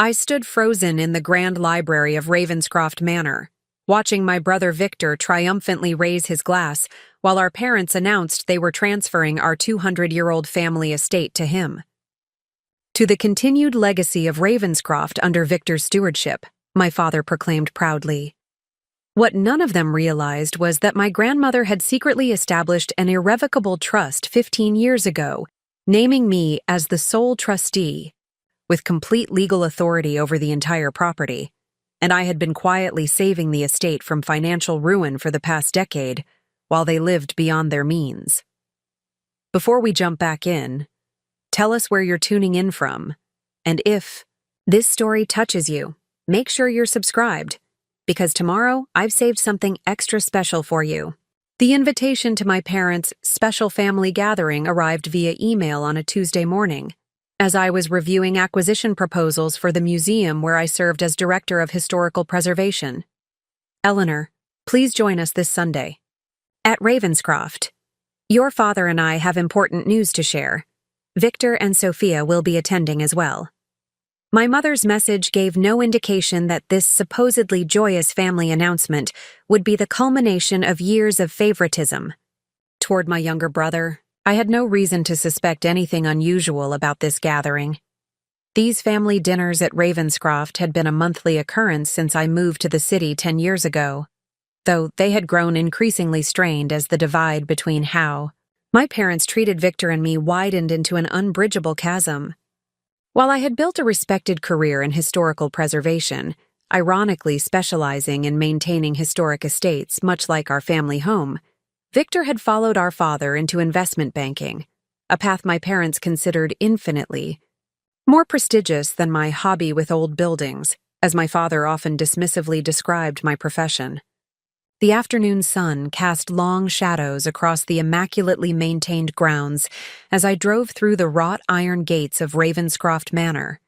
I stood frozen in the grand library of Ravenscroft Manor, watching my brother Victor triumphantly raise his glass while our parents announced they were transferring our 200-year-old family estate to him. To the continued legacy of Ravenscroft under Victor's stewardship, my father proclaimed proudly. What none of them realized was that my grandmother had secretly established an irrevocable trust 15 years ago, naming me as the sole trustee, with complete legal authority over the entire property, and I had been quietly saving the estate from financial ruin for the past decade, while they lived beyond their means. Before we jump back in, tell us where you're tuning in from, and if this story touches you, make sure you're subscribed, because tomorrow I've saved something extra special for you. The invitation to my parents' special family gathering arrived via email on a Tuesday morning, as I was reviewing acquisition proposals for the museum where I served as Director of Historical Preservation. Eleanor, please join us this Sunday. At Ravenscroft, your father and I have important news to share. Victor and Sophia will be attending as well. My mother's message gave no indication that this supposedly joyous family announcement would be the culmination of years of favoritism. Toward my younger brother, I had no reason to suspect anything unusual about this gathering. These family dinners at Ravenscroft had been a monthly occurrence since I moved to the city 10 years ago, though they had grown increasingly strained as the divide between how my parents treated Victor and me widened into an unbridgeable chasm. While I had built a respected career in historical preservation, ironically specializing in maintaining historic estates much like our family home, Victor had followed our father into investment banking, a path my parents considered infinitely more prestigious than my hobby with old buildings, as my father often dismissively described my profession. The afternoon sun cast long shadows across the immaculately maintained grounds as I drove through the wrought iron gates of Ravenscroft Manor.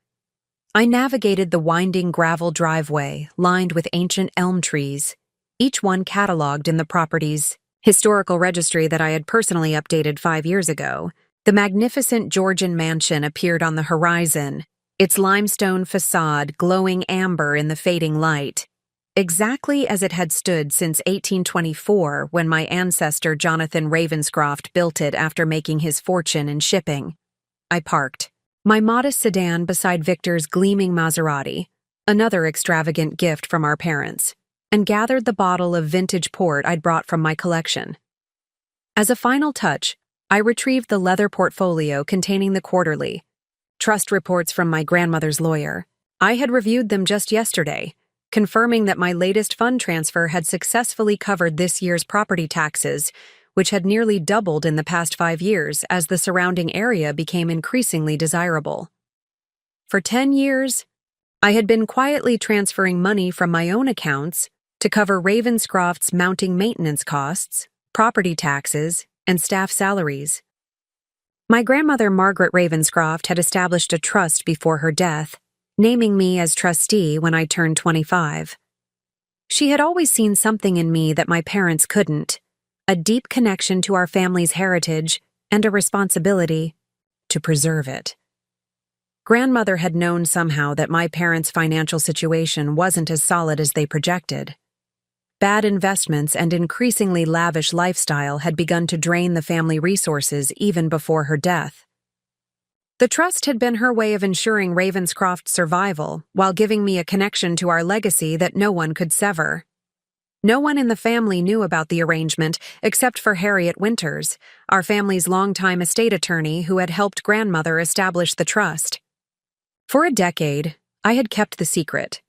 I navigated the winding gravel driveway lined with ancient elm trees, each one catalogued in the property's historical registry that I had personally updated 5 years ago. The magnificent Georgian mansion appeared on the horizon, its limestone facade glowing amber in the fading light, exactly as it had stood since 1824 when my ancestor Jonathan Ravenscroft built it after making his fortune in shipping. I parked my modest sedan beside Victor's gleaming Maserati, another extravagant gift from our parents, and gathered the bottle of vintage port I'd brought from my collection. As a final touch, I retrieved the leather portfolio containing the quarterly trust reports from my grandmother's lawyer. I had reviewed them just yesterday, confirming that my latest fund transfer had successfully covered this year's property taxes, which had nearly doubled in the past 5 years as the surrounding area became increasingly desirable. For 10 years, I had been quietly transferring money from my own accounts to cover Ravenscroft's mounting maintenance costs, property taxes, and staff salaries. My grandmother Margaret Ravenscroft had established a trust before her death, naming me as trustee when I turned 25. She had always seen something in me that my parents couldn't, a deep connection to our family's heritage and a responsibility to preserve it. Grandmother had known somehow that my parents' financial situation wasn't as solid as they projected. Bad investments and increasingly lavish lifestyle had begun to drain the family resources even before her death. The trust had been her way of ensuring Ravenscroft's survival while giving me a connection to our legacy that no one could sever. No one in the family knew about the arrangement except for Harriet Winters, our family's longtime estate attorney who had helped grandmother establish the trust. For a decade, I had kept the secret,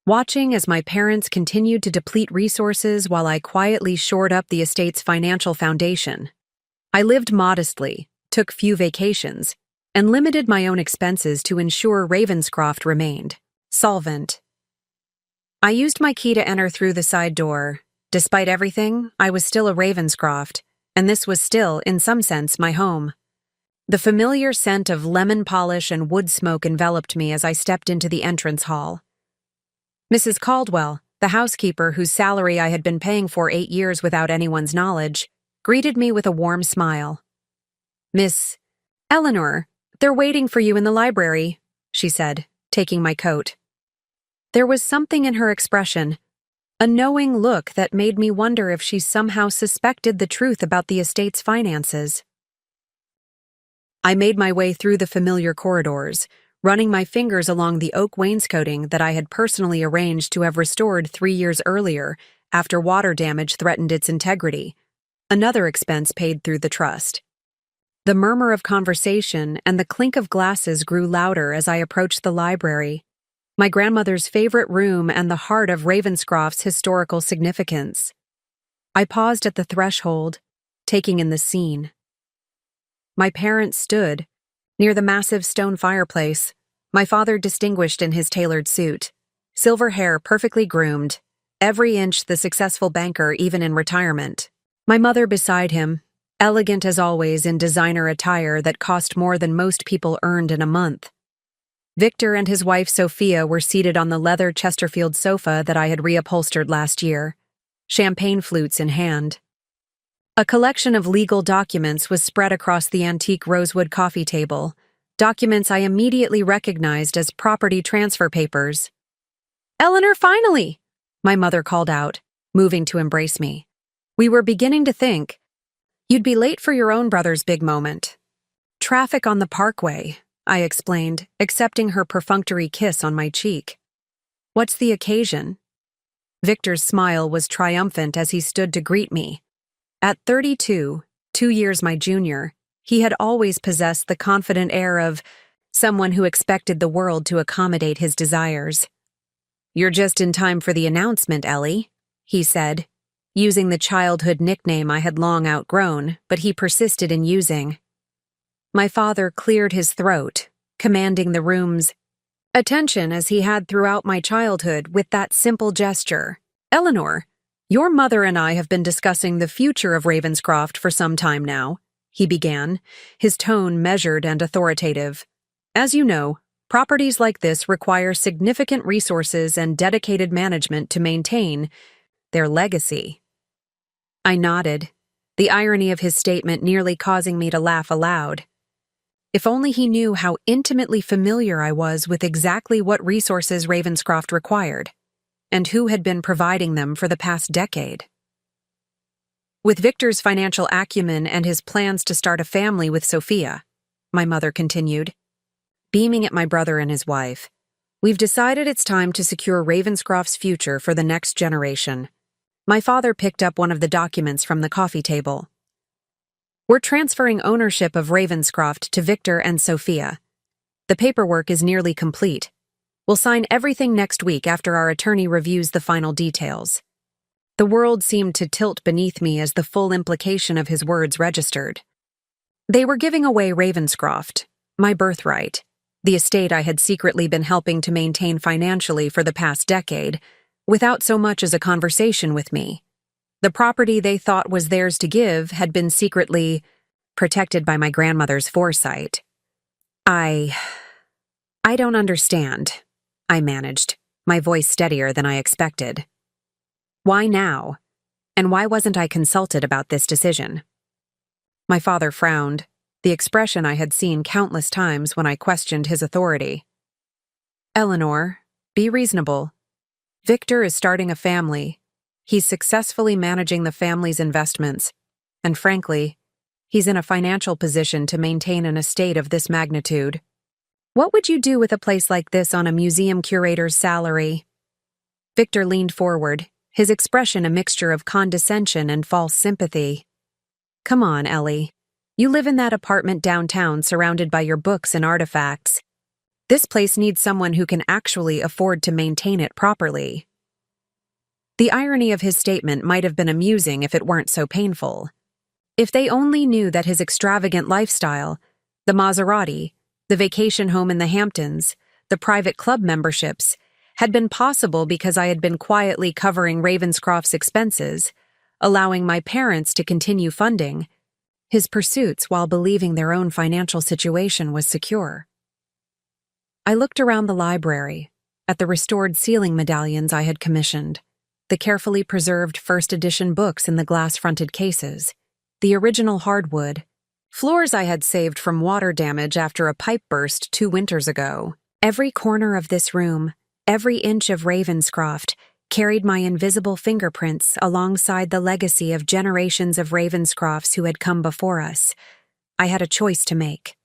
watching as my parents continued to deplete resources while I quietly shored up the estate's financial foundation. I lived modestly, took few vacations, and limited my own expenses to ensure Ravenscroft remained solvent. I used my key to enter through the side door. Despite everything, I was still a Ravenscroft, and this was still, in some sense, my home. The familiar scent of lemon polish and wood smoke enveloped me as I stepped into the entrance hall. Mrs. Caldwell, the housekeeper whose salary I had been paying for 8 years without anyone's knowledge, greeted me with a warm smile. "Miss Eleanor, they're waiting for you in the library," she said, taking my coat. There was something in her expression, a knowing look that made me wonder if she somehow suspected the truth about the estate's finances. I made my way through the familiar corridors, running my fingers along the oak wainscoting that I had personally arranged to have restored 3 years earlier after water damage threatened its integrity, another expense paid through the trust. The murmur of conversation and the clink of glasses grew louder as I approached the library, my grandmother's favorite room and the heart of Ravenscroft's historical significance. I paused at the threshold, taking in the scene. My parents stood, near the massive stone fireplace, my father distinguished in his tailored suit, silver hair perfectly groomed, every inch the successful banker even in retirement. My mother beside him, elegant as always in designer attire that cost more than most people earned in a month. Victor and his wife Sophia were seated on the leather Chesterfield sofa that I had reupholstered last year, champagne flutes in hand. A collection of legal documents was spread across the antique rosewood coffee table, documents I immediately recognized as property transfer papers. "Eleanor, finally!" my mother called out, moving to embrace me. "We were beginning to think you'd be late for your own brother's big moment." "Traffic on the parkway," I explained, accepting her perfunctory kiss on my cheek. "What's the occasion?" Victor's smile was triumphant as he stood to greet me. At 32, 2 years my junior, he had always possessed the confident air of someone who expected the world to accommodate his desires. "You're just in time for the announcement, Ellie," he said, using the childhood nickname I had long outgrown, but he persisted in using. My father cleared his throat, commanding the room's attention as he had throughout my childhood with that simple gesture. "Eleanor, your mother and I have been discussing the future of Ravenscroft for some time now," he began, his tone measured and authoritative. "As you know, properties like this require significant resources and dedicated management to maintain their legacy." I nodded, the irony of his statement nearly causing me to laugh aloud. If only he knew how intimately familiar I was with exactly what resources Ravenscroft required, and who had been providing them for the past decade. With Victor's financial acumen and his plans to start a family with Sophia, my mother continued, beaming at my brother and his wife, we've decided it's time to secure Ravenscroft's future for the next generation. My father picked up one of the documents from the coffee table. "We're transferring ownership of Ravenscroft to Victor and Sophia. The paperwork is nearly complete. We'll sign everything next week after our attorney reviews the final details." The world seemed to tilt beneath me as the full implication of his words registered. They were giving away Ravenscroft, my birthright, the estate I had secretly been helping to maintain financially for the past decade, without so much as a conversation with me. The property they thought was theirs to give had been secretly protected by my grandmother's foresight. I don't understand," I managed, my voice steadier than I expected. "Why now? And why wasn't I consulted about this decision?" My father frowned, the expression I had seen countless times when I questioned his authority. "Eleanor, be reasonable. Victor is starting a family. He's successfully managing the family's investments, and frankly, he's in a financial position to maintain an estate of this magnitude. What would you do with a place like this on a museum curator's salary?" Victor leaned forward, his expression a mixture of condescension and false sympathy. "Come on, Ellie. You live in that apartment downtown surrounded by your books and artifacts. This place needs someone who can actually afford to maintain it properly." The irony of his statement might have been amusing if it weren't so painful. If they only knew that his extravagant lifestyle, the Maserati, the vacation home in the Hamptons, the private club memberships, had been possible because I had been quietly covering Ravenscroft's expenses, allowing my parents to continue funding his pursuits while believing their own financial situation was secure. I looked around the library, at the restored ceiling medallions I had commissioned, the carefully preserved first edition books in the glass-fronted cases, the original hardwood, floors I had saved from water damage after a pipe burst 2 winters ago, Every corner of this room, every inch of Ravenscroft, carried my invisible fingerprints alongside the legacy of generations of Ravenscrofts who had come before us. I had a choice to make.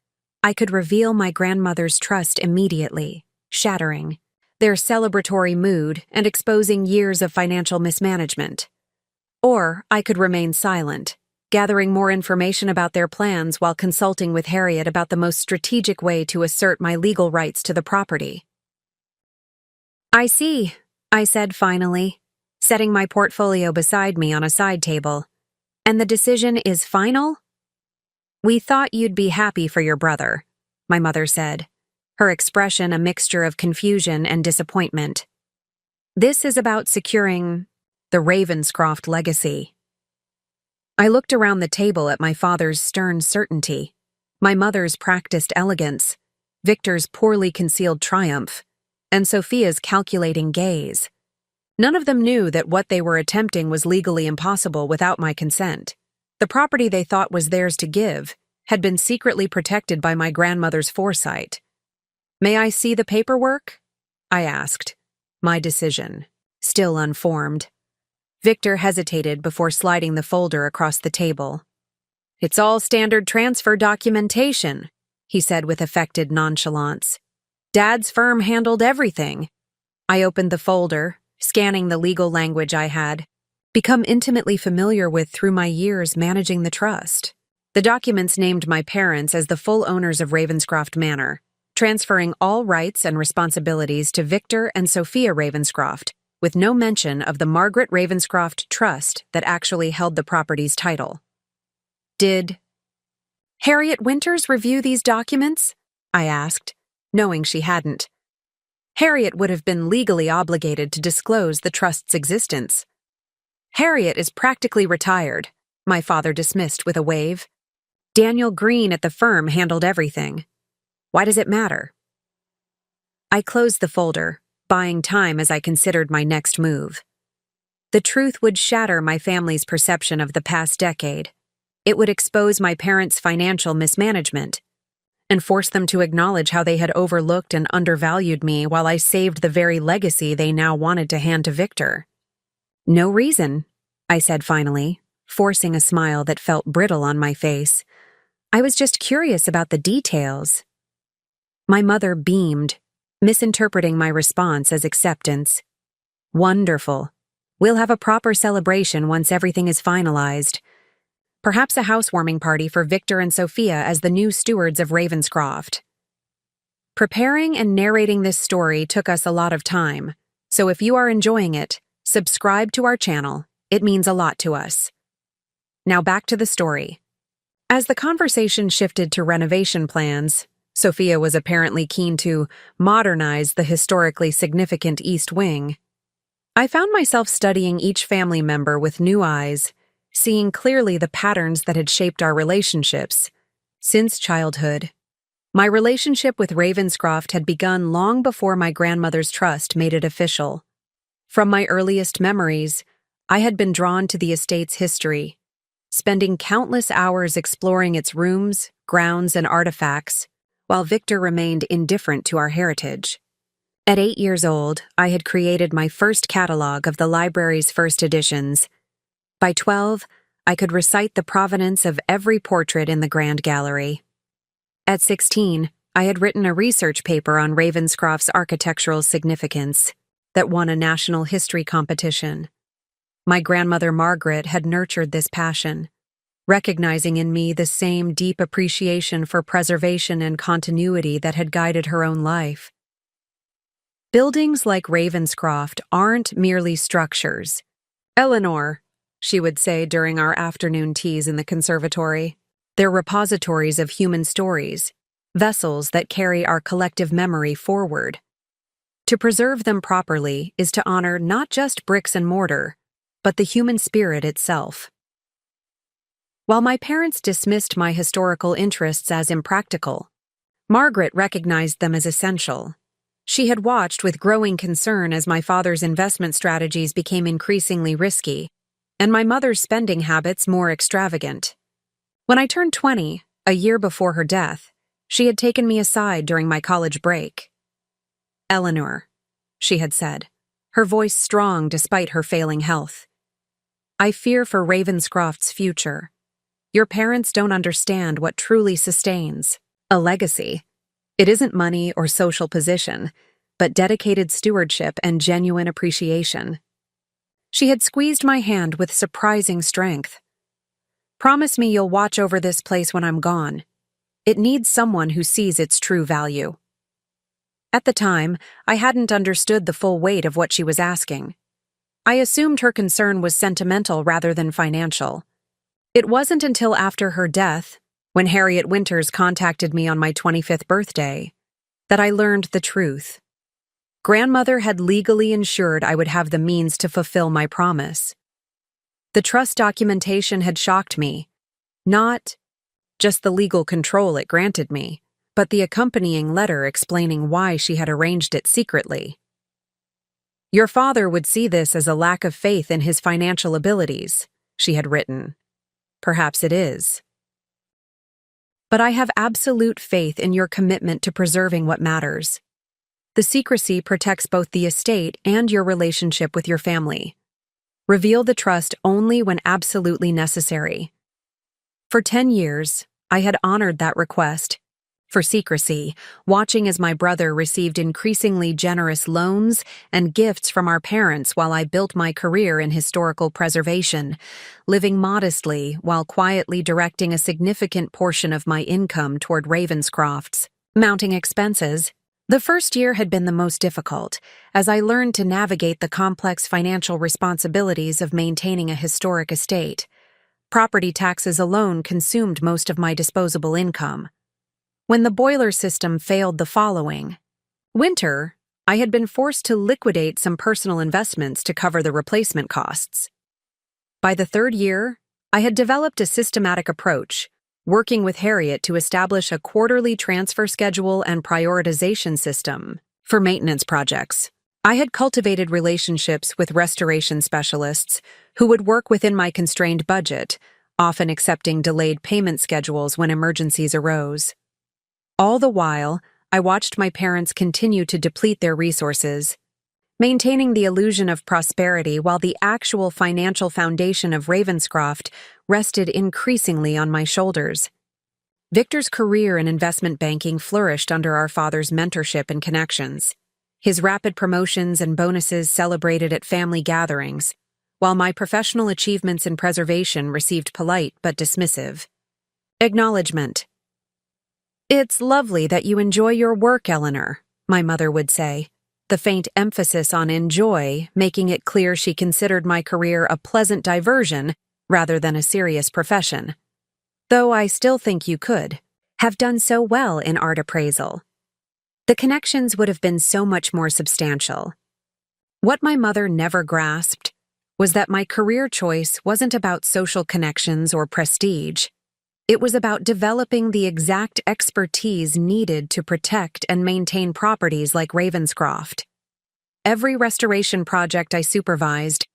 I could reveal my grandmother's trust immediately, shattering their celebratory mood and exposing years of financial mismanagement. Or I could remain silent, gathering more information about their plans while consulting with Harriet about the most strategic way to assert my legal rights to the property. "I see," I said finally, setting my portfolio beside me on a side table. "And the decision is final?" "We thought you'd be happy for your brother," my mother said, her expression a mixture of confusion and disappointment. "This is about securing the Ravenscroft legacy." I looked around the table at my father's stern certainty, my mother's practiced elegance, Victor's poorly concealed triumph, and Sophia's calculating gaze. None of them knew that what they were attempting was legally impossible without my consent. The property they thought was theirs to give had been secretly protected by my grandmother's foresight. "May I see the paperwork?" I asked, my decision still unformed. Victor hesitated before sliding the folder across the table. "It's all standard transfer documentation," he said with affected nonchalance. "Dad's firm handled everything." I opened the folder, scanning the legal language I had become intimately familiar with through my years managing the trust. The documents named my parents as the full owners of Ravenscroft Manor, transferring all rights and responsibilities to Victor and Sophia Ravenscroft, with no mention of the Margaret Ravenscroft Trust that actually held the property's title. "Did Harriet Winters review these documents?" I asked, knowing she hadn't. Harriet would have been legally obligated to disclose the trust's existence. "Harriet is practically retired," my father dismissed with a wave. "Daniel Green at the firm handled everything. Why does it matter?" I closed the folder, buying time as I considered my next move. The truth would shatter my family's perception of the past decade. It would expose my parents' financial mismanagement and force them to acknowledge how they had overlooked and undervalued me while I saved the very legacy they now wanted to hand to Victor. "No reason," I said finally, forcing a smile that felt brittle on my face. "I was just curious about the details." My mother beamed, misinterpreting my response as acceptance. "Wonderful. We'll have a proper celebration once everything is finalized. Perhaps a housewarming party for Victor and Sophia as the new stewards of Ravenscroft." Preparing and narrating this story took us a lot of time, so if you are enjoying it, subscribe to our channel. It means a lot to us. Now back to the story. As the conversation shifted to renovation plans, Sophia was apparently keen to modernize the historically significant East Wing. I found myself studying each family member with new eyes, seeing clearly the patterns that had shaped our relationships since childhood. My relationship with Ravenscroft had begun long before my grandmother's trust made it official. From my earliest memories, I had been drawn to the estate's history, spending countless hours exploring its rooms, grounds, and artifacts, while Victor remained indifferent to our heritage. At 8 years old, I had created my first catalog of the library's first editions. By 12, I could recite the provenance of every portrait in the Grand Gallery. At 16, I had written a research paper on Ravenscroft's architectural significance that won a national history competition. My grandmother Margaret had nurtured this passion, recognizing in me the same deep appreciation for preservation and continuity that had guided her own life. Buildings like Ravenscroft aren't merely structures. "Eleanor," she would say during our afternoon teas in the conservatory, "they're repositories of human stories, vessels that carry our collective memory forward. To preserve them properly is to honor not just bricks and mortar, but the human spirit itself." While my parents dismissed my historical interests as impractical, Margaret recognized them as essential. She had watched with growing concern as my father's investment strategies became increasingly risky, and my mother's spending habits more extravagant. When I turned 20, a year before her death, she had taken me aside during my college break. Eleanor, she had said, her voice strong despite her failing health. I fear for Ravenscroft's future. Your parents don't understand what truly sustains a legacy. It isn't money or social position, but dedicated stewardship and genuine appreciation. She had squeezed my hand with surprising strength. Promise me you'll watch over this place when I'm gone. It needs someone who sees its true value. At the time, I hadn't understood the full weight of what she was asking. I assumed her concern was sentimental rather than financial. It wasn't until after her death, when Harriet Winters contacted me on my 25th birthday, that I learned the truth. Grandmother had legally ensured I would have the means to fulfill my promise. The trust documentation had shocked me, not just the legal control it granted me, but the accompanying letter explaining why she had arranged it secretly. Your father would see this as a lack of faith in his financial abilities, she had written. Perhaps it is. But I have absolute faith in your commitment to preserving what matters. The secrecy protects both the estate and your relationship with your family. Reveal the trust only when absolutely necessary. For 10 years, I had honored that request for secrecy, watching as my brother received increasingly generous loans and gifts from our parents while I built my career in historical preservation, living modestly while quietly directing a significant portion of my income toward Ravenscroft's mounting expenses. The first year had been the most difficult, as I learned to navigate the complex financial responsibilities of maintaining a historic estate. Property taxes alone consumed most of my disposable income. When the boiler system failed the following winter, I had been forced to liquidate some personal investments to cover the replacement costs. By the third year, I had developed a systematic approach, working with Harriet to establish a quarterly transfer schedule and prioritization system for maintenance projects. I had cultivated relationships with restoration specialists who would work within my constrained budget, often accepting delayed payment schedules when emergencies arose. All the while, I watched my parents continue to deplete their resources, maintaining the illusion of prosperity while the actual financial foundation of Ravenscroft rested increasingly on my shoulders. Victor's career in investment banking flourished under our father's mentorship and connections. His rapid promotions and bonuses celebrated at family gatherings, while my professional achievements in preservation received polite but dismissive acknowledgement. It's lovely that you enjoy your work, Eleanor, my mother would say, the faint emphasis on enjoy making it clear she considered my career a pleasant diversion rather than a serious profession. Though I still think you could have done so well in art appraisal. The connections would have been so much more substantial. What my mother never grasped was that my career choice wasn't about social connections or prestige. It was about developing the exact expertise needed to protect and maintain properties like Ravenscroft. Every restoration project I supervised,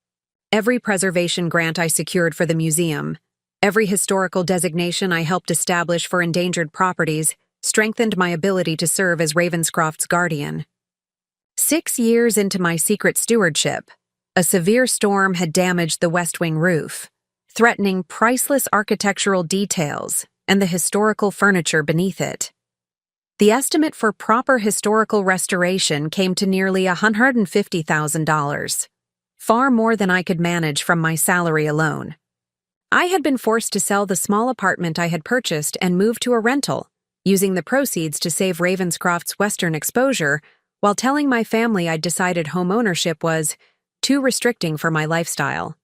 every preservation grant I secured for the museum, every historical designation I helped establish for endangered properties strengthened my ability to serve as Ravenscroft's guardian. 6 years into my secret stewardship, a severe storm had damaged the West Wing roof, threatening priceless architectural details and the historical furniture beneath it. The estimate for proper historical restoration came to nearly $150,000, far more than I could manage from my salary alone. I had been forced to sell the small apartment I had purchased and move to a rental, using the proceeds to save Ravenscroft's Western exposure, while telling my family I'd decided home ownership was too restricting for my lifestyle.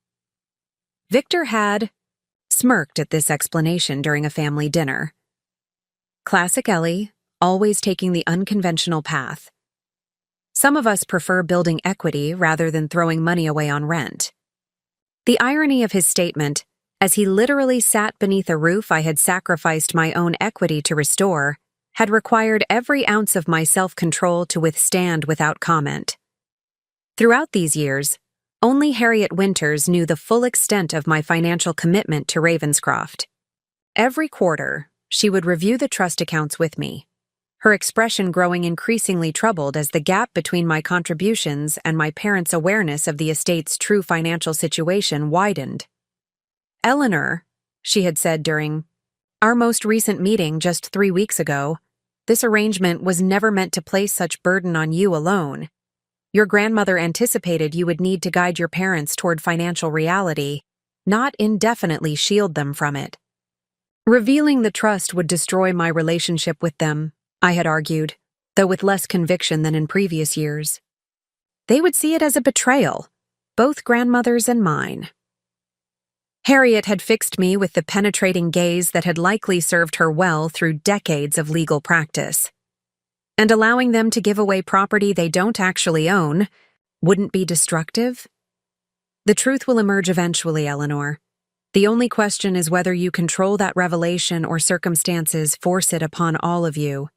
Victor had smirked at this explanation during a family dinner. Classic Ellie, always taking the unconventional path. Some of us prefer building equity rather than throwing money away on rent. The irony of his statement, as he literally sat beneath a roof I had sacrificed my own equity to restore, had required every ounce of my self-control to withstand without comment. Throughout these years, only Harriet Winters knew the full extent of my financial commitment to Ravenscroft. Every quarter, she would review the trust accounts with me, her expression growing increasingly troubled as the gap between my contributions and my parents' awareness of the estate's true financial situation widened. "Eleanor," she had said during our most recent meeting just 3 weeks ago, "this arrangement was never meant to place such burden on you alone. Your grandmother anticipated you would need to guide your parents toward financial reality, not indefinitely shield them from it." Revealing the trust would destroy my relationship with them, I had argued, though with less conviction than in previous years. They would see it as a betrayal, both grandmothers and mine. Harriet had fixed me with the penetrating gaze that had likely served her well through decades of legal practice. And allowing them to give away property they don't actually own wouldn't be destructive? The truth will emerge eventually, Eleanor. The only question is whether you control that revelation or circumstances force it upon all of you.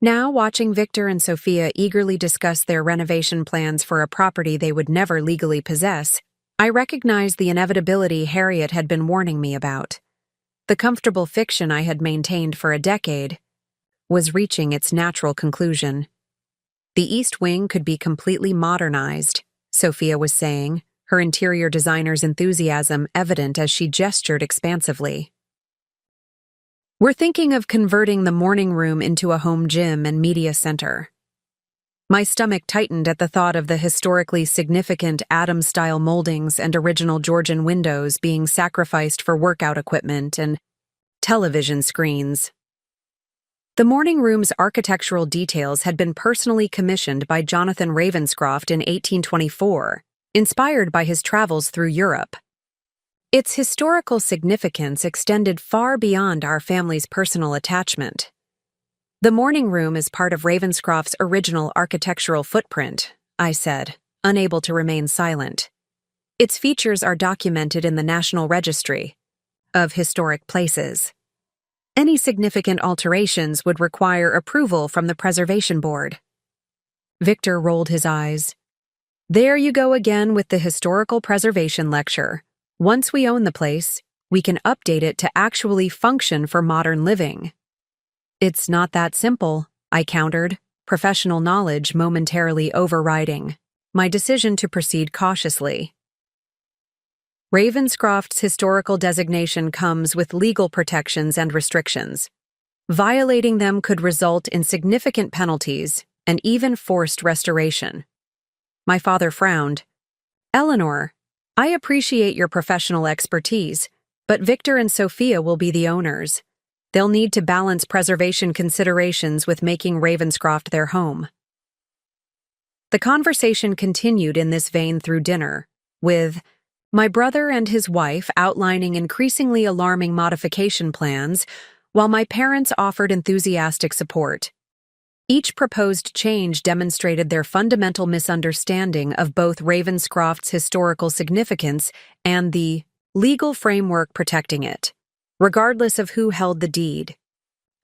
Now, watching Victor and Sophia eagerly discuss their renovation plans for a property they would never legally possess, I recognized the inevitability Harriet had been warning me about. The comfortable fiction I had maintained for a decade was reaching its natural conclusion. The East Wing could be completely modernized, Sophia was saying, her interior designer's enthusiasm evident as she gestured expansively. "We're thinking of converting the morning room into a home gym and media center." My stomach tightened at the thought of the historically significant Adams-style moldings and original Georgian windows being sacrificed for workout equipment and television screens. The morning room's architectural details had been personally commissioned by Jonathan Ravenscroft in 1824, inspired by his travels through Europe. Its historical significance extended far beyond our family's personal attachment. "The morning room is part of Ravenscroft's original architectural footprint," I said, unable to remain silent. "Its features are documented in the National Registry of Historic Places. Any significant alterations would require approval from the Preservation Board." Victor rolled his eyes. "There you go again with the historical preservation lecture. Once we own the place, we can update it to actually function for modern living." "It's not that simple," I countered, professional knowledge momentarily overriding my decision to proceed cautiously. Ravenscroft's historical designation comes with legal protections and restrictions. Violating them could result in significant penalties and even forced restoration. My father frowned. "Eleanor, I appreciate your professional expertise, but Victor and Sophia will be the owners. They'll need to balance preservation considerations with making Ravenscroft their home." The conversation continued in this vein through dinner, with my brother and his wife outlining increasingly alarming modification plans, while my parents offered enthusiastic support. Each proposed change demonstrated their fundamental misunderstanding of both Ravenscroft's historical significance and the legal framework protecting it, regardless of who held the deed.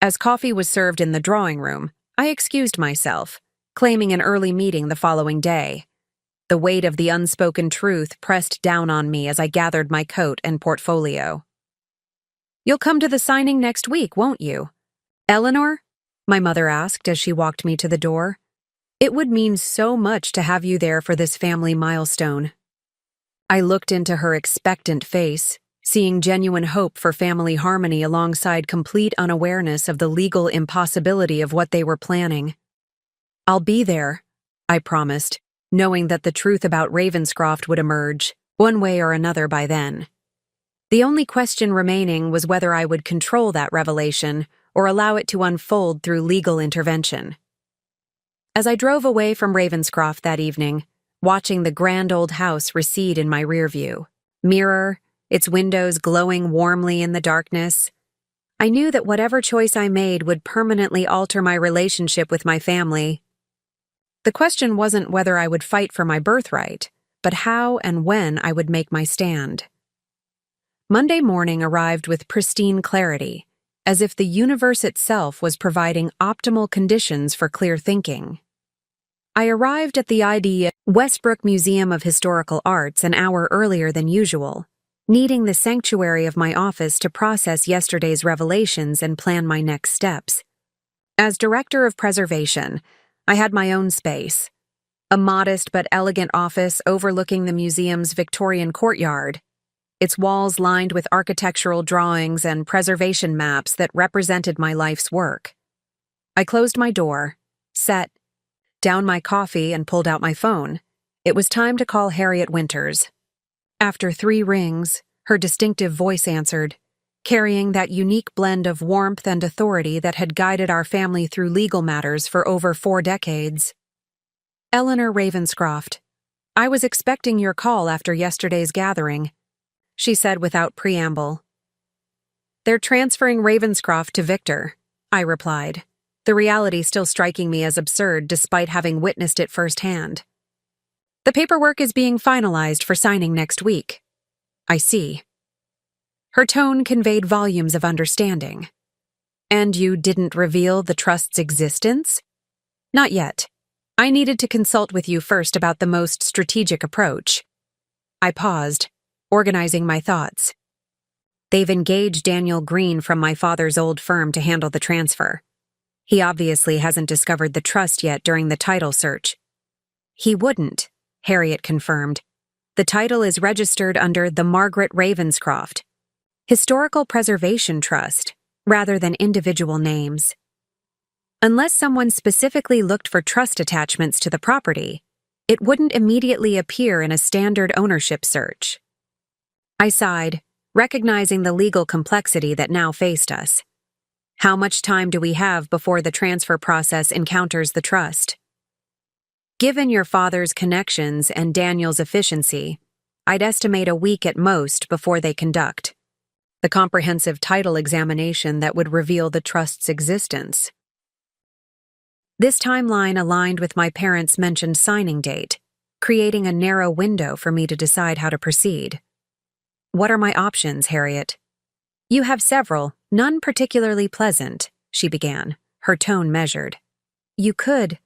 As coffee was served in the drawing room, I excused myself, claiming an early meeting the following day. The weight of the unspoken truth pressed down on me as I gathered my coat and portfolio. "You'll come to the signing next week, won't you, Eleanor?" my mother asked as she walked me to the door. "It would mean so much to have you there for this family milestone." I looked into her expectant face, seeing genuine hope for family harmony alongside complete unawareness of the legal impossibility of what they were planning. "I'll be there," I promised, knowing that the truth about Ravenscroft would emerge, one way or another by then. The only question remaining was whether I would control that revelation or allow it to unfold through legal intervention. As I drove away from Ravenscroft that evening, watching the grand old house recede in my rearview mirror, its windows glowing warmly in the darkness, I knew that whatever choice I made would permanently alter my relationship with my family. The question wasn't whether I would fight for my birthright, but how and when I would make my stand. Monday morning arrived with pristine clarity, as if the universe itself was providing optimal conditions for clear thinking. I arrived at the ID Westbrook Museum of Historical Arts an hour earlier than usual, needing the sanctuary of my office to process yesterday's revelations and plan my next steps. As director of preservation, I had my own space, a modest but elegant office overlooking the museum's Victorian courtyard, its walls lined with architectural drawings and preservation maps that represented my life's work. I closed my door, set down my coffee, and pulled out my phone. It was time to call Harriet Winters. After 3 rings, her distinctive voice answered, carrying that unique blend of warmth and authority that had guided our family through legal matters for over 4 decades. Eleanor Ravenscroft, I was expecting your call after yesterday's gathering, she said without preamble. They're transferring Ravenscroft to Victor, I replied, the reality still striking me as absurd despite having witnessed it firsthand. The paperwork is being finalized for signing next week. I see. Her tone conveyed volumes of understanding. And you didn't reveal the trust's existence? Not yet. I needed to consult with you first about the most strategic approach. I paused, organizing my thoughts. They've engaged Daniel Green from my father's old firm to handle the transfer. He obviously hasn't discovered the trust yet during the title search. He wouldn't, Harriet confirmed. The title is registered under the Margaret Ravenscroft Historical Preservation Trust, rather than individual names. Unless someone specifically looked for trust attachments to the property, it wouldn't immediately appear in a standard ownership search. I sighed, recognizing the legal complexity that now faced us. How much time do we have before the transfer process encounters the trust? Given your father's connections and Daniel's efficiency, I'd estimate a week at most before they conduct the comprehensive title examination that would reveal the trust's existence. This timeline aligned with my parents' mentioned signing date, creating a narrow window for me to decide how to proceed. What are my options, Harriet? You have several, none particularly pleasant, she began, her tone measured. You could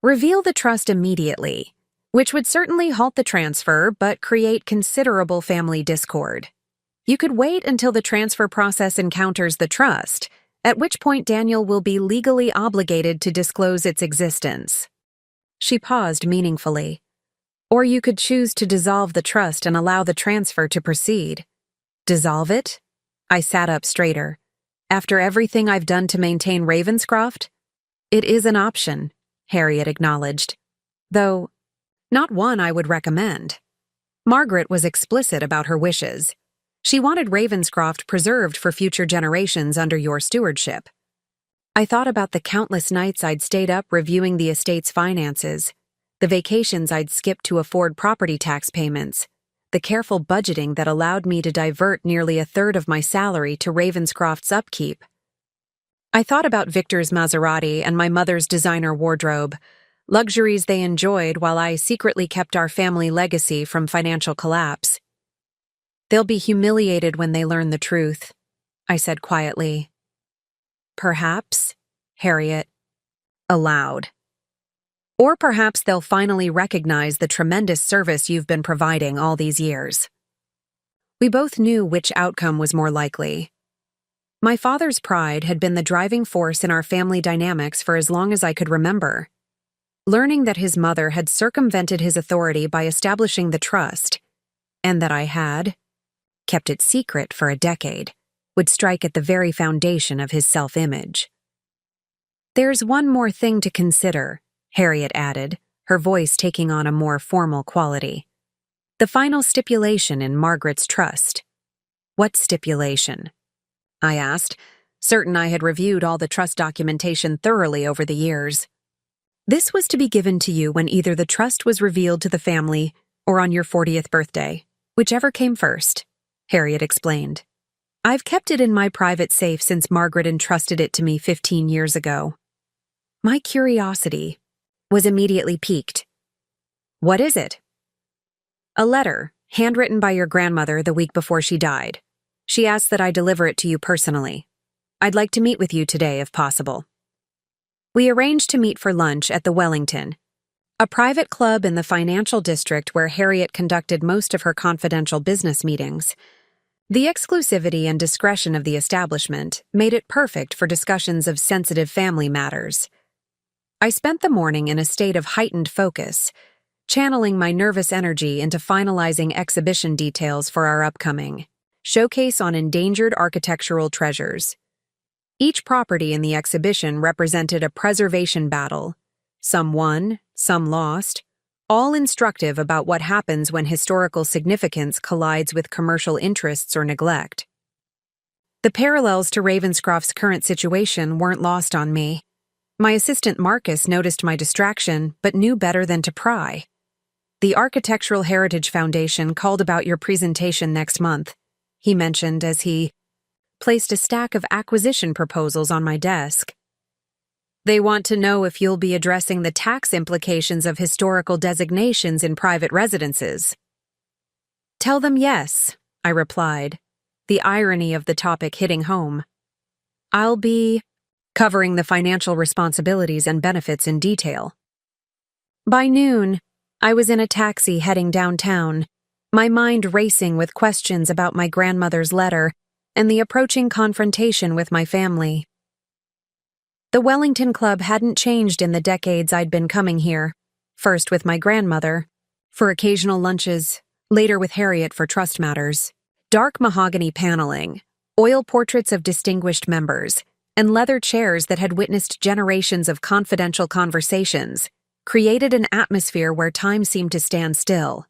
reveal the trust immediately, which would certainly halt the transfer but create considerable family discord. You could wait until the transfer process encounters the trust, at which point Daniel will be legally obligated to disclose its existence. She paused meaningfully. Or you could choose to dissolve the trust and allow the transfer to proceed. Dissolve it? I sat up straighter. After everything I've done to maintain Ravenscroft? It is an option, Harriet acknowledged. Though, not one I would recommend. Margaret was explicit about her wishes. She wanted Ravenscroft preserved for future generations under your stewardship. I thought about the countless nights I'd stayed up reviewing the estate's finances, the vacations I'd skipped to afford property tax payments, the careful budgeting that allowed me to divert nearly a third of my salary to Ravenscroft's upkeep. I thought about Victor's Maserati and my mother's designer wardrobe, luxuries they enjoyed while I secretly kept our family legacy from financial collapse. They'll be humiliated when they learn the truth, I said quietly. Perhaps, Harriet, aloud. Or perhaps they'll finally recognize the tremendous service you've been providing all these years. We both knew which outcome was more likely. My father's pride had been the driving force in our family dynamics for as long as I could remember. Learning that his mother had circumvented his authority by establishing the trust, and that I had kept it secret for a decade, would strike at the very foundation of his self-image. There's one more thing to consider, Harriet added, her voice taking on a more formal quality. The final stipulation in Margaret's trust. What stipulation? I asked, certain I had reviewed all the trust documentation thoroughly over the years. This was to be given to you when either the trust was revealed to the family or on your 40th birthday, whichever came first, Harriet explained. I've kept it in my private safe since Margaret entrusted it to me 15 years ago. My curiosity was immediately piqued. What is it? A letter, handwritten by your grandmother the week before she died. She asked that I deliver it to you personally. I'd like to meet with you today, if possible. We arranged to meet for lunch at the Wellington, a private club in the financial district where Harriet conducted most of her confidential business meetings. The exclusivity and discretion of the establishment made it perfect for discussions of sensitive family matters. I spent the morning in a state of heightened focus, channeling my nervous energy into finalizing exhibition details for our upcoming showcase on endangered architectural treasures. Each property in the exhibition represented a preservation battle, some won, some lost, all instructive about what happens when historical significance collides with commercial interests or neglect. The parallels to Ravenscroft's current situation weren't lost on me. My assistant Marcus noticed my distraction, but knew better than to pry. "The Architectural Heritage Foundation called about your presentation next month," he mentioned as he placed a stack of acquisition proposals on my desk. "They want to know if you'll be addressing the tax implications of historical designations in private residences." "Tell them yes," I replied, the irony of the topic hitting home. "I'll be covering the financial responsibilities and benefits in detail." By noon, I was in a taxi heading downtown, my mind racing with questions about my grandmother's letter and the approaching confrontation with my family. The Wellington Club hadn't changed in the decades I'd been coming here, first with my grandmother, for occasional lunches, later with Harriet for trust matters. Dark mahogany paneling, oil portraits of distinguished members, and leather chairs that had witnessed generations of confidential conversations created an atmosphere where time seemed to stand still.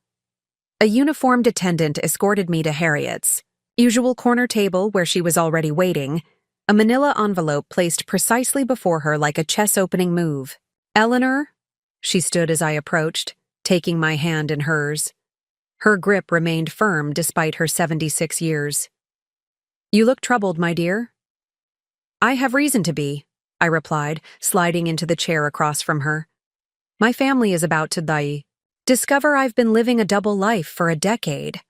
A uniformed attendant escorted me to Harriet's usual corner table where she was already waiting, a manila envelope placed precisely before her like a chess-opening move. "Eleanor?" She stood as I approached, taking my hand in hers. Her grip remained firm despite her 76 years. "You look troubled, my dear." "I have reason to be," I replied, sliding into the chair across from her. "My family is about to discover I've been living a double life for a decade."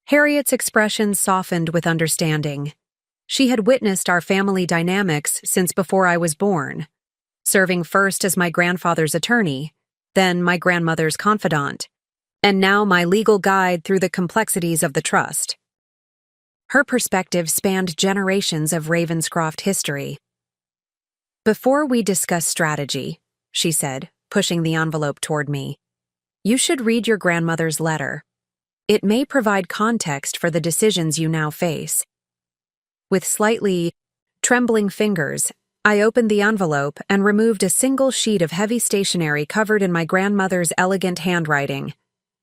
Harriet's expression softened with understanding. She had witnessed our family dynamics since before I was born, serving first as my grandfather's attorney, then my grandmother's confidant, and now my legal guide through the complexities of the trust. Her perspective spanned generations of Ravenscroft history. "Before we discuss strategy," she said, pushing the envelope toward me, "you should read your grandmother's letter. It may provide context for the decisions you now face." With slightly trembling fingers, I opened the envelope and removed a single sheet of heavy stationery covered in my grandmother's elegant handwriting.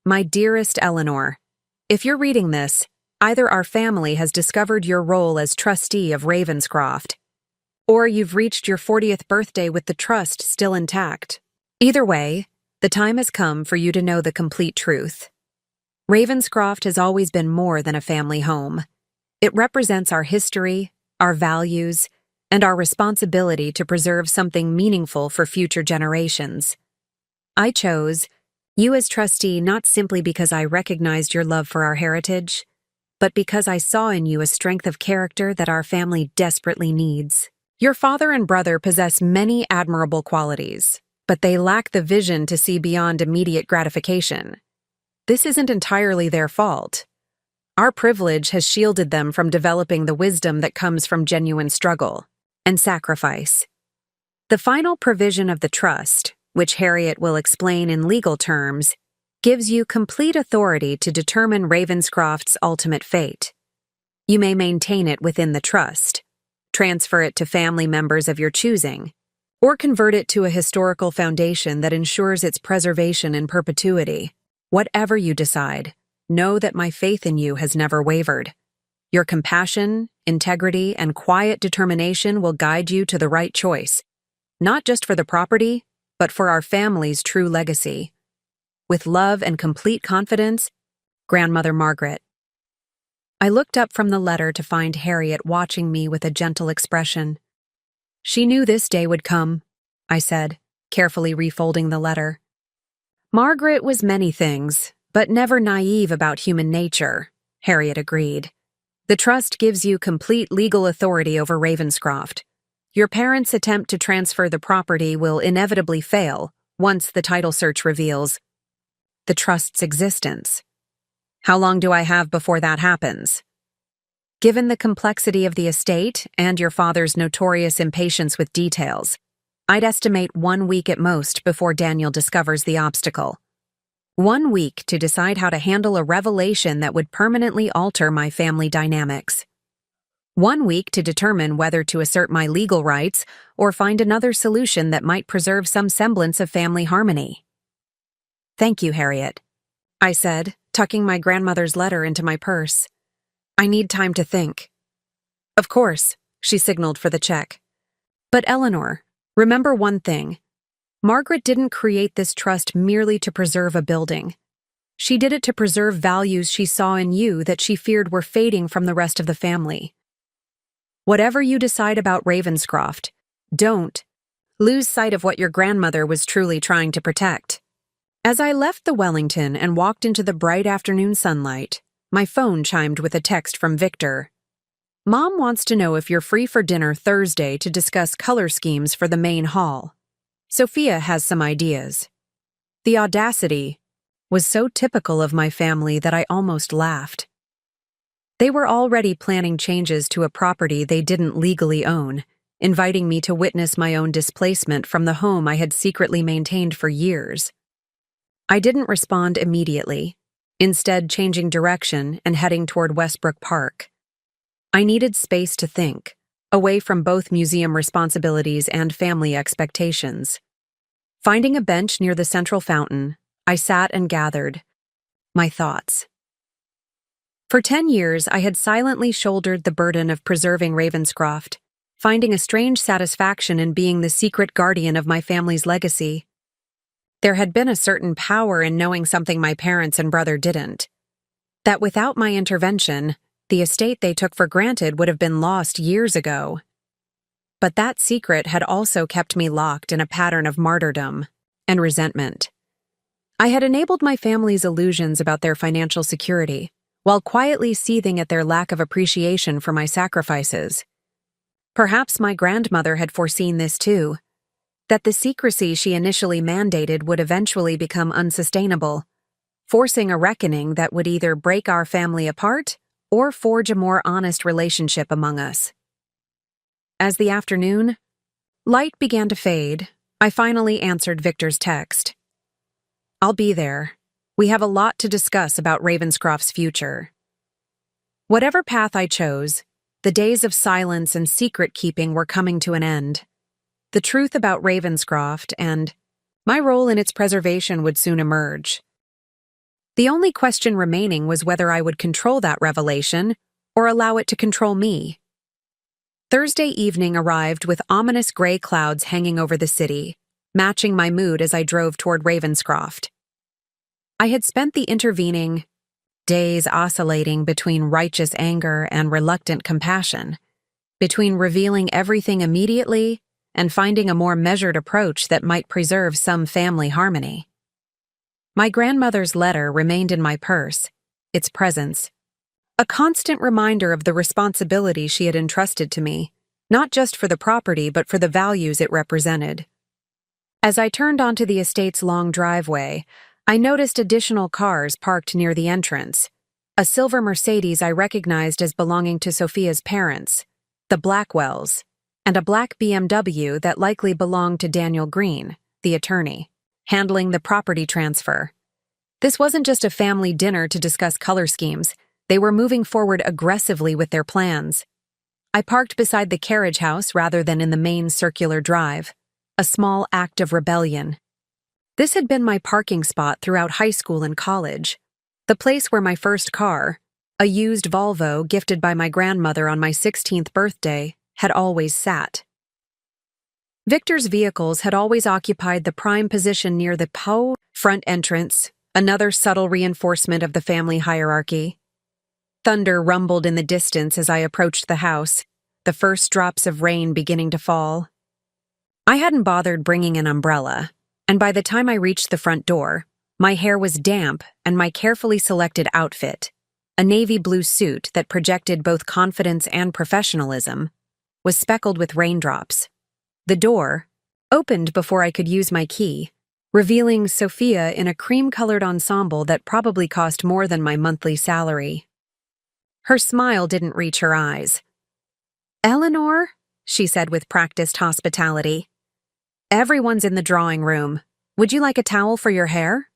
"My dearest Eleanor, if you're reading this, either our family has discovered your role as trustee of Ravenscroft, or you've reached your 40th birthday with the trust still intact. Either way, the time has come for you to know the complete truth. Ravenscroft has always been more than a family home. It represents our history, our values, and our responsibility to preserve something meaningful for future generations. I chose you as trustee not simply because I recognized your love for our heritage, but because I saw in you a strength of character that our family desperately needs. Your father and brother possess many admirable qualities, but they lack the vision to see beyond immediate gratification. This isn't entirely their fault. Our privilege has shielded them from developing the wisdom that comes from genuine struggle and sacrifice. The final provision of the trust, which Harriet will explain in legal terms, gives you complete authority to determine Ravenscroft's ultimate fate. You may maintain it within the trust, transfer it to family members of your choosing, or convert it to a historical foundation that ensures its preservation in perpetuity. Whatever you decide, know that my faith in you has never wavered. Your compassion, integrity, and quiet determination will guide you to the right choice, not just for the property, but for our family's true legacy. With love and complete confidence, Grandmother Margaret. I looked up from the letter to find Harriet watching me with a gentle expression. "She knew this day would come," I said, carefully refolding the letter. "Margaret was many things, but never naive about human nature," Harriet agreed. "The trust gives you complete legal authority over Ravenscroft. Your parents' attempt to transfer the property will inevitably fail once the title search reveals the trust's existence. How long do I have before that happens? Given the complexity of the estate and your father's notorious impatience with details, I'd estimate 1 week at most before Daniel discovers the obstacle. 1 week to decide how to handle a revelation that would permanently alter my family dynamics. 1 week to determine whether to assert my legal rights or find another solution that might preserve some semblance of family harmony. Thank you, Harriet, I said, tucking my grandmother's letter into my purse. I need time to think. Of course, she signaled for the check. But Eleanor, remember one thing. Margaret didn't create this trust merely to preserve a building. She did it to preserve values she saw in you that she feared were fading from the rest of the family. Whatever you decide about Ravenscroft, don't lose sight of what your grandmother was truly trying to protect. As I left the Wellington and walked into the bright afternoon sunlight, my phone chimed with a text from Victor. Mom wants to know if you're free for dinner Thursday to discuss color schemes for the main hall. Sophia has some ideas. The audacity was so typical of my family that I almost laughed. They were already planning changes to a property they didn't legally own, inviting me to witness my own displacement from the home I had secretly maintained for years. I didn't respond immediately, instead changing direction and heading toward Westbrook Park. I needed space to think, away from both museum responsibilities and family expectations. Finding a bench near the central fountain, I sat and gathered my thoughts. For 10 years, I had silently shouldered the burden of preserving Ravenscroft, finding a strange satisfaction in being the secret guardian of my family's legacy. There had been a certain power in knowing something my parents and brother didn't. That without my intervention, the estate they took for granted would have been lost years ago. But that secret had also kept me locked in a pattern of martyrdom and resentment. I had enabled my family's illusions about their financial security, while quietly seething at their lack of appreciation for my sacrifices. Perhaps my grandmother had foreseen this too, that the secrecy she initially mandated would eventually become unsustainable, forcing a reckoning that would either break our family apart or forge a more honest relationship among us. As the afternoon light began to fade, I finally answered Victor's text. I'll be there. We have a lot to discuss about Ravenscroft's future. Whatever path I chose, the days of silence and secret-keeping were coming to an end. The truth about Ravenscroft and my role in its preservation would soon emerge. The only question remaining was whether I would control that revelation or allow it to control me. Thursday evening arrived with ominous gray clouds hanging over the city, matching my mood as I drove toward Ravenscroft. I had spent the intervening days oscillating between righteous anger and reluctant compassion, between revealing everything immediately and finding a more measured approach that might preserve some family harmony. My grandmother's letter remained in my purse, its presence, a constant reminder of the responsibility she had entrusted to me, not just for the property but for the values it represented. As I turned onto the estate's long driveway, I noticed additional cars parked near the entrance. A silver Mercedes I recognized as belonging to Sophia's parents, the Blackwells, and a black BMW that likely belonged to Daniel Green, the attorney, handling the property transfer. This wasn't just a family dinner to discuss color schemes. They were moving forward aggressively with their plans. I parked beside the carriage house rather than in the main circular drive, a small act of rebellion. This had been my parking spot throughout high school and college, the place where my first car, a used Volvo gifted by my grandmother on my 16th birthday, had always sat. Victor's vehicles had always occupied the prime position near the front entrance, another subtle reinforcement of the family hierarchy. Thunder rumbled in the distance as I approached the house, the first drops of rain beginning to fall. I hadn't bothered bringing an umbrella, and by the time I reached the front door, my hair was damp and my carefully selected outfit, a navy blue suit that projected both confidence and professionalism, was speckled with raindrops. The door, opened before I could use my key, revealing Sophia in a cream-colored ensemble that probably cost more than my monthly salary. Her smile didn't reach her eyes. "Eleanor," she said with practiced hospitality. "Everyone's in the drawing room. Would you like a towel for your hair?"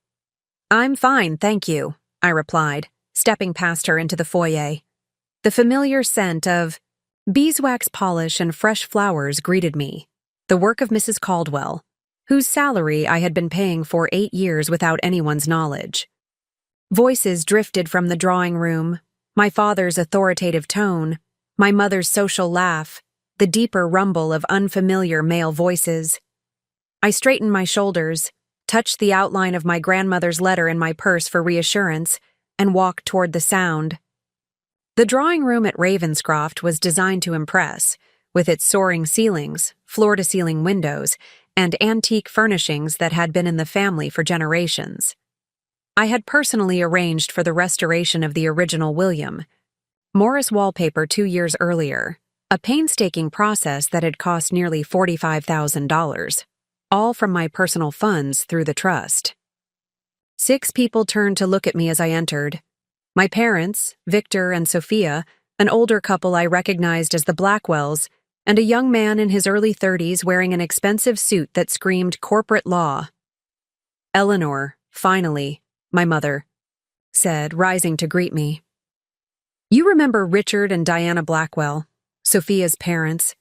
"I'm fine, thank you," I replied, stepping past her into the foyer. The familiar scent of beeswax polish and fresh flowers greeted me, the work of Mrs. Caldwell, whose salary I had been paying for 8 years without anyone's knowledge. Voices drifted from the drawing room, my father's authoritative tone, my mother's social laugh, the deeper rumble of unfamiliar male voices. I straightened my shoulders, touched the outline of my grandmother's letter in my purse for reassurance, and walked toward the sound. The drawing room at Ravenscroft was designed to impress, with its soaring ceilings, floor-to-ceiling windows, and antique furnishings that had been in the family for generations. I had personally arranged for the restoration of the original William Morris wallpaper 2 years earlier, a painstaking process that had cost nearly $45,000, all from my personal funds through the trust. 6 people turned to look at me as I entered. My parents, Victor and Sophia, an older couple I recognized as the Blackwells, and a young man in his early 30s wearing an expensive suit that screamed corporate law. "Eleanor, finally," my mother said, rising to greet me. "You remember Richard and Diana Blackwell, Sophia's parents,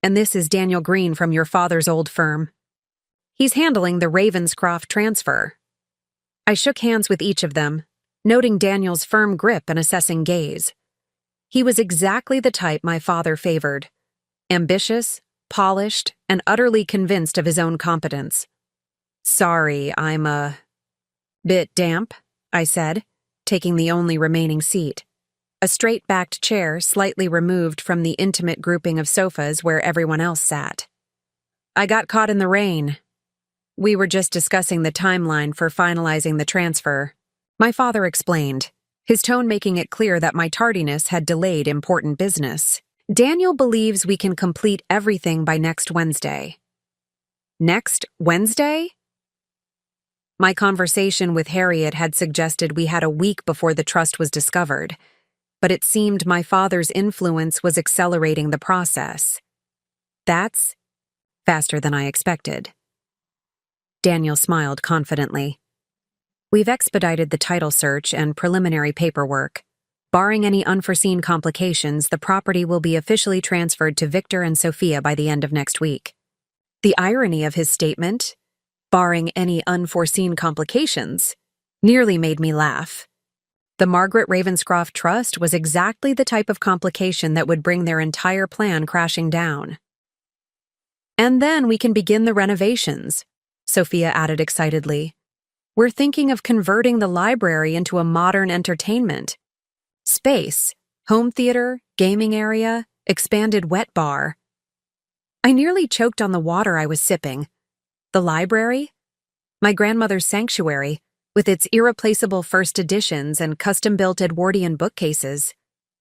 and this is Daniel Green from your father's old firm. He's handling the Ravenscroft transfer." I shook hands with each of them, noting Daniel's firm grip and assessing gaze. He was exactly the type my father favored: ambitious, polished, and utterly convinced of his own competence. "Sorry, I'm a bit damp," I said, taking the only remaining seat, a straight-backed chair slightly removed from the intimate grouping of sofas where everyone else sat. "I got caught in the rain. We were just discussing the timeline for finalizing the transfer," my father explained, his tone making it clear that my tardiness had delayed important business. "Daniel believes we can complete everything by next Wednesday." Next Wednesday? My conversation with Harriet had suggested we had a week before the trust was discovered, but it seemed my father's influence was accelerating the process. "That's faster than I expected." Daniel smiled confidently. "We've expedited the title search and preliminary paperwork. Barring any unforeseen complications, the property will be officially transferred to Victor and Sophia by the end of next week." The irony of his statement, "barring any unforeseen complications," nearly made me laugh. The Margaret Ravenscroft Trust was exactly the type of complication that would bring their entire plan crashing down. "And then we can begin the renovations," Sophia added excitedly. "We're thinking of converting the library into a modern entertainment space, home theater, gaming area, expanded wet bar." I nearly choked on the water I was sipping. The library? My grandmother's sanctuary, with its irreplaceable first editions and custom-built Edwardian bookcases,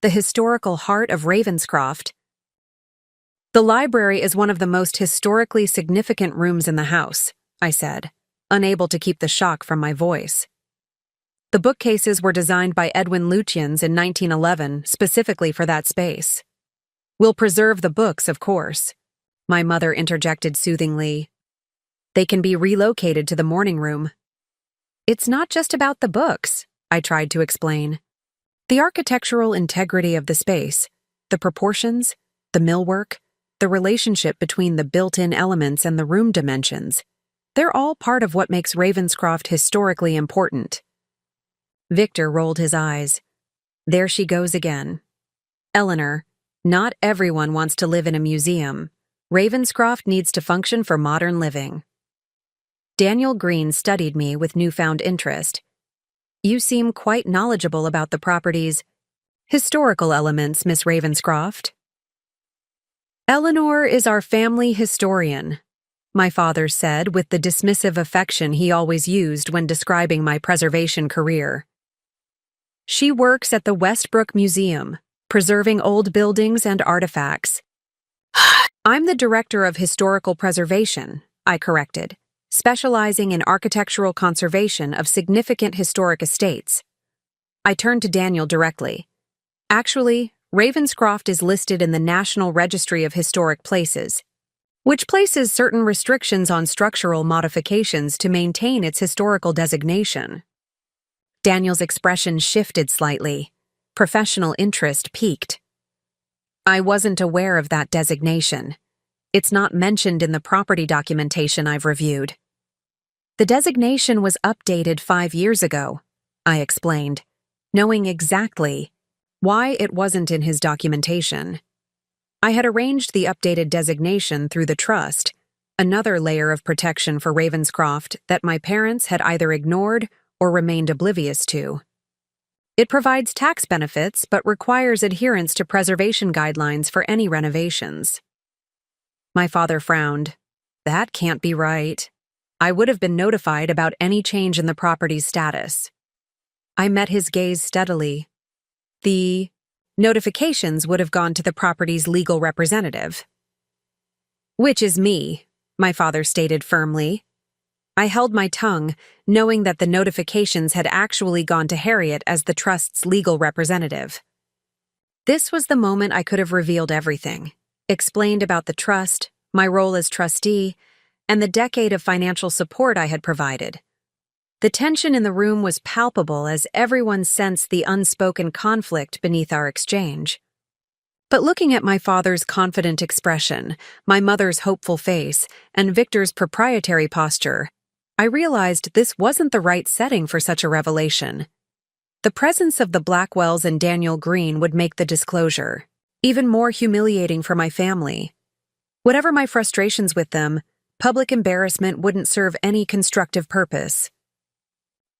the historical heart of Ravenscroft. "The library is one of the most historically significant rooms in the house," I said, unable to keep the shock from my voice. "The bookcases were designed by Edwin Lutyens in 1911 specifically for that space. We'll preserve the books, of course," my mother interjected soothingly. "They can be relocated to the morning room." "It's not just about the books," I tried to explain. "The architectural integrity of the space, the proportions, the millwork, the relationship between the built-in elements and the room dimensions, they're all part of what makes Ravenscroft historically important." Victor rolled his eyes. "There she goes again. Eleanor, not everyone wants to live in a museum. Ravenscroft needs to function for modern living." Daniel Green studied me with newfound interest. "You seem quite knowledgeable about the property's historical elements, Miss Ravenscroft." "Eleanor is our family historian," my father said with the dismissive affection he always used when describing my preservation career. "She works at the Westbrook Museum, preserving old buildings and artifacts." "I'm the director of historical preservation," I corrected, specializing in architectural conservation of significant historic estates. I turned to Daniel directly. Actually, Ravenscroft is listed in the National Registry of Historic Places, which places certain restrictions on structural modifications to maintain its historical designation. Daniel's expression shifted slightly. Professional interest piqued. I wasn't aware of that designation. It's not mentioned in the property documentation I've reviewed. The designation was updated 5 years ago, I explained, knowing exactly why it wasn't in his documentation. I had arranged the updated designation through the trust, another layer of protection for Ravenscroft that my parents had either ignored or remained oblivious to. It provides tax benefits but requires adherence to preservation guidelines for any renovations. My father frowned. That can't be right. I would have been notified about any change in the property's status. I met his gaze steadily. The notifications would have gone to the property's legal representative. Which is me, my father stated firmly. I held my tongue, knowing that the notifications had actually gone to Harriet as the trust's legal representative. This was the moment I could have revealed everything, explained about the trust, my role as trustee, and the decade of financial support I had provided. The tension in the room was palpable as everyone sensed the unspoken conflict beneath our exchange. But looking at my father's confident expression, my mother's hopeful face, and Victor's proprietary posture, I realized this wasn't the right setting for such a revelation. The presence of the Blackwells and Daniel Green would make the disclosure even more humiliating for my family. Whatever my frustrations with them, public embarrassment wouldn't serve any constructive purpose.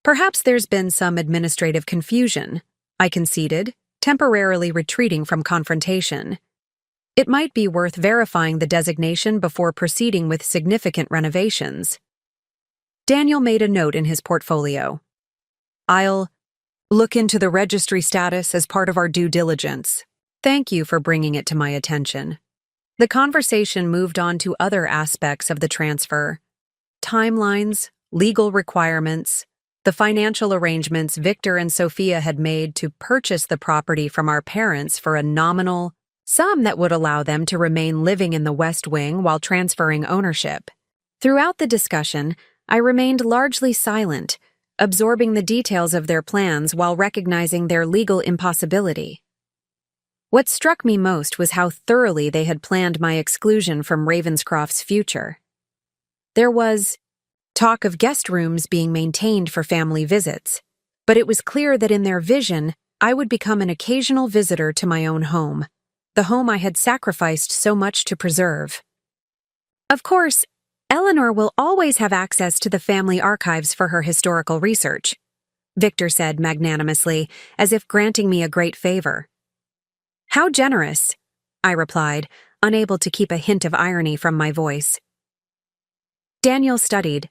Perhaps there's been some administrative confusion, I conceded, temporarily retreating from confrontation. It might be worth verifying the designation before proceeding with significant renovations. Daniel made a note in his portfolio. I'll look into the registry status as part of our due diligence. Thank you for bringing it to my attention. The conversation moved on to other aspects of the transfer. Timelines, legal requirements, the financial arrangements Victor and Sophia had made to purchase the property from our parents for a nominal sum that would allow them to remain living in the West Wing while transferring ownership. Throughout the discussion, I remained largely silent, absorbing the details of their plans while recognizing their legal impossibility. What struck me most was how thoroughly they had planned my exclusion from Ravenscroft's future. There was talk of guest rooms being maintained for family visits, but it was clear that in their vision, I would become an occasional visitor to my own home, the home I had sacrificed so much to preserve. Of course, Eleanor will always have access to the family archives for her historical research, Victor said magnanimously, as if granting me a great favor. How generous, I replied, unable to keep a hint of irony from my voice. Daniel studied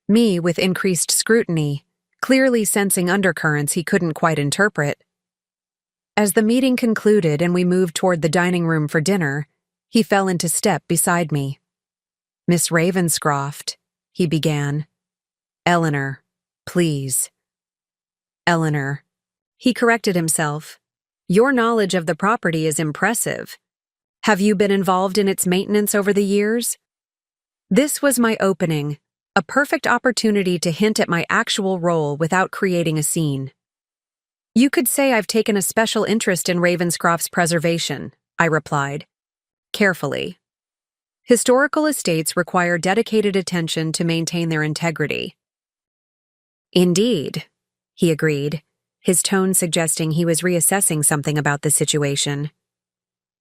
me with increased scrutiny, clearly sensing undercurrents he couldn't quite interpret. As the meeting concluded and we moved toward the dining room for dinner, he fell into step beside me. Miss Ravenscroft, he began. Eleanor, please. Eleanor. He corrected himself. Your knowledge of the property is impressive. Have you been involved in its maintenance over the years? This was my opening, a perfect opportunity to hint at my actual role without creating a scene. You could say I've taken a special interest in Ravenscroft's preservation, I replied, carefully. Historical estates require dedicated attention to maintain their integrity. Indeed, he agreed, his tone suggesting he was reassessing something about the situation.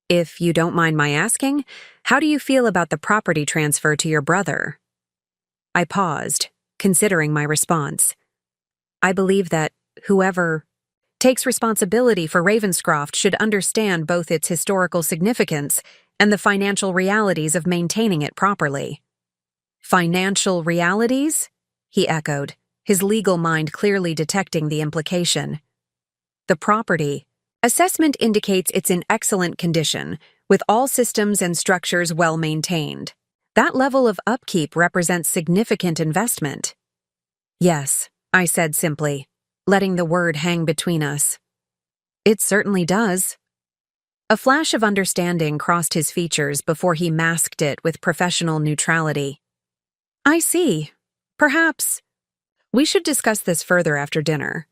If you don't mind my asking, how do you feel about the property transfer to your brother? I paused, considering my response. I believe that whoever takes responsibility for Ravenscroft should understand both its historical significance and the financial realities of maintaining it properly. Financial realities? He echoed, his legal mind clearly detecting the implication. The property assessment indicates it's in excellent condition, with all systems and structures well maintained. That level of upkeep represents significant investment. Yes, I said simply, letting the word hang between us. It certainly does. A flash of understanding crossed his features before he masked it with professional neutrality. I see. Perhaps. We should discuss this further after dinner.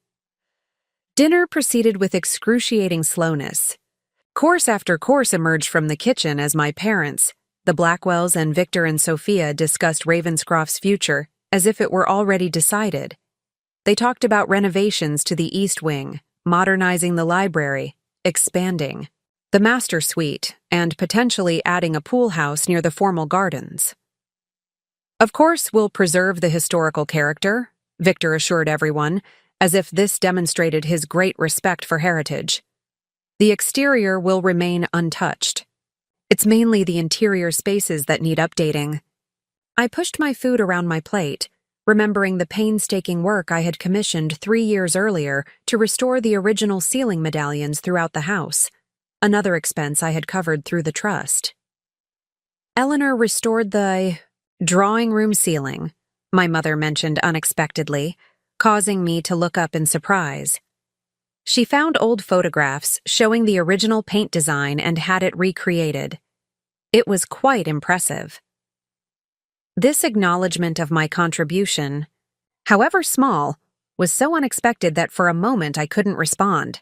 Dinner proceeded with excruciating slowness. Course after course emerged from the kitchen as my parents, the Blackwells and Victor and Sophia, discussed Ravenscroft's future as if it were already decided. They talked about renovations to the East Wing, modernizing the library, expanding the master suite, and potentially adding a pool house near the formal gardens. Of course, we'll preserve the historical character, Victor assured everyone, as if this demonstrated his great respect for heritage. The exterior will remain untouched. It's mainly the interior spaces that need updating. I pushed my food around my plate, remembering the painstaking work I had commissioned 3 years earlier to restore the original ceiling medallions throughout the house, another expense I had covered through the trust. Eleanor restored the drawing room ceiling, my mother mentioned unexpectedly, causing me to look up in surprise. She found old photographs showing the original paint design and had it recreated. It was quite impressive. This acknowledgement of my contribution, however small, was so unexpected that for a moment I couldn't respond.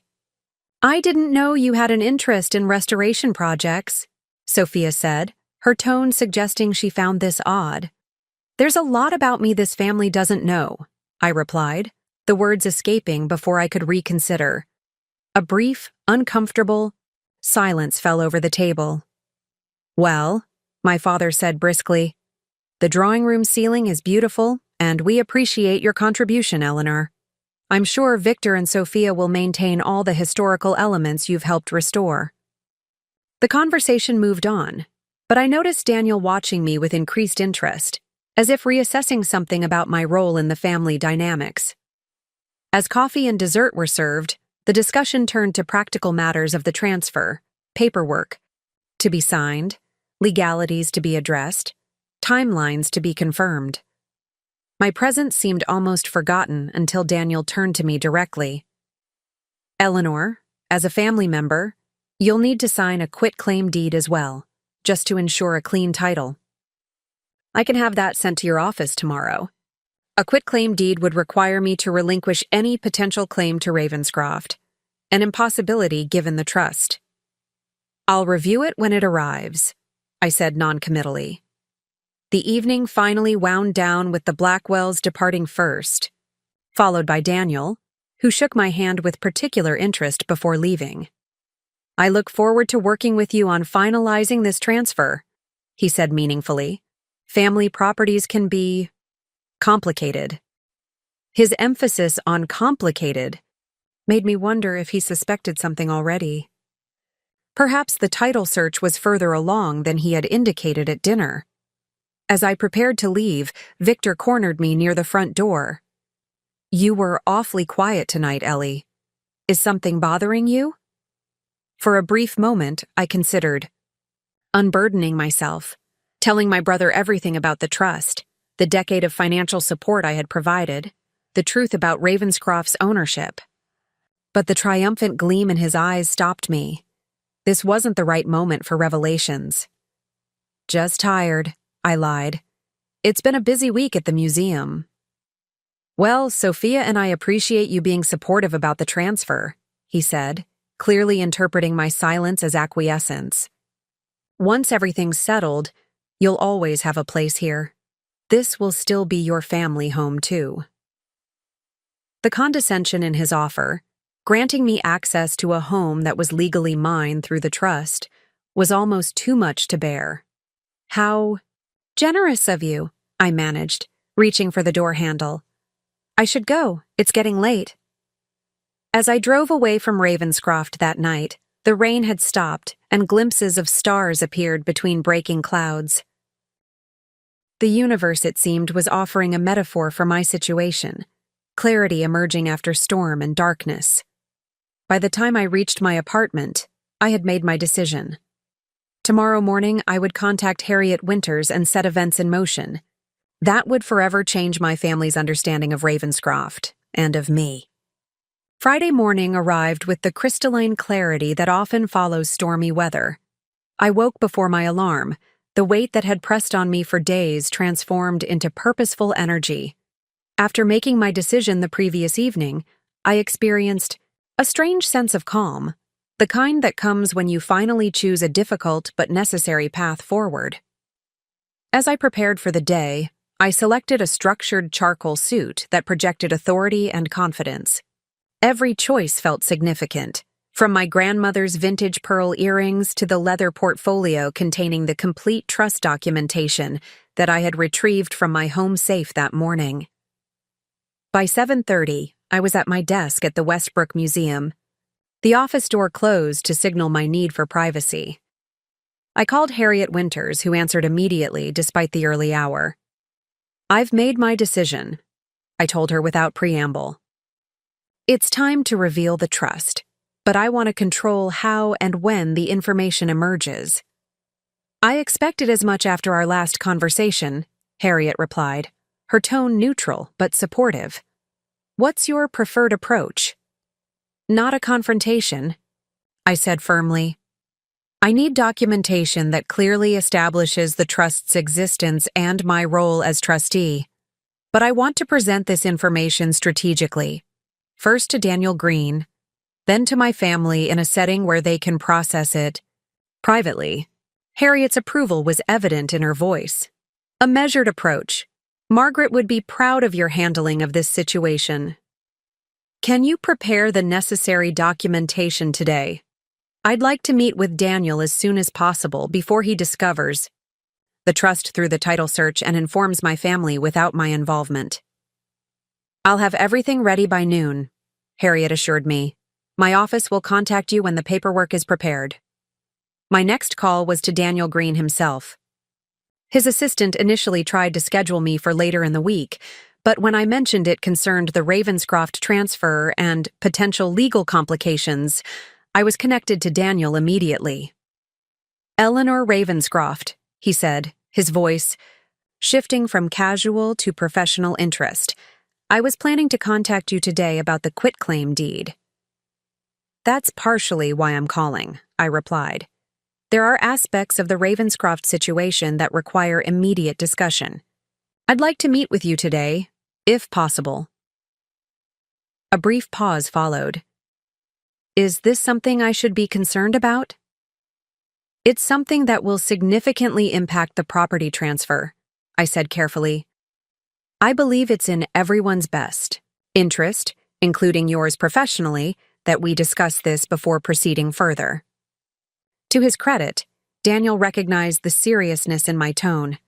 I didn't know you had an interest in restoration projects, Sophia said, her tone suggesting she found this odd. There's a lot about me this family doesn't know, I replied, the words escaping before I could reconsider. A brief, uncomfortable silence fell over the table. Well, my father said briskly, the drawing room ceiling is beautiful, and we appreciate your contribution, Eleanor. I'm sure Victor and Sophia will maintain all the historical elements you've helped restore. The conversation moved on, but I noticed Daniel watching me with increased interest, as if reassessing something about my role in the family dynamics. As coffee and dessert were served, the discussion turned to practical matters of the transfer, paperwork to be signed, legalities to be addressed, timelines to be confirmed. My presence seemed almost forgotten until Daniel turned to me directly. Eleanor, as a family member, you'll need to sign a quitclaim deed as well, just to ensure a clean title. I can have that sent to your office tomorrow. A quitclaim deed would require me to relinquish any potential claim to Ravenscroft, an impossibility given the trust. I'll review it when it arrives, I said noncommittally. The evening finally wound down with the Blackwells departing first, followed by Daniel, who shook my hand with particular interest before leaving. I look forward to working with you on finalizing this transfer, he said meaningfully. Family properties can be complicated. His emphasis on complicated made me wonder if he suspected something already. Perhaps the title search was further along than he had indicated at dinner. As I prepared to leave, Victor cornered me near the front door. You were awfully quiet tonight, Ellie. Is something bothering you? For a brief moment, I considered unburdening myself, telling my brother everything about the trust, the decade of financial support I had provided, the truth about Ravenscroft's ownership. But the triumphant gleam in his eyes stopped me. This wasn't the right moment for revelations. Just tired, I lied. It's been a busy week at the museum. Well, Sophia and I appreciate you being supportive about the transfer, he said, clearly interpreting my silence as acquiescence. Once everything's settled, you'll always have a place here. This will still be your family home, too. The condescension in his offer, granting me access to a home that was legally mine through the trust, was almost too much to bear. How generous of you, I managed, reaching for the door handle. I should go. It's getting late. As I drove away from Ravenscroft that night, the rain had stopped and glimpses of stars appeared between breaking clouds. The universe, it seemed, was offering a metaphor for my situation, clarity emerging after storm and darkness. By the time I reached my apartment, I had made my decision. Tomorrow morning, I would contact Harriet Winters and set events in motion. That would forever change my family's understanding of Ravenscroft and of me. Friday morning arrived with the crystalline clarity that often follows stormy weather. I woke before my alarm. The weight that had pressed on me for days transformed into purposeful energy. After making my decision the previous evening, I experienced a strange sense of calm, the kind that comes when you finally choose a difficult but necessary path forward. As I prepared for the day, I selected a structured charcoal suit that projected authority and confidence. Every choice felt significant, from my grandmother's vintage pearl earrings to the leather portfolio containing the complete trust documentation that I had retrieved from my home safe that morning. By 7:30, I was at my desk at the Westbrook Museum. The office door closed to signal my need for privacy. I called Harriet Winters, who answered immediately despite the early hour. "I've made my decision," I told her without preamble. "It's time to reveal the trust, but I want to control how and when the information emerges." "I expected as much after our last conversation," Harriet replied, her tone neutral but supportive. "What's your preferred approach?" "Not a confrontation," I said firmly. "I need documentation that clearly establishes the trust's existence and my role as trustee. But I want to present this information strategically, first to Daniel Green, then to my family in a setting where they can process it privately." Harriet's approval was evident in her voice. "A measured approach. Margaret would be proud of your handling of this situation. Can you prepare the necessary documentation today? I'd like to meet with Daniel as soon as possible before he discovers the trust through the title search and informs my family without my involvement." "I'll have everything ready by noon," Harriet assured me. "My office will contact you when the paperwork is prepared." My next call was to Daniel Green himself. His assistant initially tried to schedule me for later in the week, but when I mentioned it concerned the Ravenscroft transfer and potential legal complications, I was connected to Daniel immediately. "Eleanor Ravenscroft," he said, his voice shifting from casual to professional interest. "I was planning to contact you today about the quitclaim deed." "That's partially why I'm calling," I replied. "There are aspects of the Ravenscroft situation that require immediate discussion. I'd like to meet with you today, if possible." A brief pause followed. "Is this something I should be concerned about?" "It's something that will significantly impact the property transfer," I said carefully. "I believe it's in everyone's best interest, including yours professionally, that we discuss this before proceeding further." To his credit, Daniel recognized the seriousness in my tone.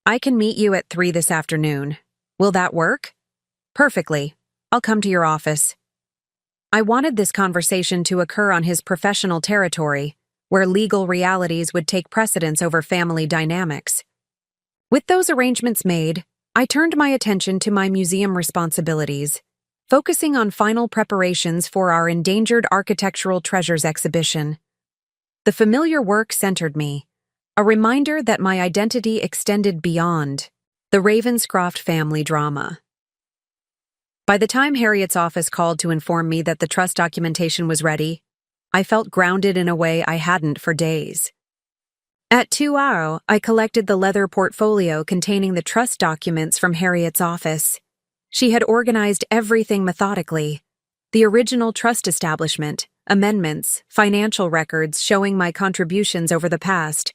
"I can meet you at 3 this afternoon. Will that work?" "Perfectly. I'll come to your office." I wanted this conversation to occur on his professional territory, where legal realities would take precedence over family dynamics. With those arrangements made, I turned my attention to my museum responsibilities, focusing on final preparations for our Endangered Architectural Treasures exhibition. The familiar work centered me, a reminder that my identity extended beyond the Ravenscroft family drama. By the time Harriet's office called to inform me that the trust documentation was ready, I felt grounded in a way I hadn't for days. At 2:00, I collected the leather portfolio containing the trust documents from Harriet's office. She had organized everything methodically: the original trust establishment, amendments, financial records showing my contributions over the past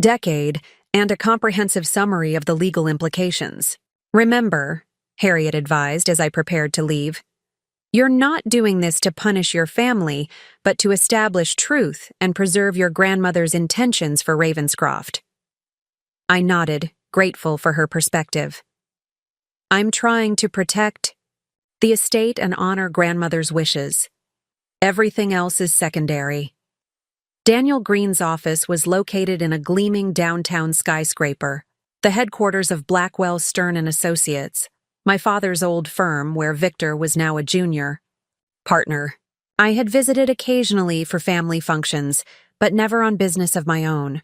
decade, and a comprehensive summary of the legal implications. "Remember," Harriet advised as I prepared to leave, "you're not doing this to punish your family, but to establish truth and preserve your grandmother's intentions for Ravenscroft." I nodded, grateful for her perspective. "I'm trying to protect the estate and honor grandmother's wishes. Everything else is secondary." Daniel Green's office was located in a gleaming downtown skyscraper, the headquarters of Blackwell Stern and Associates, my father's old firm where Victor was now a junior partner. I had visited occasionally for family functions, but never on business of my own.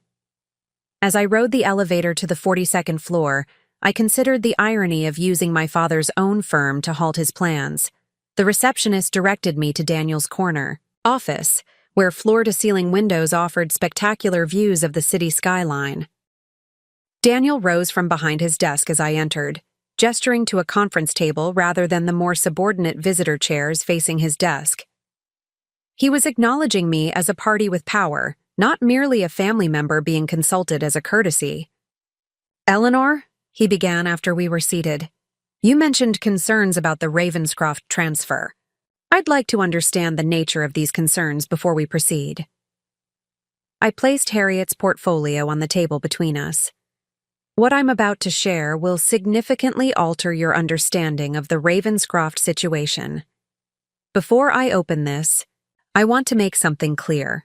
As I rode the elevator to the 42nd floor, I considered the irony of using my father's own firm to halt his plans. The receptionist directed me to Daniel's corner office, where floor-to-ceiling windows offered spectacular views of the city skyline. Daniel rose from behind his desk as I entered, gesturing to a conference table rather than the more subordinate visitor chairs facing his desk. He was acknowledging me as a party with power, not merely a family member being consulted as a courtesy. "Eleanor," he began after we were seated, "you mentioned concerns about the Ravenscroft transfer. I'd like to understand the nature of these concerns before we proceed." I placed Harriet's portfolio on the table between us. "What I'm about to share will significantly alter your understanding of the Ravenscroft situation. Before I open this, I want to make something clear.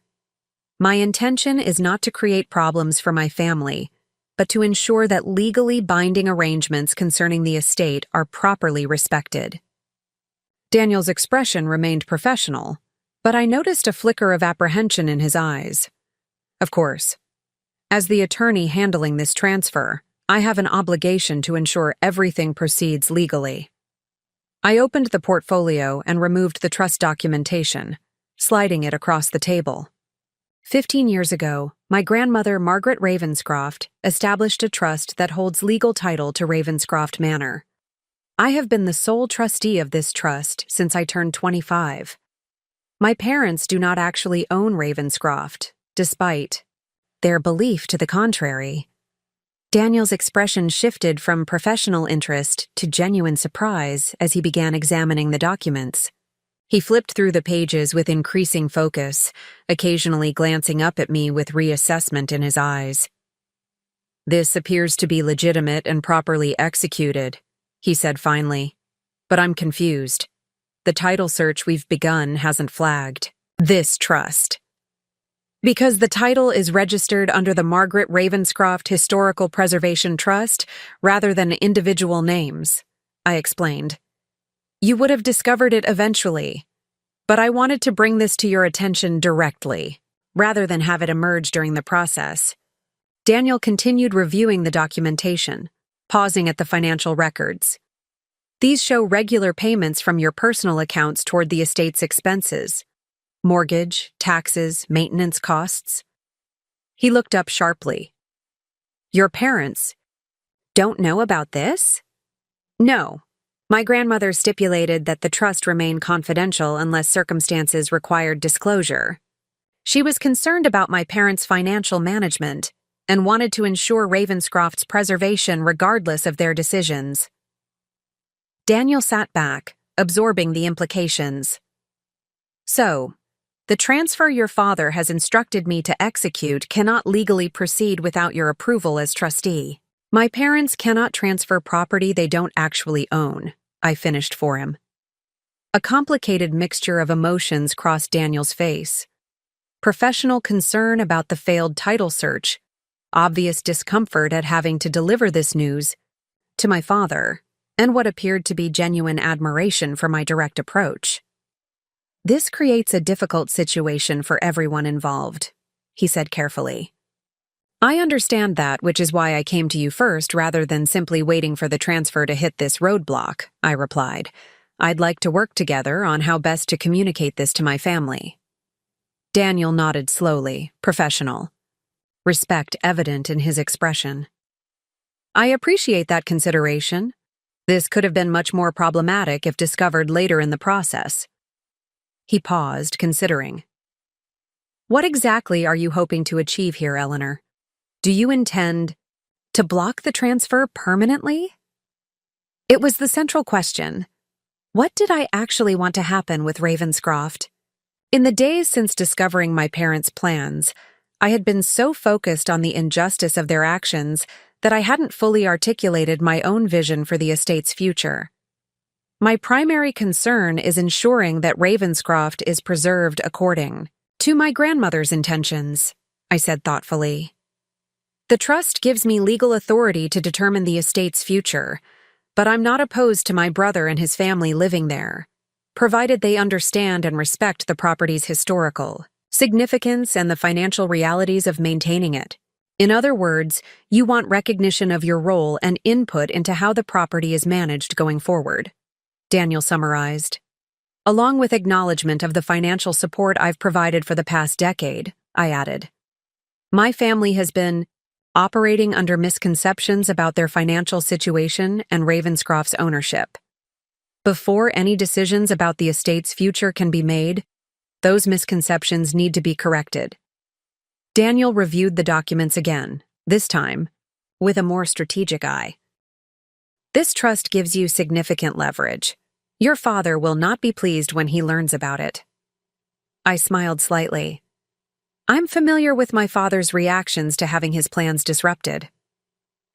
My intention is not to create problems for my family, but to ensure that legally binding arrangements concerning the estate are properly respected." Daniel's expression remained professional, but I noticed a flicker of apprehension in his eyes. "Of course. As the attorney handling this transfer, I have an obligation to ensure everything proceeds legally." I opened the portfolio and removed the trust documentation, sliding it across the table. 15 years ago, my grandmother, Margaret Ravenscroft, established a trust that holds legal title to Ravenscroft Manor. I have been the sole trustee of this trust since I turned 25. My parents do not actually own Ravenscroft, despite their belief to the contrary. Daniel's expression shifted from professional interest to genuine surprise as he began examining the documents. He flipped through the pages with increasing focus, occasionally glancing up at me with reassessment in his eyes. "This appears to be legitimate and properly executed," he said finally. "But I'm confused. The title search we've begun hasn't flagged this trust. Because the title is registered under the Margaret Ravenscroft Historical Preservation Trust rather than individual names," I explained. "You would have discovered it eventually, but I wanted to bring this to your attention directly, rather than have it emerge during the process." Daniel continued reviewing the documentation, pausing at the financial records. "These show regular payments from your personal accounts toward the estate's expenses. Mortgage, taxes, maintenance costs." He looked up sharply. "Your parents don't know about this?" "No. My grandmother stipulated that the trust remain confidential unless circumstances required disclosure. She was concerned about my parents' financial management and wanted to ensure Ravenscroft's preservation regardless of their decisions." Daniel sat back, absorbing the implications. "So, the transfer your father has instructed me to execute cannot legally proceed without your approval as trustee. My parents cannot transfer property they don't actually own," I finished for him. A complicated mixture of emotions crossed Daniel's face. Professional concern about the failed title search, obvious discomfort at having to deliver this news to my father, and what appeared to be genuine admiration for my direct approach. "This creates a difficult situation for everyone involved," he said carefully. "I understand that, which is why I came to you first rather than simply waiting for the transfer to hit this roadblock," I replied. "I'd like to work together on how best to communicate this to my family." Daniel nodded slowly, professional, respect evident in his expression. "I appreciate that consideration. This could have been much more problematic if discovered later in the process." He paused, considering. "What exactly are you hoping to achieve here, Eleanor? Do you intend to block the transfer permanently?" It was the central question. What did I actually want to happen with Ravenscroft? In the days since discovering my parents' plans, I had been so focused on the injustice of their actions that I hadn't fully articulated my own vision for the estate's future. My primary concern is ensuring that Ravenscroft is preserved according to my grandmother's intentions, I said thoughtfully. The trust gives me legal authority to determine the estate's future, but I'm not opposed to my brother and his family living there, provided they understand and respect the property's historical significance, and the financial realities of maintaining it. In other words, you want recognition of your role and input into how the property is managed going forward, Daniel summarized. Along with acknowledgement of the financial support I've provided for the past decade, I added. My family has been operating under misconceptions about their financial situation and Ravenscroft's ownership. Before any decisions about the estate's future can be made, those misconceptions need to be corrected. Daniel reviewed the documents again, this time with a more strategic eye. This trust gives you significant leverage. Your father will not be pleased when he learns about it. I smiled slightly. I'm familiar with my father's reactions to having his plans disrupted.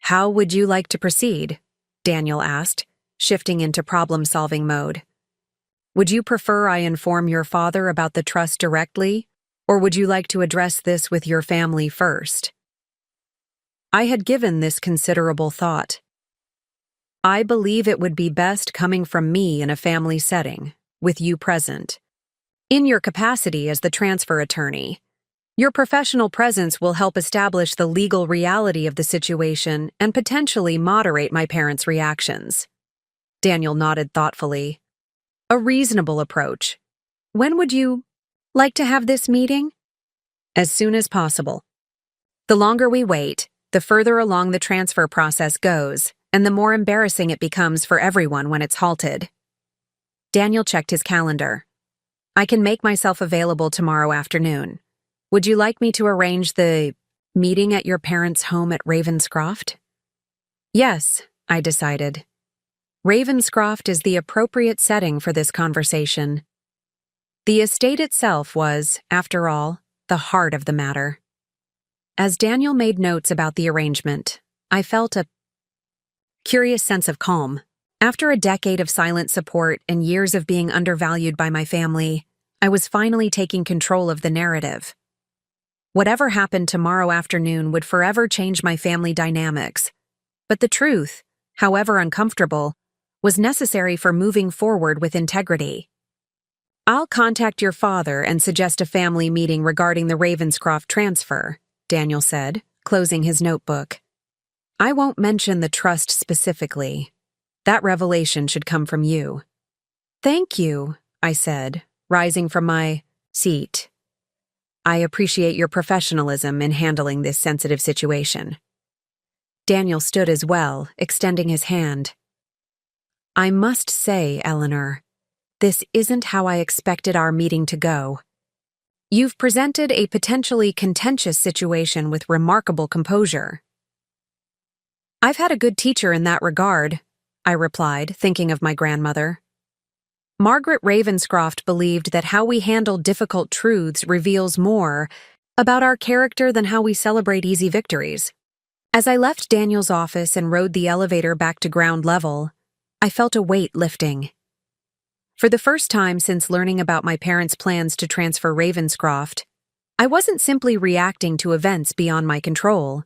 How would you like to proceed? Daniel asked, shifting into problem-solving mode. Would you prefer I inform your father about the trust directly, or would you like to address this with your family first? I had given this considerable thought. I believe it would be best coming from me in a family setting, with you present. In your capacity as the transfer attorney, your professional presence will help establish the legal reality of the situation and potentially moderate my parents' reactions. Daniel nodded thoughtfully. A reasonable approach. When would you like to have this meeting? As soon as possible. The longer we wait, the further along the transfer process goes, and the more embarrassing it becomes for everyone when it's halted. Daniel checked his calendar. I can make myself available tomorrow afternoon. Would you like me to arrange the meeting at your parents' home at Ravenscroft? Yes, I decided. Ravenscroft is the appropriate setting for this conversation. The estate itself was, after all, the heart of the matter. As Daniel made notes about the arrangement, I felt a curious sense of calm. After a decade of silent support and years of being undervalued by my family, I was finally taking control of the narrative. Whatever happened tomorrow afternoon would forever change my family dynamics, but the truth, however uncomfortable, was necessary for moving forward with integrity. I'll contact your father and suggest a family meeting regarding the Ravenscroft transfer, Daniel said, closing his notebook. I won't mention the trust specifically. That revelation should come from you. Thank you, I said, rising from my seat. I appreciate your professionalism in handling this sensitive situation. Daniel stood as well, extending his hand. I must say, Eleanor, this isn't how I expected our meeting to go. You've presented a potentially contentious situation with remarkable composure. I've had a good teacher in that regard, I replied, thinking of my grandmother. Margaret Ravenscroft believed that how we handle difficult truths reveals more about our character than how we celebrate easy victories. As I left Daniel's office and rode the elevator back to ground level, I felt a weight lifting. For the first time since learning about my parents' plans to transfer Ravenscroft, I wasn't simply reacting to events beyond my control.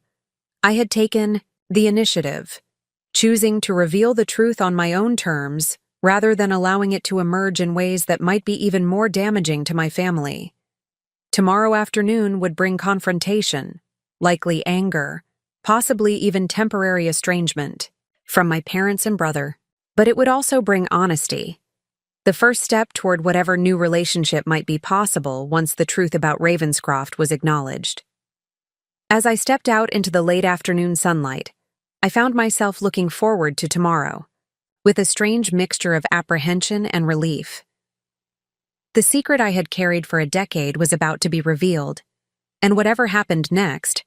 I had taken the initiative, choosing to reveal the truth on my own terms rather than allowing it to emerge in ways that might be even more damaging to my family. Tomorrow afternoon would bring confrontation, likely anger, possibly even temporary estrangement from my parents and brother, but it would also bring honesty, the first step toward whatever new relationship might be possible once the truth about Ravenscroft was acknowledged. As I stepped out into the late afternoon sunlight, I found myself looking forward to tomorrow, with a strange mixture of apprehension and relief. The secret I had carried for a decade was about to be revealed, and whatever happened next,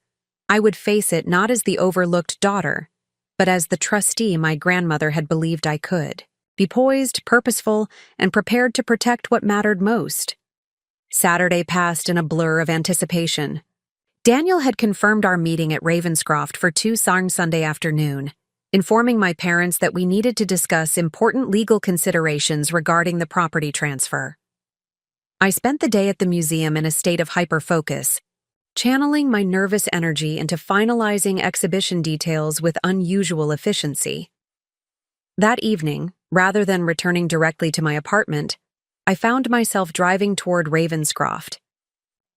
I would face it not as the overlooked daughter, but as the trustee my grandmother had believed I could, be poised, purposeful, and prepared to protect what mattered most. Saturday passed in a blur of anticipation. Daniel had confirmed our meeting at Ravenscroft for Sunday afternoon, informing my parents that we needed to discuss important legal considerations regarding the property transfer. I spent the day at the museum in a state of hyper-focus, channeling my nervous energy into finalizing exhibition details with unusual efficiency. That evening, rather than returning directly to my apartment, I found myself driving toward Ravenscroft.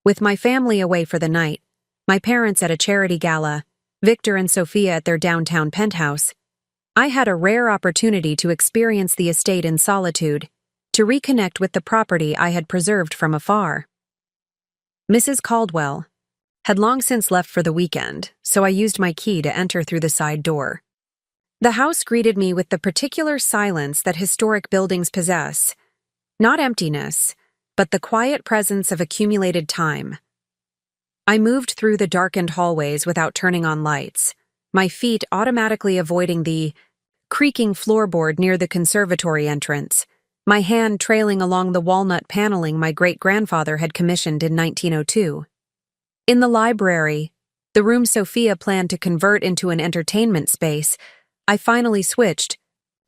With my family away for the night, my parents at a charity gala, Victor and Sophia at their downtown penthouse, I had a rare opportunity to experience the estate in solitude, to reconnect with the property I had preserved from afar. Mrs. Caldwell had long since left for the weekend, so I used my key to enter through the side door. The house greeted me with the particular silence that historic buildings possess, not emptiness, but the quiet presence of accumulated time. I moved through the darkened hallways without turning on lights, my feet automatically avoiding the creaking floorboard near the conservatory entrance, my hand trailing along the walnut paneling my great-grandfather had commissioned in 1902. In the library, the room Sophia planned to convert into an entertainment space, I finally switched,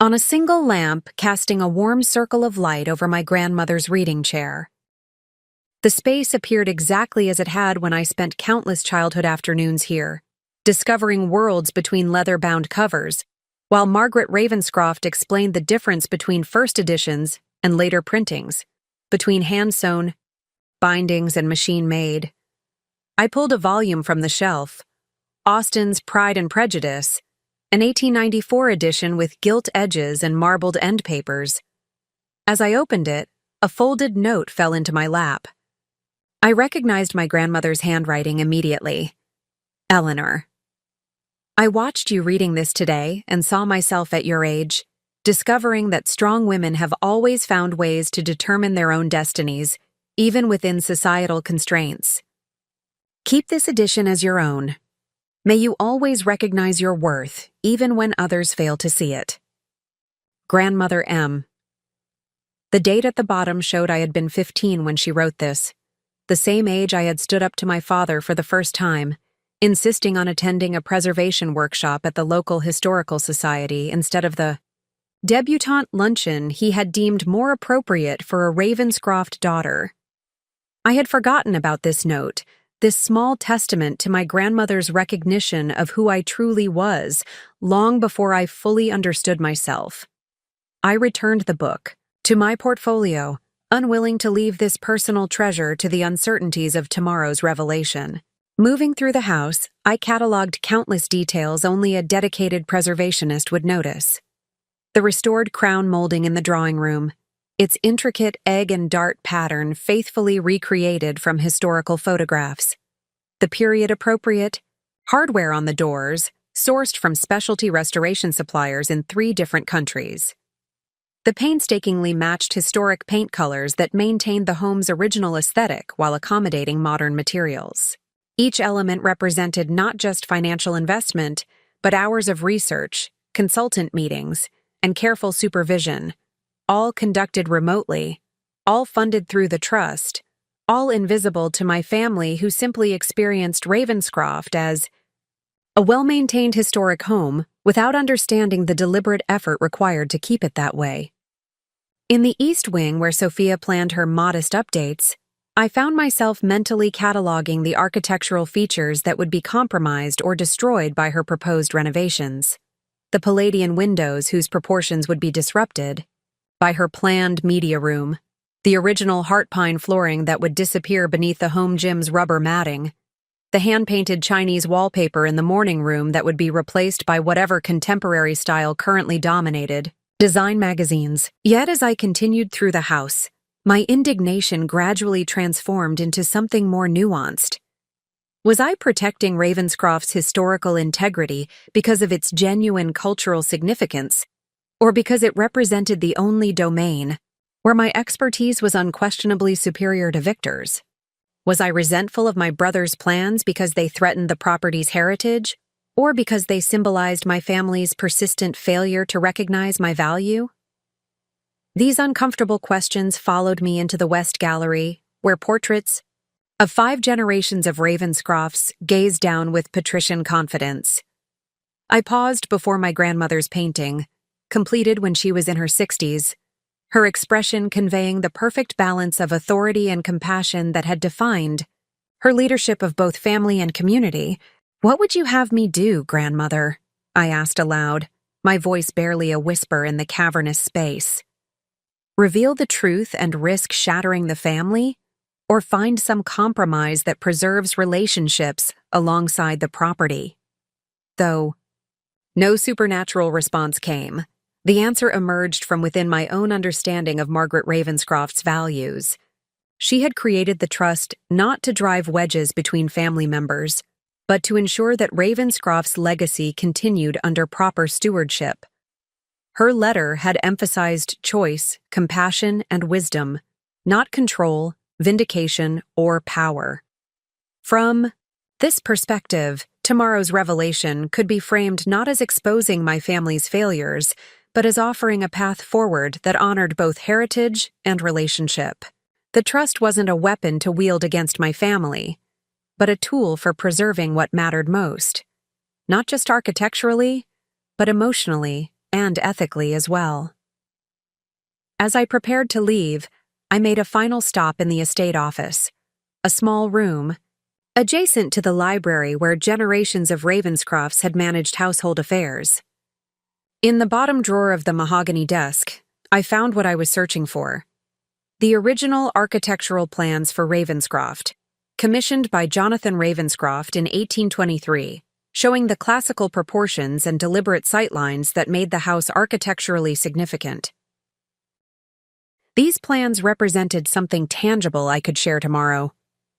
on a single lamp casting a warm circle of light over my grandmother's reading chair. The space appeared exactly as it had when I spent countless childhood afternoons here, discovering worlds between leather-bound covers, while Margaret Ravenscroft explained the difference between first editions and later printings, between hand-sewn bindings and machine-made. I pulled a volume from the shelf, Austen's Pride and Prejudice, an 1894 edition with gilt edges and marbled end papers. As I opened it, a folded note fell into my lap. I recognized my grandmother's handwriting immediately. Eleanor. I watched you reading this today and saw myself at your age, discovering that strong women have always found ways to determine their own destinies, even within societal constraints. Keep this edition as your own. May you always recognize your worth, even when others fail to see it. Grandmother M. The date at the bottom showed I had been 15 when she wrote this, the same age I had stood up to my father for the first time, insisting on attending a preservation workshop at the local historical society instead of the debutante luncheon he had deemed more appropriate for a Ravenscroft daughter. I had forgotten about this note, this small testament to my grandmother's recognition of who I truly was, long before I fully understood myself. I returned the book to my portfolio, unwilling to leave this personal treasure to the uncertainties of tomorrow's revelation. Moving through the house, I catalogued countless details only a dedicated preservationist would notice. The restored crown molding in the drawing room, its intricate egg and dart pattern faithfully recreated from historical photographs. The period-appropriate hardware on the doors, sourced from specialty restoration suppliers in 3 different countries. The painstakingly matched historic paint colors that maintained the home's original aesthetic while accommodating modern materials. Each element represented not just financial investment, but hours of research, consultant meetings, and careful supervision, all conducted remotely, all funded through the trust, all invisible to my family who simply experienced Ravenscroft as a well-maintained historic home without understanding the deliberate effort required to keep it that way. In the East Wing, where Sophia planned her modest updates, I found myself mentally cataloging the architectural features that would be compromised or destroyed by her proposed renovations. The Palladian windows whose proportions would be disrupted, by her planned media room, the original heart pine flooring that would disappear beneath the home gym's rubber matting, the hand-painted Chinese wallpaper in the morning room that would be replaced by whatever contemporary style currently dominated, design magazines. Yet as I continued through the house, my indignation gradually transformed into something more nuanced. Was I protecting Ravenscroft's historical integrity because of its genuine cultural significance, or because it represented the only domain where my expertise was unquestionably superior to Victor's? Was I resentful of my brother's plans because they threatened the property's heritage, or because they symbolized my family's persistent failure to recognize my value? These uncomfortable questions followed me into the West Gallery, where portraits of 5 generations of Ravenscrofts gazed down with patrician confidence. I paused before my grandmother's painting, completed when she was in her 60s, her expression conveying the perfect balance of authority and compassion that had defined her leadership of both family and community. "What would you have me do, grandmother?" I asked aloud, my voice barely a whisper in the cavernous space. Reveal the truth and risk shattering the family? or find some compromise that preserves relationships alongside the property. Though no supernatural response came, the answer emerged from within my own understanding of Margaret Ravenscroft's values. She had created the trust not to drive wedges between family members, but to ensure that Ravenscroft's legacy continued under proper stewardship. Her letter had emphasized choice, compassion, and wisdom, not control, vindication, or power. From this perspective, tomorrow's revelation could be framed not as exposing my family's failures, but as offering a path forward that honored both heritage and relationship. The trust wasn't a weapon to wield against my family, but a tool for preserving what mattered most, not just architecturally, but emotionally and ethically as well. As I prepared to leave, I made a final stop in the estate office, a small room adjacent to the library where generations of Ravenscrofts had managed household affairs. In the bottom drawer of the mahogany desk, I found what I was searching for: the original architectural plans for Ravenscroft, commissioned by Jonathan Ravenscroft in 1823, showing the classical proportions and deliberate sightlines that made the house architecturally significant. These plans represented something tangible I could share tomorrow,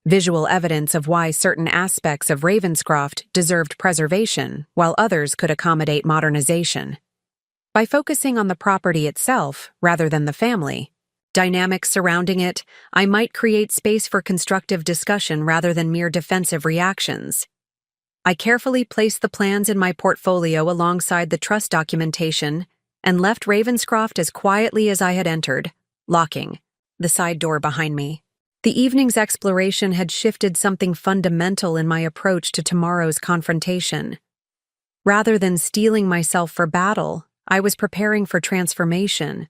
visual evidence of why certain aspects of Ravenscroft deserved preservation while others could accommodate modernization. By focusing on the property itself rather than the family, dynamics surrounding it, I might create space for constructive discussion rather than mere defensive reactions. I carefully placed the plans in my portfolio alongside the trust documentation and left Ravenscroft as quietly as I had entered, locking the side door behind me. The evening's exploration had shifted something fundamental in my approach to tomorrow's confrontation. Rather than steeling myself for battle, I was preparing for transformation,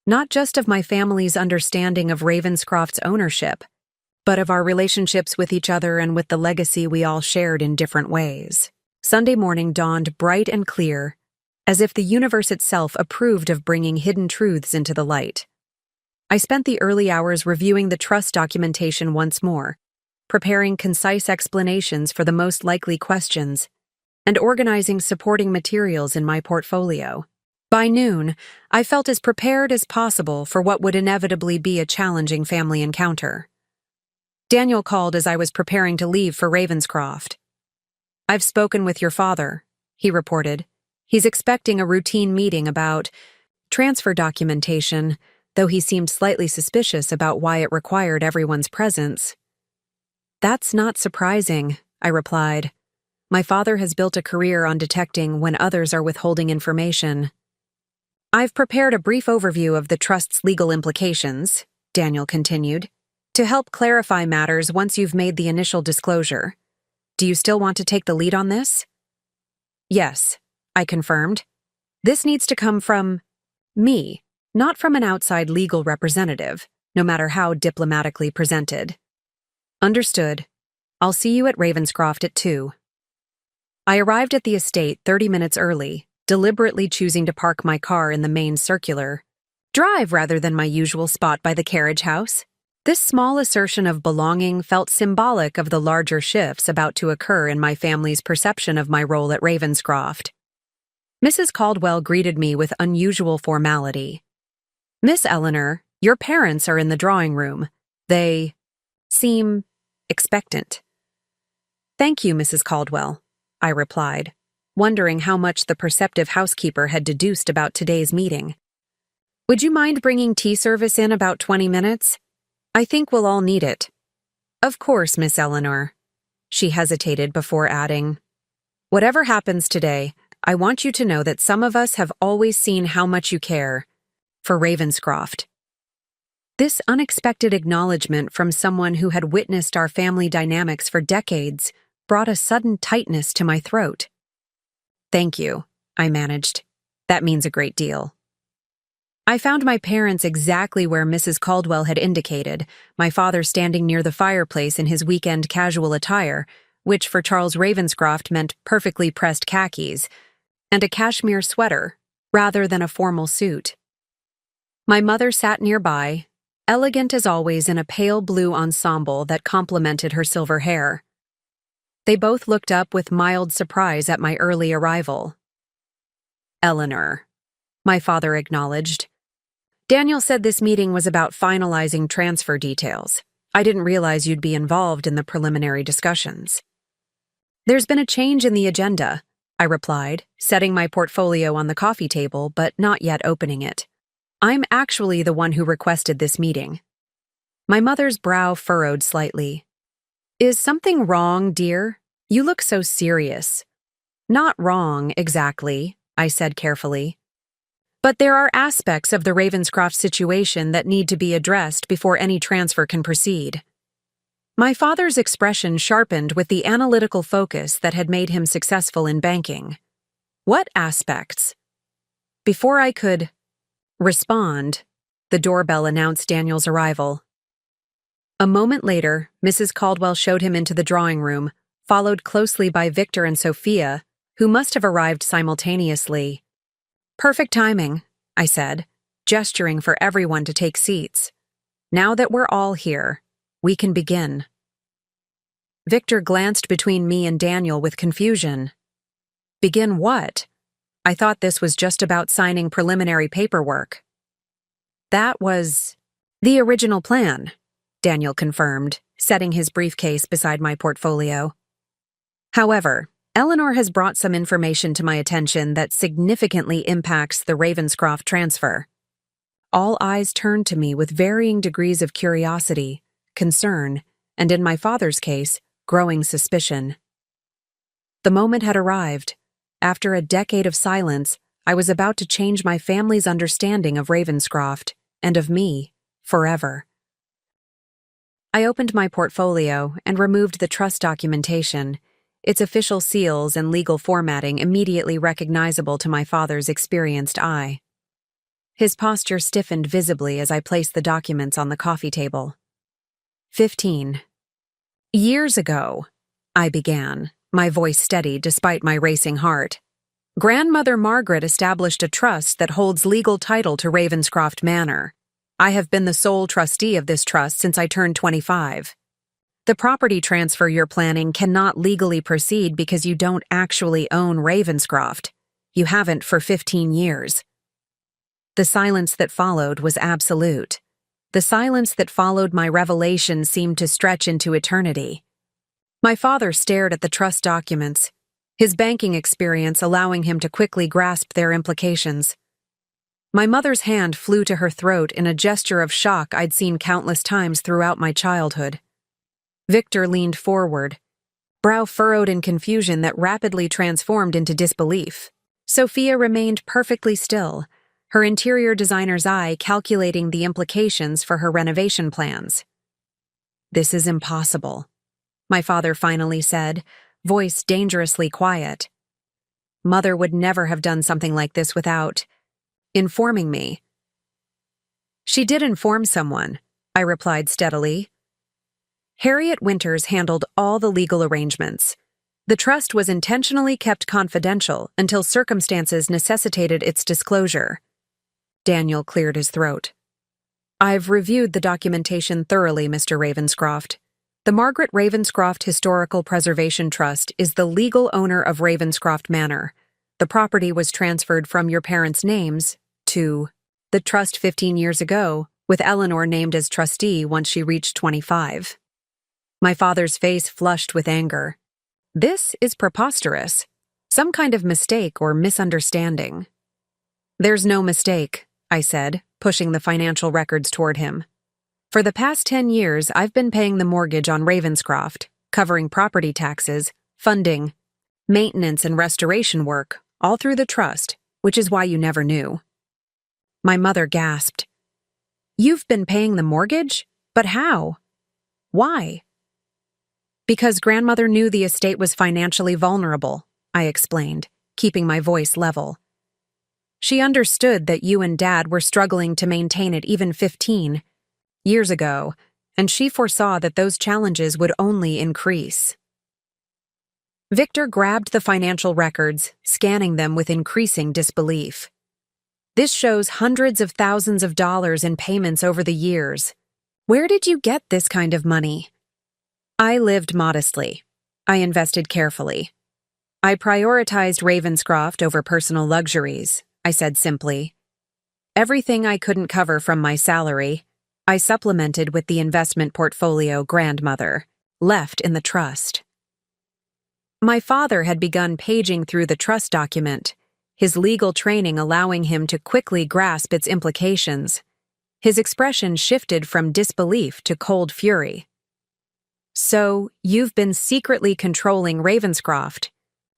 not just of my family's understanding of Ravenscroft's ownership, but of our relationships with each other and with the legacy we all shared in different ways. Sunday morning dawned bright and clear, as if the universe itself approved of bringing hidden truths into the light. I spent the early hours reviewing the trust documentation once more, preparing concise explanations for the most likely questions, and organizing supporting materials in my portfolio. By noon, I felt as prepared as possible for what would inevitably be a challenging family encounter. Daniel called as I was preparing to leave for Ravenscroft. "I've spoken with your father," he reported. "He's expecting a routine meeting about transfer documentation, though he seemed slightly suspicious about why it required everyone's presence." "That's not surprising," I replied. "My father has built a career on detecting when others are withholding information." "I've prepared a brief overview of the trust's legal implications," Daniel continued, "to help clarify matters once you've made the initial disclosure. Do you still want to take the lead on this?" "Yes," I confirmed. "This needs to come from me, not from an outside legal representative, no matter how diplomatically presented." "Understood. I'll see you at Ravenscroft at 2. I arrived at the estate 30 minutes early, deliberately choosing to park my car in the main circular drive rather than my usual spot by the carriage house. This small assertion of belonging felt symbolic of the larger shifts about to occur in my family's perception of my role at Ravenscroft. Mrs. Caldwell greeted me with unusual formality. "Miss Eleanor, your parents are in the drawing room. They seem expectant." "Thank you, Mrs. Caldwell," I replied, wondering how much the perceptive housekeeper had deduced about today's meeting. "Would you mind bringing tea service in about 20 minutes? I think we'll all need it." "Of course, Miss Eleanor." She hesitated before adding, "Whatever happens today, I want you to know that some of us have always seen how much you care for Ravenscroft." This unexpected acknowledgement from someone who had witnessed our family dynamics for decades brought a sudden tightness to my throat. "Thank you," I managed. "That means a great deal." I found my parents exactly where Mrs. Caldwell had indicated, my father standing near the fireplace in his weekend casual attire, which for Charles Ravenscroft meant perfectly pressed khakis, and a cashmere sweater, rather than a formal suit. My mother sat nearby, elegant as always in a pale blue ensemble that complemented her silver hair. They both looked up with mild surprise at my early arrival. "Eleanor," my father acknowledged. "Daniel said this meeting was about finalizing transfer details. I didn't realize you'd be involved in the preliminary discussions." "There's been a change in the agenda," I replied, setting my portfolio on the coffee table but not yet opening it. "I'm actually the one who requested this meeting." My mother's brow furrowed slightly. "Is something wrong, dear? You look so serious." "Not wrong, exactly," I said carefully. "But there are aspects of the Ravenscroft situation that need to be addressed before any transfer can proceed." My father's expression sharpened with the analytical focus that had made him successful in banking. "What aspects?" Before I could respond, the doorbell announced Daniel's arrival. A moment later, Mrs. Caldwell showed him into the drawing room, followed closely by Victor and Sophia, who must have arrived simultaneously. "Perfect timing," I said, gesturing for everyone to take seats. "Now that we're all here, we can begin." Victor glanced between me and Daniel with confusion. "Begin what? I thought this was just about signing preliminary paperwork." "That was the original plan," Daniel confirmed, setting his briefcase beside my portfolio. "However, Eleanor has brought some information to my attention that significantly impacts the Ravenscroft transfer." All eyes turned to me with varying degrees of curiosity, concern, and in my father's case, growing suspicion. The moment had arrived. After a decade of silence, I was about to change my family's understanding of Ravenscroft, and of me, forever. I opened my portfolio and removed the trust documentation, its official seals and legal formatting immediately recognizable to my father's experienced eye. His posture stiffened visibly as I placed the documents on the coffee table. 15 years ago, I began, my voice steady despite my racing heart. "Grandmother Margaret established a trust that holds legal title to Ravenscroft Manor. I have been the sole trustee of this trust since I turned 25. The property transfer you're planning cannot legally proceed because you don't actually own Ravenscroft. You haven't for 15 years. The silence that followed was absolute. The silence that followed my revelation seemed to stretch into eternity. My father stared at the trust documents, his banking experience allowing him to quickly grasp their implications. My mother's hand flew to her throat in a gesture of shock I'd seen countless times throughout my childhood. Victor leaned forward, brow furrowed in confusion that rapidly transformed into disbelief. Sophia remained perfectly still, her interior designer's eye calculating the implications for her renovation plans. "This is impossible," my father finally said, voice dangerously quiet. "Mother would never have done something like this without informing me." "She did inform someone," I replied steadily. "Harriet Winters handled all the legal arrangements. The trust was intentionally kept confidential until circumstances necessitated its disclosure." Daniel cleared his throat. "I've reviewed the documentation thoroughly, Mr. Ravenscroft. The Margaret Ravenscroft Historical Preservation Trust is the legal owner of Ravenscroft Manor. The property was transferred from your parents' names to the trust 15 years ago, with Eleanor named as trustee once she reached 25. My father's face flushed with anger. "This is preposterous. Some kind of mistake or misunderstanding." "There's no mistake," I said, pushing the financial records toward him. "For the past 10 years, I've been paying the mortgage on Ravenscroft, covering property taxes, funding, maintenance and restoration work, all through the trust, which is why you never knew." My mother gasped. "You've been paying the mortgage? But how? Why?" "Because grandmother knew the estate was financially vulnerable," I explained, keeping my voice level. "She understood that you and Dad were struggling to maintain it even 15 years ago, and she foresaw that those challenges would only increase." Victor grabbed the financial records, scanning them with increasing disbelief. "This shows hundreds of thousands of dollars in payments over the years," Where did you get this kind of money? I lived modestly. I invested carefully. I prioritized Ravenscroft over personal luxuries, I said simply. Everything I couldn't cover from my salary, I supplemented with the investment portfolio grandmother left in the trust. My father had begun paging through the trust document, his legal training allowing him to quickly grasp its implications. His expression shifted from disbelief to cold fury. So, you've been secretly controlling Ravenscroft,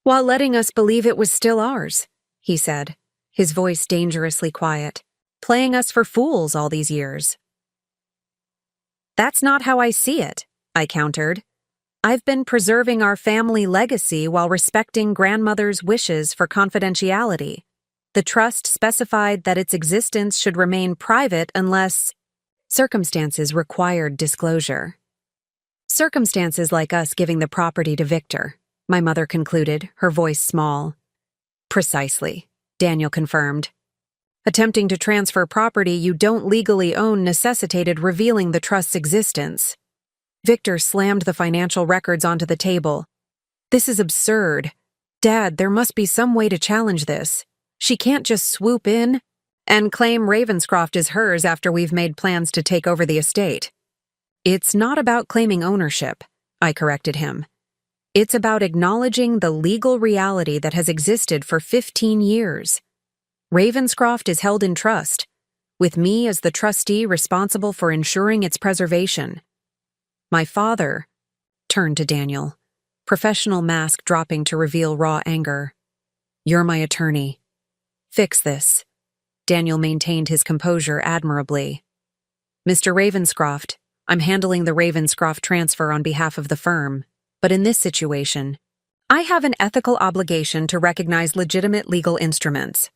while letting us believe it was still ours, he said, his voice dangerously quiet, playing us for fools all these years. That's not how I see it, I countered. I've been preserving our family legacy while respecting grandmother's wishes for confidentiality. The trust specified that its existence should remain private unless circumstances required disclosure. Circumstances like us giving the property to Victor, my mother concluded, her voice small. Precisely, Daniel confirmed. Attempting to transfer property you don't legally own necessitated revealing the trust's existence. Victor slammed the financial records onto the table. This is absurd. Dad, there must be some way to challenge this. She can't just swoop in and claim Ravenscroft is hers after we've made plans to take over the estate. It's not about claiming ownership, I corrected him. It's about acknowledging the legal reality that has existed for 15 years. Ravenscroft is held in trust, with me as the trustee responsible for ensuring its preservation. My father turned to Daniel, professional mask dropping to reveal raw anger. You're my attorney. Fix this. Daniel maintained his composure admirably. Mr. Ravenscroft, I'm handling the Ravenscroft transfer on behalf of the firm, but in this situation, I have an ethical obligation to recognize legitimate legal instruments.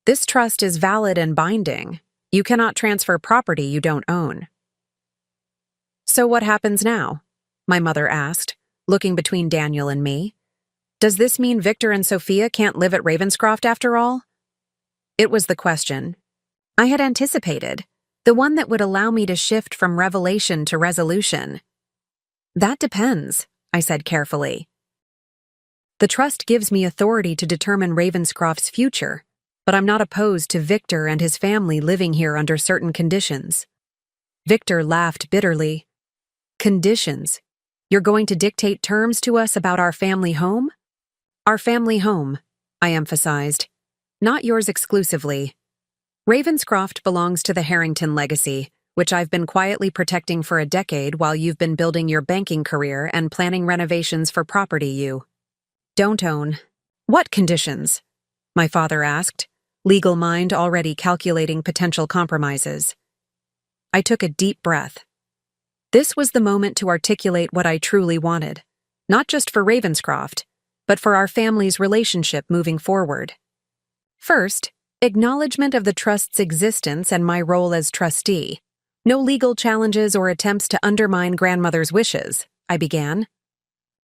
This trust is valid and binding. You cannot transfer property you don't own. So what happens now? My mother asked, looking between Daniel and me. Does this mean Victor and Sophia can't live at Ravenscroft after all? It was the question I had anticipated, the one that would allow me to shift from revelation to resolution. That depends, I said carefully. The trust gives me authority to determine Ravenscroft's future, but I'm not opposed to Victor and his family living here under certain conditions. Victor laughed bitterly. Conditions? You're going to dictate terms to us about our family home? Our family home, I emphasized. Not yours exclusively. Ravenscroft belongs to the Harrington legacy, which I've been quietly protecting for a decade while you've been building your banking career and planning renovations for property you don't own. What conditions? My father asked, legal mind already calculating potential compromises. I took a deep breath. This was the moment to articulate what I truly wanted, not just for Ravenscroft, but for our family's relationship moving forward. First, acknowledgement of the trust's existence and my role as trustee. No legal challenges or attempts to undermine grandmother's wishes, I began.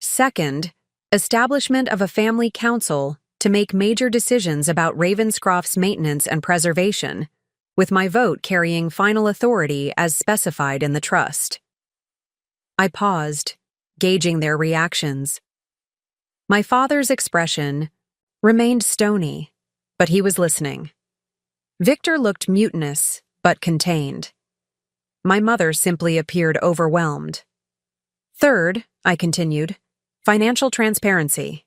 Second, establishment of a family council to make major decisions about Ravenscroft's maintenance and preservation, with my vote carrying final authority as specified in the trust. I paused, gauging their reactions. My father's expression remained stony, but he was listening. Victor looked mutinous, but contained. My mother simply appeared overwhelmed. Third, I continued, financial transparency.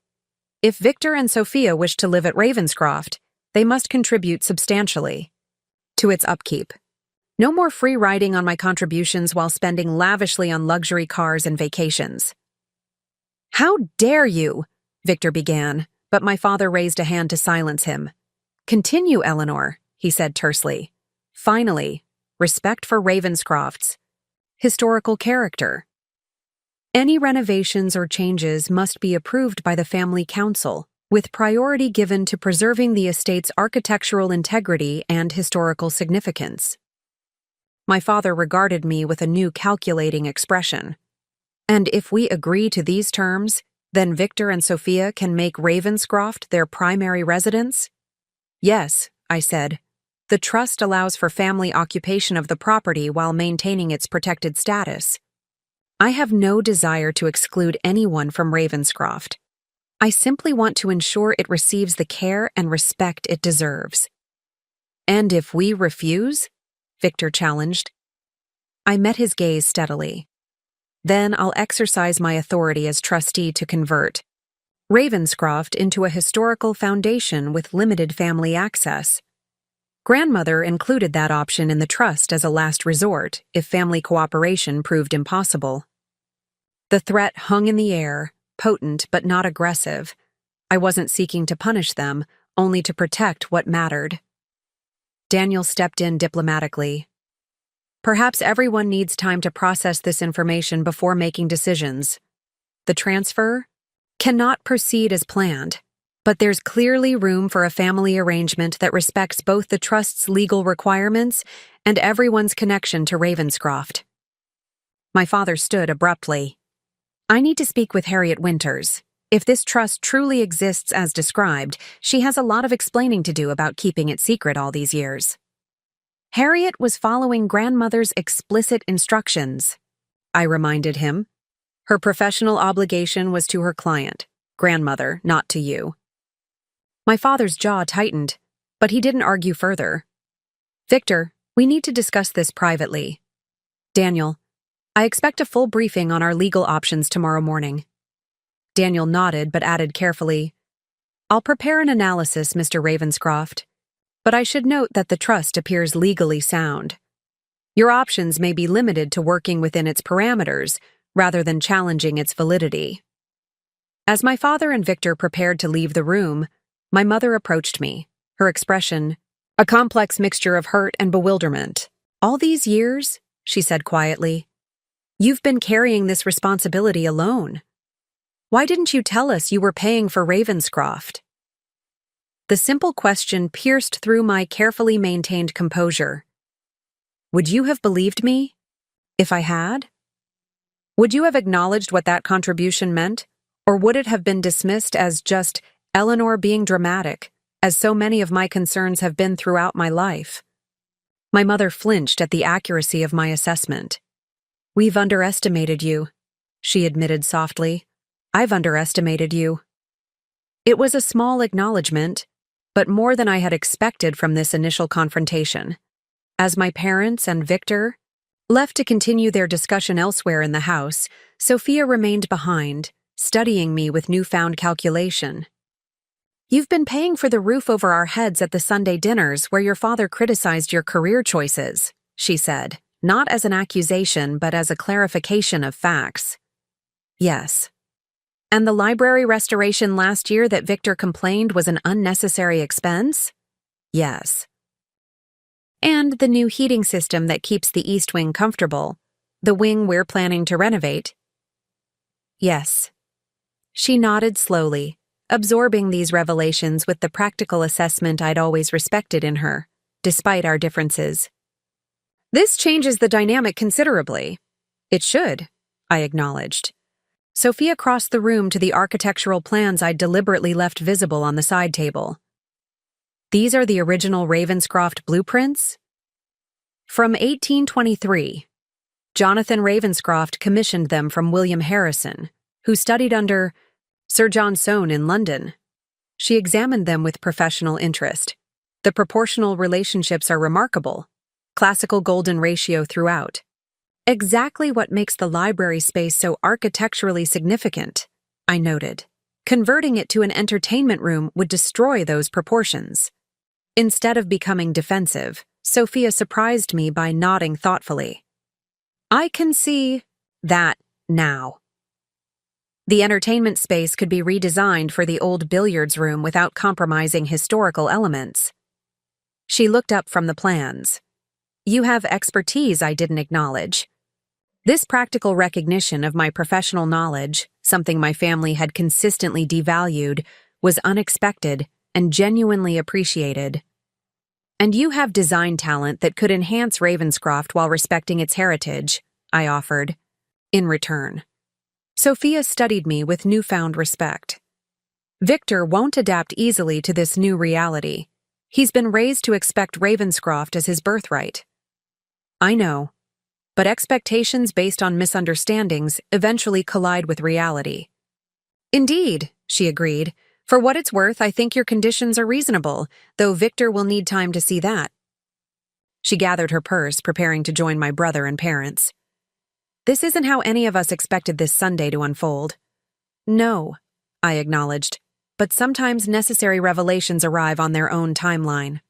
If Victor and Sophia wish to live at Ravenscroft, they must contribute substantially to its upkeep. No more free riding on my contributions while spending lavishly on luxury cars and vacations. How dare you? Victor began, but my father raised a hand to silence him. Continue, Eleanor, he said tersely. Finally, respect for Ravenscroft's historical character. Any renovations or changes must be approved by the family council, with priority given to preserving the estate's architectural integrity and historical significance. My father regarded me with a new calculating expression. And if we agree to these terms, then Victor and Sophia can make Ravenscroft their primary residence? Yes, I said. The trust allows for family occupation of the property while maintaining its protected status. I have no desire to exclude anyone from Ravenscroft. I simply want to ensure it receives the care and respect it deserves. And if we refuse? Victor challenged. I met his gaze steadily. Then I'll exercise my authority as trustee to convert Ravenscroft into a historical foundation with limited family access. Grandmother included that option in the trust as a last resort if family cooperation proved impossible. The threat hung in the air, potent but not aggressive. I wasn't seeking to punish them, only to protect what mattered. Daniel stepped in diplomatically. Perhaps everyone needs time to process this information before making decisions. The transfer cannot proceed as planned, but there's clearly room for a family arrangement that respects both the trust's legal requirements and everyone's connection to Ravenscroft. My father stood abruptly. I need to speak with Harriet Winters. If this trust truly exists as described, she has a lot of explaining to do about keeping it secret all these years. Harriet was following grandmother's explicit instructions, I reminded him. Her professional obligation was to her client, grandmother, not to you. My father's jaw tightened, but he didn't argue further. Victor, we need to discuss this privately. Daniel, I expect a full briefing on our legal options tomorrow morning. Daniel nodded but added carefully, I'll prepare an analysis, Mr. Ravenscroft, but I should note that the trust appears legally sound. Your options may be limited to working within its parameters rather than challenging its validity. As my father and Victor prepared to leave the room, my mother approached me, her expression a complex mixture of hurt and bewilderment. All these years, she said quietly, you've been carrying this responsibility alone. Why didn't you tell us you were paying for Ravenscroft? The simple question pierced through my carefully maintained composure. Would you have believed me if I had? Would you have acknowledged what that contribution meant, or would it have been dismissed as just Eleanor being dramatic, as so many of my concerns have been throughout my life? My mother flinched at the accuracy of my assessment. We've underestimated you, she admitted softly. I've underestimated you. It was a small acknowledgement, but more than I had expected from this initial confrontation. As my parents and Victor left to continue their discussion elsewhere in the house, Sophia remained behind, studying me with newfound calculation. You've been paying for the roof over our heads at the Sunday dinners where your father criticized your career choices, she said, not as an accusation but as a clarification of facts. Yes. And the library restoration last year that Victor complained was an unnecessary expense? Yes. And the new heating system that keeps the East Wing comfortable, the wing we're planning to renovate? Yes. She nodded slowly, absorbing these revelations with the practical assessment I'd always respected in her, despite our differences. This changes the dynamic considerably. It should, I acknowledged. Sophia crossed the room to the architectural plans I'd deliberately left visible on the side table. These are the original Ravenscroft blueprints? From 1823. Jonathan Ravenscroft commissioned them from William Harrison, who studied under Sir John Soane in London. She examined them with professional interest. The proportional relationships are remarkable. Classical golden ratio throughout. Exactly what makes the library space so architecturally significant, I noted. Converting it to an entertainment room would destroy those proportions. Instead of becoming defensive, Sophia surprised me by nodding thoughtfully. I can see that now. The entertainment space could be redesigned for the old billiards room without compromising historical elements. She looked up from the plans. You have expertise I didn't acknowledge. This practical recognition of my professional knowledge, something my family had consistently devalued, was unexpected and genuinely appreciated. And you have design talent that could enhance Ravenscroft while respecting its heritage, I offered, in return. Sophia studied me with newfound respect. Victor won't adapt easily to this new reality. He's been raised to expect Ravenscroft as his birthright. I know, but expectations based on misunderstandings eventually collide with reality. Indeed, she agreed. For what it's worth, I think your conditions are reasonable, though Victor will need time to see that. She gathered her purse, preparing to join my brother and parents. This isn't how any of us expected this Sunday to unfold. No, I acknowledged, but sometimes necessary revelations arrive on their own timeline.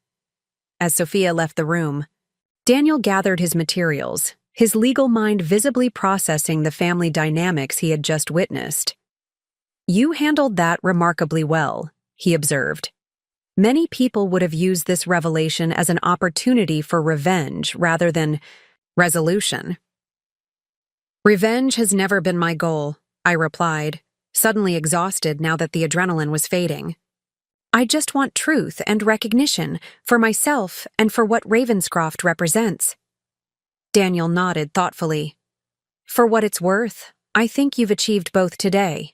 As Sophia left the room, Daniel gathered his materials, his legal mind visibly processing the family dynamics he had just witnessed. You handled that remarkably well, he observed. Many people would have used this revelation as an opportunity for revenge rather than resolution. Revenge has never been my goal, I replied, suddenly exhausted now that the adrenaline was fading. I just want truth and recognition for myself and for what Ravenscroft represents. Daniel nodded thoughtfully. For what it's worth, I think you've achieved both today.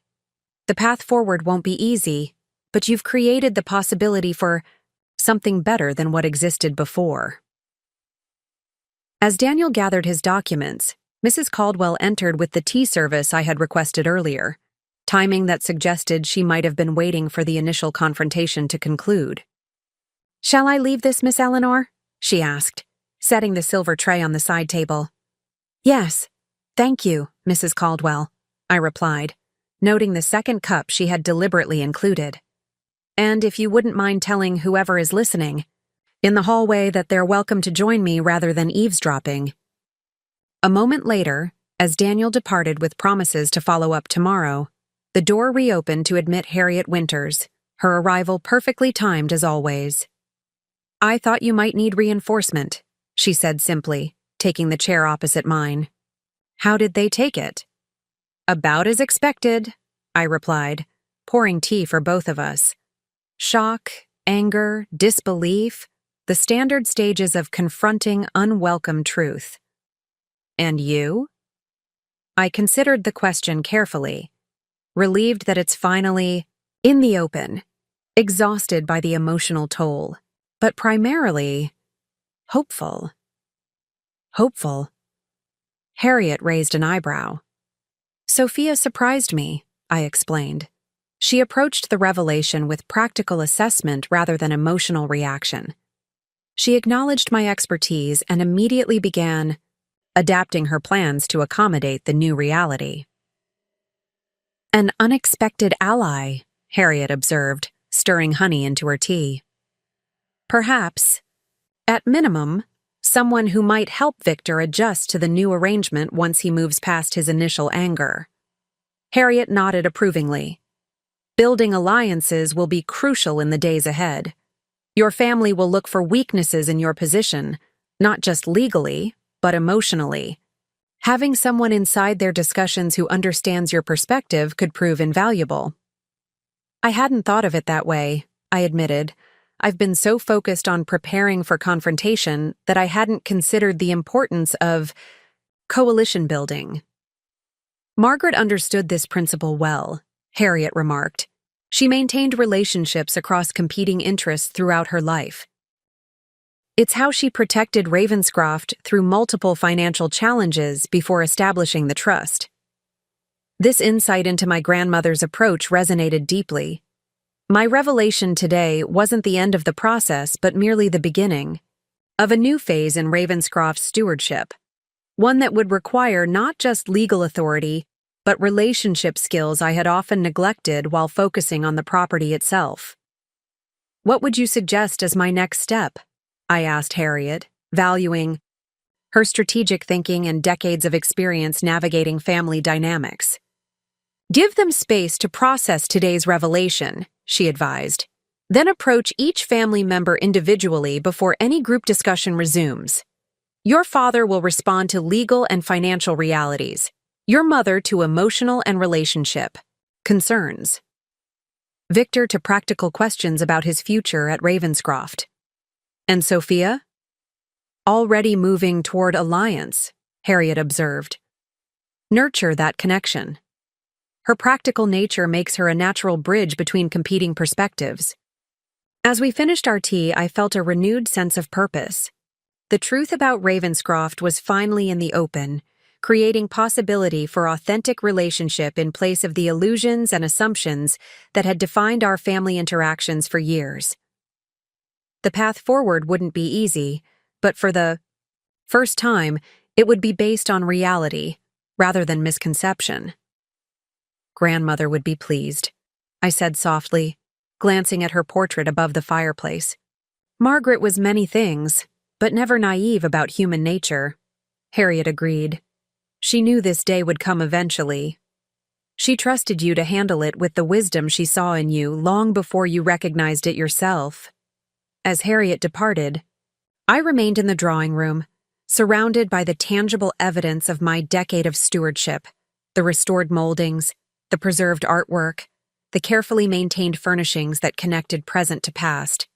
The path forward won't be easy, but you've created the possibility for something better than what existed before. As Daniel gathered his documents, Mrs. Caldwell entered with the tea service I had requested earlier, timing that suggested she might have been waiting for the initial confrontation to conclude. "Shall I leave this, Miss Eleanor?" she asked, setting the silver tray on the side table. "Yes, thank you, Mrs. Caldwell," I replied, noting the second cup she had deliberately included. "And if you wouldn't mind telling whoever is listening in the hallway that they're welcome to join me rather than eavesdropping." A moment later, as Daniel departed with promises to follow up tomorrow, the door reopened to admit Harriet Winters, her arrival perfectly timed as always. "I thought you might need reinforcement," she said simply, taking the chair opposite mine. "How did they take it?" "About as expected," I replied, pouring tea for both of us. Shock, anger, disbelief, the standard stages of confronting unwelcome truth. "And you?" I considered the question carefully, relieved that it's finally in the open, exhausted by the emotional toll, but primarily hopeful. Hopeful? Harriet raised an eyebrow. "Sophia surprised me," I explained. She approached the revelation with practical assessment rather than emotional reaction. She acknowledged my expertise and immediately began adapting her plans to accommodate the new reality. "An unexpected ally," Harriet observed, stirring honey into her tea. "Perhaps, at minimum, someone who might help Victor adjust to the new arrangement once he moves past his initial anger." Harriet nodded approvingly. "Building alliances will be crucial in the days ahead. Your family will look for weaknesses in your position, not just legally, but emotionally. Having someone inside their discussions who understands your perspective could prove invaluable." "I hadn't thought of it that way," I admitted. "I've been so focused on preparing for confrontation that I hadn't considered the importance of coalition building." "Margaret understood this principle well," Harriet remarked. "She maintained relationships across competing interests throughout her life. It's how she protected Ravenscroft through multiple financial challenges before establishing the trust." This insight into my grandmother's approach resonated deeply. My revelation today wasn't the end of the process, but merely the beginning of a new phase in Ravenscroft's stewardship, one that would require not just legal authority, but relationship skills I had often neglected while focusing on the property itself. "What would you suggest as my next step?" I asked Harriet, valuing her strategic thinking and decades of experience navigating family dynamics. "Give them space to process today's revelation," she advised. "Then approach each family member individually before any group discussion resumes. Your father will respond to legal and financial realities, your mother to emotional and relationship concerns, Victor to practical questions about his future at Ravenscroft. And Sophia?" "Already moving toward alliance," Harriet observed. "Nurture that connection. Her practical nature makes her a natural bridge between competing perspectives." As we finished our tea, I felt a renewed sense of purpose. The truth about Ravenscroft was finally in the open, creating possibility for authentic relationship in place of the illusions and assumptions that had defined our family interactions for years. The path forward wouldn't be easy, but for the first time, it would be based on reality rather than misconception. Grandmother would be pleased, I said softly, glancing at her portrait above the fireplace. Margaret was many things, but never naive about human nature. Harriet agreed. She knew this day would come eventually. She trusted you to handle it with the wisdom she saw in you long before you recognized it yourself. As Harriet departed, I remained in the drawing room, surrounded by the tangible evidence of my decade of stewardship, the restored moldings, the preserved artwork, the carefully maintained furnishings that connected present to past.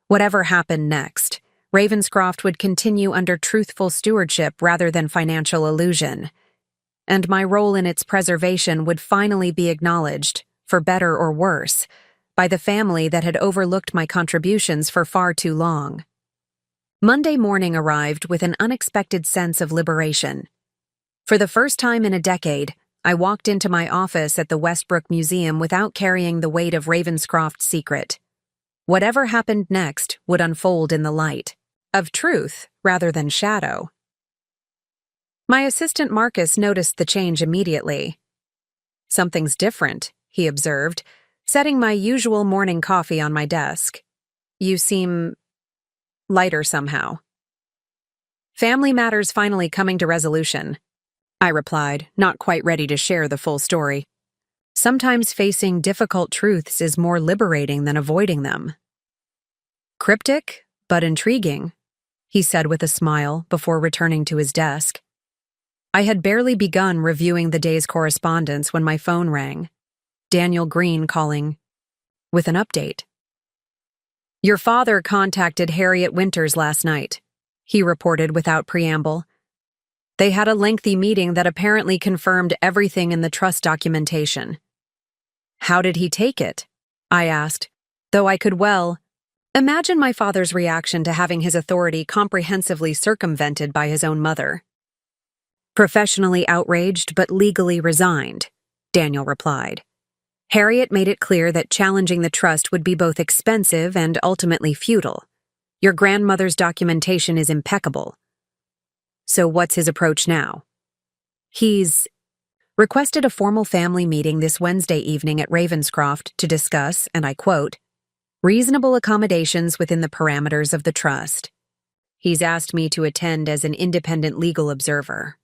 Whatever happened next, Ravenscroft would continue under truthful stewardship rather than financial illusion, and my role in its preservation would finally be acknowledged, for better or worse, by the family that had overlooked my contributions for far too long. Monday morning arrived with an unexpected sense of liberation. For the first time in a decade, I walked into my office at the Westbrook Museum without carrying the weight of Ravenscroft's secret. Whatever happened next would unfold in the light of truth rather than shadow. My assistant Marcus noticed the change immediately. "Something's different," he observed, setting my usual morning coffee on my desk. "You seem lighter somehow." "Family matters finally coming to resolution," I replied, not quite ready to share the full story. Sometimes facing difficult truths is more liberating than avoiding them. "Cryptic, but intriguing," he said with a smile before returning to his desk. I had barely begun reviewing the day's correspondence when my phone rang. Daniel Green calling with an update. "Your father contacted Harriet Winters last night," he reported without preamble. "They had a lengthy meeting that apparently confirmed everything in the trust documentation." "How did he take it?" I asked, though I could well imagine my father's reaction to having his authority comprehensively circumvented by his own mother. "Professionally outraged but legally resigned," Daniel replied. "Harriet made it clear that challenging the trust would be both expensive and ultimately futile. Your grandmother's documentation is impeccable." "So what's his approach now?" "He's requested a formal family meeting this Wednesday evening at Ravenscroft to discuss, and I quote, reasonable accommodations within the parameters of the trust. He's asked me to attend as an independent legal observer."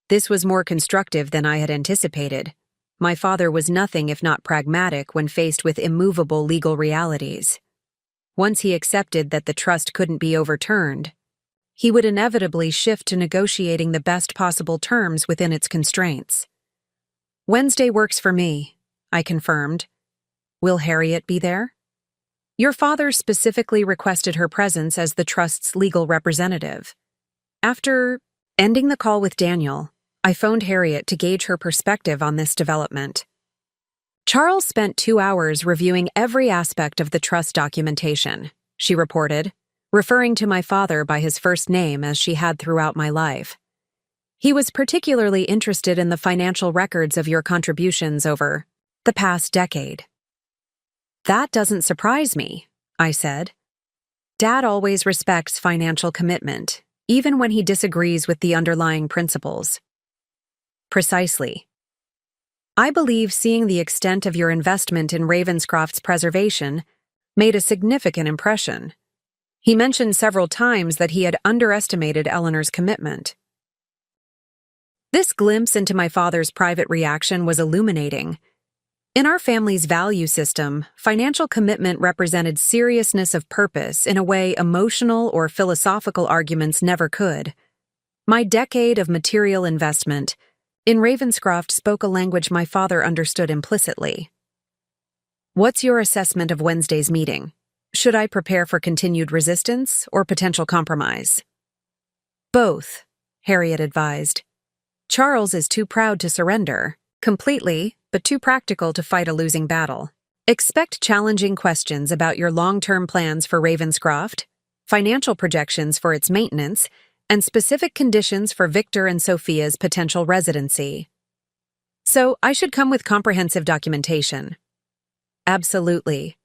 This was more constructive than I had anticipated. My father was nothing if not pragmatic when faced with immovable legal realities. Once he accepted that the trust couldn't be overturned, he would inevitably shift to negotiating the best possible terms within its constraints. "Wednesday works for me," I confirmed. "Will Harriet be there?" "Your father specifically requested her presence as the trust's legal representative." After ending the call with Daniel, I phoned Harriet to gauge her perspective on this development. "Charles spent 2 hours reviewing every aspect of the trust documentation," she reported, referring to my father by his first name as she had throughout my life. "He was particularly interested in the financial records of your contributions over the past decade." "That doesn't surprise me," I said. "Dad always respects financial commitment, even when he disagrees with the underlying principles." "Precisely. I believe seeing the extent of your investment in Ravenscroft's preservation made a significant impression. He mentioned several times that he had underestimated Eleanor's commitment." This glimpse into my father's private reaction was illuminating. In our family's value system, financial commitment represented seriousness of purpose in a way emotional or philosophical arguments never could. My decade of material investment in Ravenscroft spoke a language my father understood implicitly. "What's your assessment of Wednesday's meeting? Should I prepare for continued resistance or potential compromise?" "Both," Harriet advised. "Charles is too proud to surrender, completely, but too practical to fight a losing battle. Expect challenging questions about your long-term plans for Ravenscroft, financial projections for its maintenance, and specific conditions for Victor and Sophia's potential residency. So, I should come with comprehensive documentation. Absolutely.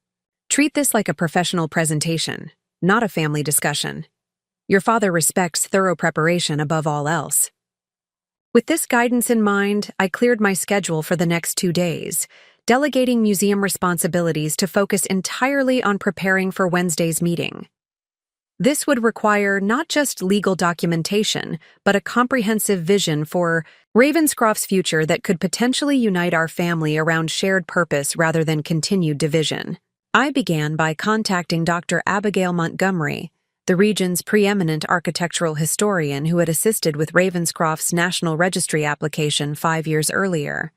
Treat this like a professional presentation, not a family discussion. Your father respects thorough preparation above all else. With this guidance in mind, I cleared my schedule for the next 2 days, delegating museum responsibilities to focus entirely on preparing for Wednesday's meeting. This would require not just legal documentation, but a comprehensive vision for Ravenscroft's future that could potentially unite our family around shared purpose rather than continued division. I began by contacting Dr. Abigail Montgomery, the region's preeminent architectural historian who had assisted with Ravenscroft's National Registry application 5 years earlier.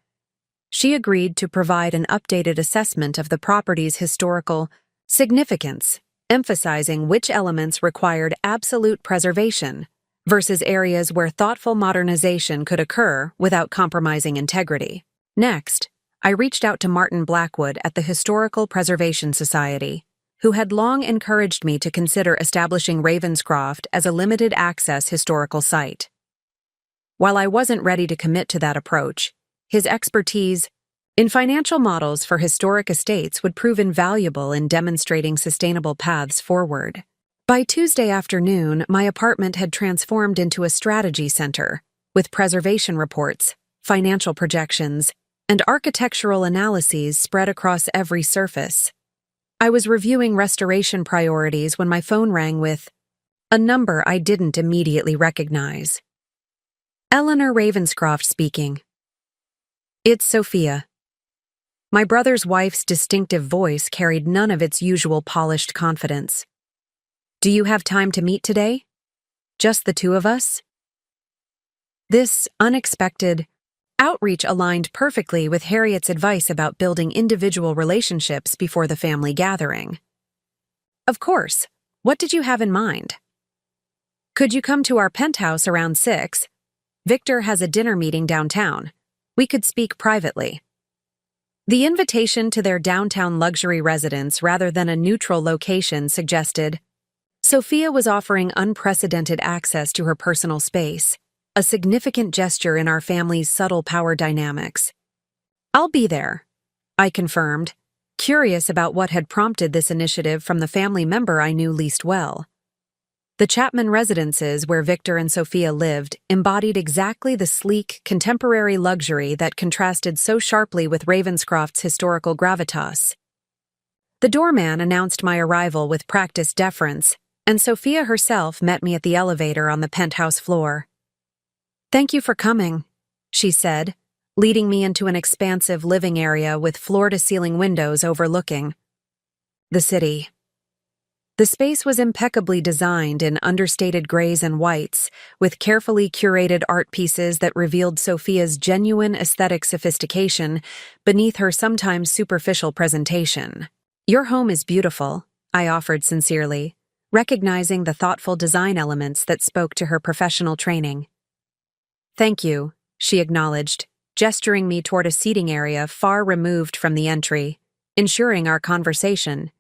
She agreed to provide an updated assessment of the property's historical significance, emphasizing which elements required absolute preservation versus areas where thoughtful modernization could occur without compromising integrity. Next, I reached out to Martin Blackwood at the Historical Preservation Society, who had long encouraged me to consider establishing Ravenscroft as a limited-access historical site. While I wasn't ready to commit to that approach, his expertise in financial models for historic estates would prove invaluable in demonstrating sustainable paths forward. By Tuesday afternoon, my apartment had transformed into a strategy center, with preservation reports, financial projections, and architectural analyses spread across every surface. I was reviewing restoration priorities when my phone rang with a number I didn't immediately recognize. Eleanor Ravenscroft speaking. It's Sophia. My brother's wife's distinctive voice carried none of its usual polished confidence. Do you have time to meet today? Just the two of us? This unexpected outreach aligned perfectly with Harriet's advice about building individual relationships before the family gathering. Of course. What did you have in mind? Could you come to our penthouse around 6? Victor has a dinner meeting downtown. We could speak privately. The invitation to their downtown luxury residence rather than a neutral location suggested Sophia was offering unprecedented access to her personal space, a significant gesture in our family's subtle power dynamics. I'll be there, I confirmed, curious about what had prompted this initiative from the family member I knew least well. The Chapman residences where Victor and Sophia lived embodied exactly the sleek, contemporary luxury that contrasted so sharply with Ravenscroft's historical gravitas. The doorman announced my arrival with practiced deference, and Sophia herself met me at the elevator on the penthouse floor. Thank you for coming, she said, leading me into an expansive living area with floor-to-ceiling windows overlooking the city. The space was impeccably designed in understated grays and whites, with carefully curated art pieces that revealed Sophia's genuine aesthetic sophistication beneath her sometimes superficial presentation. Your home is beautiful, I offered sincerely, recognizing the thoughtful design elements that spoke to her professional training. Thank you, she acknowledged, gesturing me toward a seating area far removed from the entry, ensuring our conversation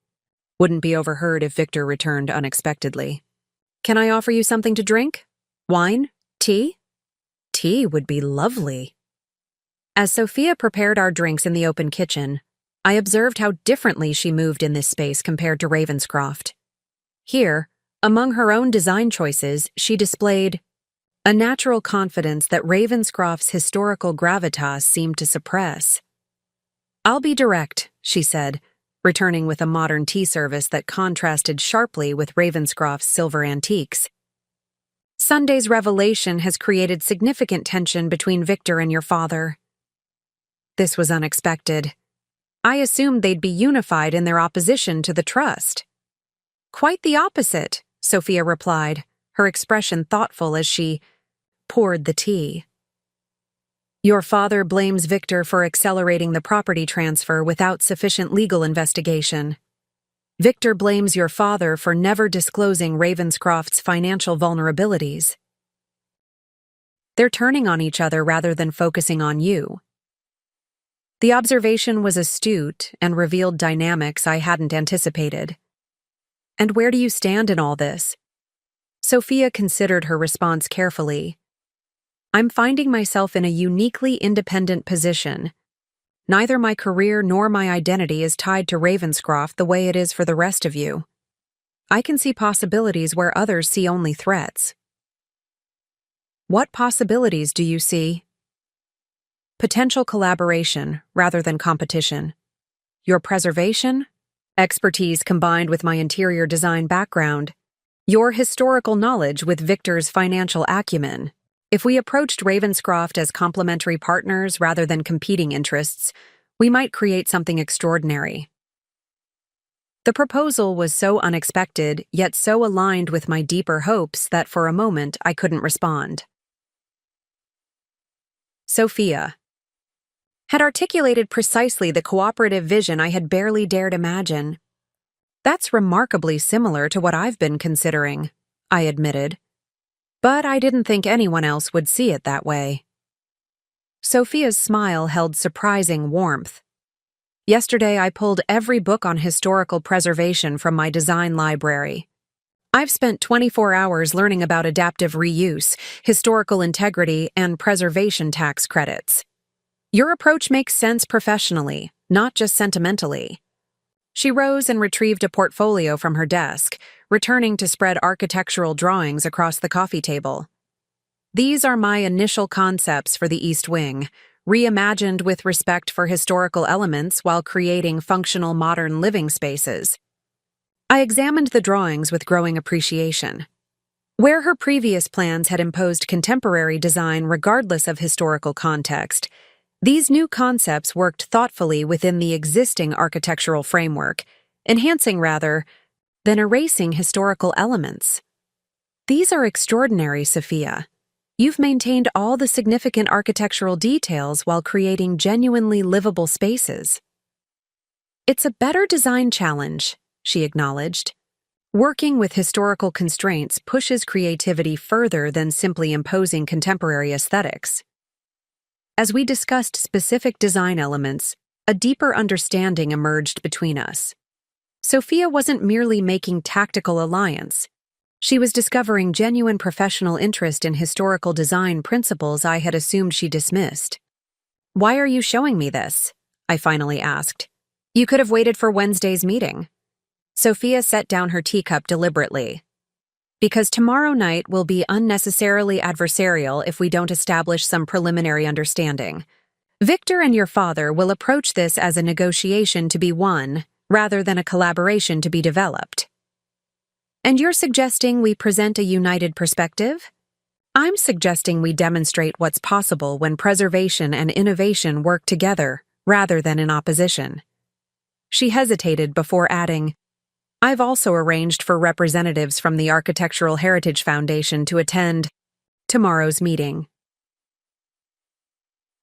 wouldn't be overheard if Victor returned unexpectedly. Can I offer you something to drink? Wine? Tea? Tea would be lovely. As Sophia prepared our drinks in the open kitchen, I observed how differently she moved in this space compared to Ravenscroft. Here, among her own design choices, she displayed a natural confidence that Ravenscroft's historical gravitas seemed to suppress. I'll be direct, she said, returning with a modern tea service that contrasted sharply with Ravenscroft's silver antiques. Sunday's revelation has created significant tension between Victor and your father. This was unexpected. I assumed they'd be unified in their opposition to the trust. Quite the opposite, Sophia replied, her expression thoughtful as she poured the tea. Your father blames Victor for accelerating the property transfer without sufficient legal investigation. Victor blames your father for never disclosing Ravenscroft's financial vulnerabilities. They're turning on each other rather than focusing on you. The observation was astute and revealed dynamics I hadn't anticipated. And where do you stand in all this? Sophia considered her response carefully. I'm finding myself in a uniquely independent position. Neither my career nor my identity is tied to Ravenscroft the way it is for the rest of you. I can see possibilities where others see only threats. What possibilities do you see? Potential collaboration rather than competition. Your preservation? Expertise combined with my interior design background. Your historical knowledge with Victor's financial acumen. If we approached Ravenscroft as complementary partners rather than competing interests, we might create something extraordinary. The proposal was so unexpected, yet so aligned with my deeper hopes that for a moment I couldn't respond. Sophia had articulated precisely the cooperative vision I had barely dared imagine. That's remarkably similar to what I've been considering, I admitted. But I didn't think anyone else would see it that way. Sophia's smile held surprising warmth. Yesterday I pulled every book on historical preservation from my design library. I've spent 24 hours learning about adaptive reuse, historical integrity, and preservation tax credits. Your approach makes sense professionally, not just sentimentally. She rose and retrieved a portfolio from her desk, returning to spread architectural drawings across the coffee table. These are my initial concepts for the East Wing, reimagined with respect for historical elements while creating functional modern living spaces. I examined the drawings with growing appreciation. Where her previous plans had imposed contemporary design regardless of historical context, these new concepts worked thoughtfully within the existing architectural framework, enhancing rather than erasing historical elements. These are extraordinary, Sophia. You've maintained all the significant architectural details while creating genuinely livable spaces. It's a better design challenge, she acknowledged. Working with historical constraints pushes creativity further than simply imposing contemporary aesthetics. As we discussed specific design elements, a deeper understanding emerged between us. Sophia wasn't merely making tactical alliance. She was discovering genuine professional interest in historical design principles I had assumed she dismissed. Why are you showing me this? I finally asked. You could have waited for Wednesday's meeting. Sophia set down her teacup deliberately. Because tomorrow night will be unnecessarily adversarial if we don't establish some preliminary understanding. Victor and your father will approach this as a negotiation to be won, rather than a collaboration to be developed. And you're suggesting we present a united perspective? I'm suggesting we demonstrate what's possible when preservation and innovation work together, rather than in opposition. She hesitated before adding, I've also arranged for representatives from the Architectural Heritage Foundation to attend tomorrow's meeting.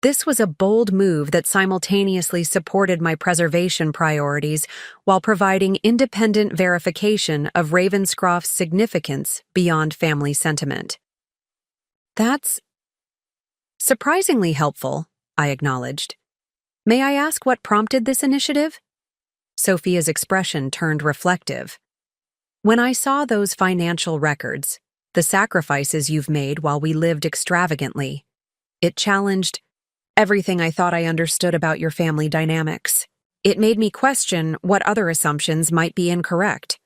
This was a bold move that simultaneously supported my preservation priorities while providing independent verification of Ravenscroft's significance beyond family sentiment. That's surprisingly helpful, I acknowledged. May I ask what prompted this initiative? Sophia's expression turned reflective. When I saw those financial records, the sacrifices you've made while we lived extravagantly, it challenged everything I thought I understood about your family dynamics. It made me question what other assumptions might be incorrect.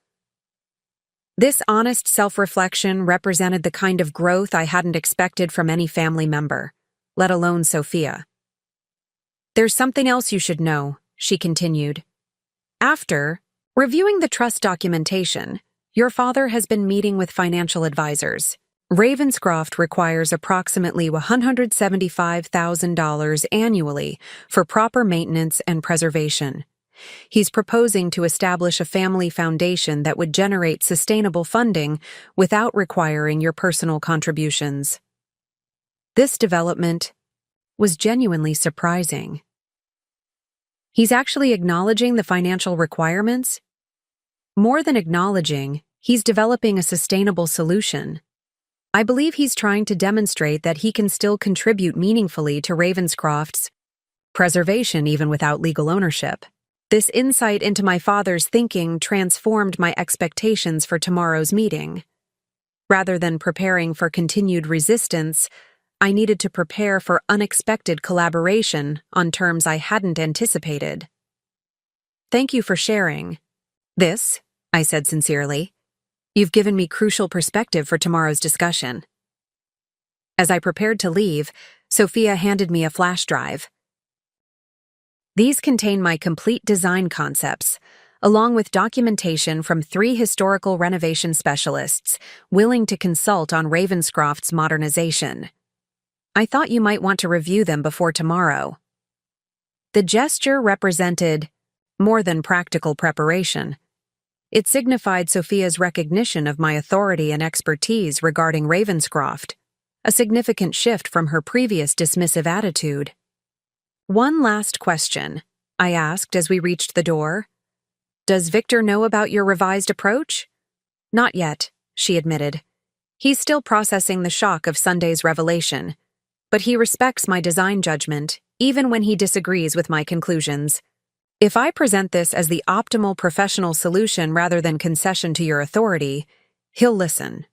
This honest self-reflection represented the kind of growth I hadn't expected from any family member, let alone Sophia. There's something else you should know, she continued. After reviewing the trust documentation, your father has been meeting with financial advisors. Ravenscroft requires approximately $175,000 annually for proper maintenance and preservation. He's proposing to establish a family foundation that would generate sustainable funding without requiring your personal contributions. This development was genuinely surprising. He's actually acknowledging the financial requirements? More than acknowledging, he's developing a sustainable solution. I believe he's trying to demonstrate that he can still contribute meaningfully to Ravenscroft's preservation even without legal ownership. This insight into my father's thinking transformed my expectations for tomorrow's meeting. Rather than preparing for continued resistance, I needed to prepare for unexpected collaboration on terms I hadn't anticipated. "Thank you for sharing this," I said sincerely. "You've given me crucial perspective for tomorrow's discussion." As I prepared to leave, Sophia handed me a flash drive. These contain my complete design concepts, along with documentation from 3 historical renovation specialists willing to consult on Ravenscroft's modernization. I thought you might want to review them before tomorrow. The gesture represented more than practical preparation. It signified Sophia's recognition of my authority and expertise regarding Ravenscroft, a significant shift from her previous dismissive attitude. "One last question," I asked as we reached the door. "Does Victor know about your revised approach?" "Not yet," she admitted. "He's still processing the shock of Sunday's revelation, but he respects my design judgment, even when he disagrees with my conclusions. If I present this as the optimal professional solution rather than concession to your authority, he'll listen."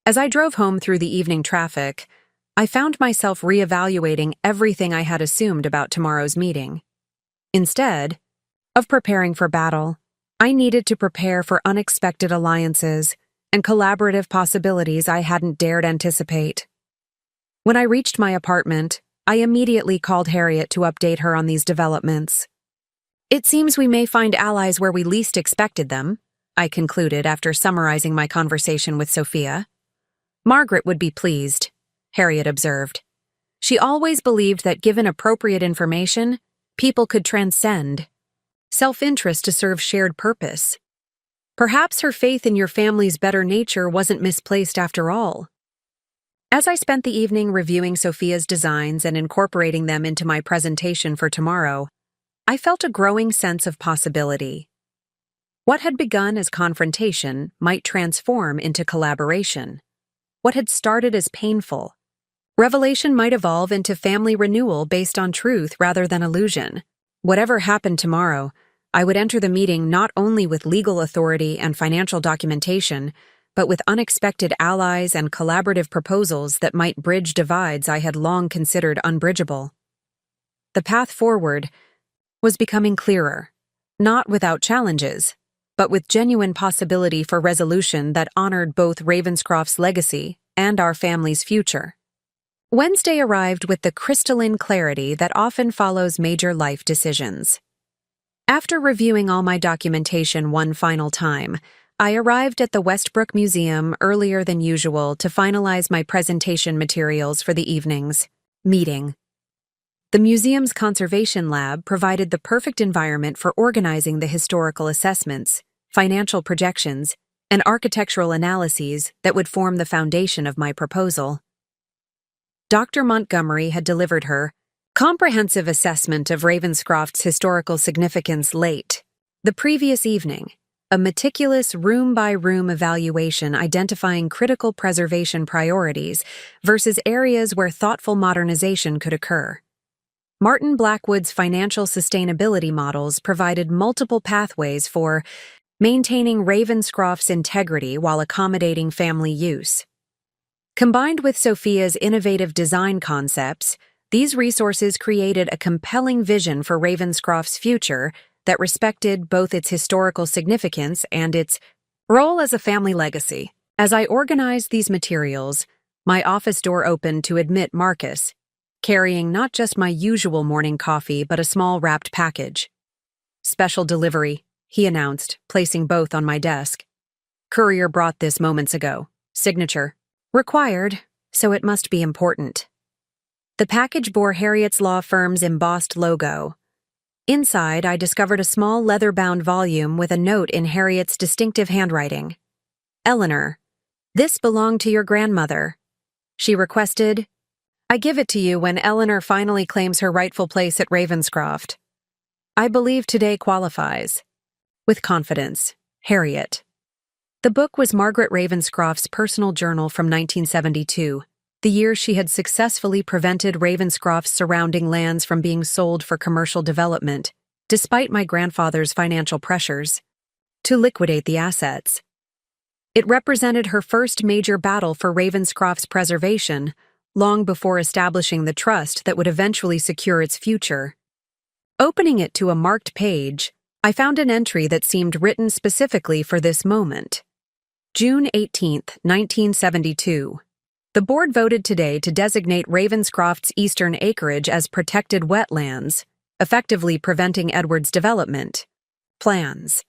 As I drove home through the evening traffic, I found myself reevaluating everything I had assumed about tomorrow's meeting. Instead of preparing for battle, I needed to prepare for unexpected alliances and collaborative possibilities I hadn't dared anticipate. When I reached my apartment, I immediately called Harriet to update her on these developments. "It seems we may find allies where we least expected them," I concluded after summarizing my conversation with Sophia. "Margaret would be pleased," Harriet observed. "She always believed that given appropriate information, people could transcend self-interest to serve shared purpose. Perhaps her faith in your family's better nature wasn't misplaced after all." As I spent the evening reviewing Sophia's designs and incorporating them into my presentation for tomorrow, I felt a growing sense of possibility. What had begun as confrontation might transform into collaboration. What had started as painful revelation might evolve into family renewal based on truth rather than illusion. Whatever happened tomorrow, I would enter the meeting not only with legal authority and financial documentation, but with unexpected allies and collaborative proposals that might bridge divides I had long considered unbridgeable. The path forward was becoming clearer, not without challenges, but with genuine possibility for resolution that honored both Ravenscroft's legacy and our family's future. Wednesday arrived with the crystalline clarity that often follows major life decisions. After reviewing all my documentation one final time, I arrived at the Westbrook Museum earlier than usual to finalize my presentation materials for the evening's meeting. The museum's conservation lab provided the perfect environment for organizing the historical assessments, financial projections, and architectural analyses that would form the foundation of my proposal. Dr. Montgomery had delivered her comprehensive assessment of Ravenscroft's historical significance late the previous evening, a meticulous room-by-room evaluation identifying critical preservation priorities versus areas where thoughtful modernization could occur. Martin Blackwood's financial sustainability models provided multiple pathways for maintaining Ravenscroft's integrity while accommodating family use. Combined with Sophia's innovative design concepts, these resources created a compelling vision for Ravenscroft's future that respected both its historical significance and its role as a family legacy. As I organized these materials, my office door opened to admit Marcus, carrying not just my usual morning coffee but a small wrapped package. "Special delivery," he announced, placing both on my desk. "Courier brought this moments ago. Signature required, so it must be important." The package bore Harriet's law firm's embossed logo. Inside, I discovered a small leather-bound volume with a note in Harriet's distinctive handwriting. "Eleanor, this belonged to your grandmother. She requested I give it to you when Eleanor finally claims her rightful place at Ravenscroft. I believe today qualifies. With confidence, Harriet." The book was Margaret Ravenscroft's personal journal from 1972, the year she had successfully prevented Ravenscroft's surrounding lands from being sold for commercial development, despite my grandfather's financial pressures to liquidate the assets. It represented her first major battle for Ravenscroft's preservation, long before establishing the trust that would eventually secure its future. Opening it to a marked page, I found an entry that seemed written specifically for this moment. June 18, 1972. The board voted today to designate Ravenscroft's eastern acreage as protected wetlands, effectively preventing Edward's development plans.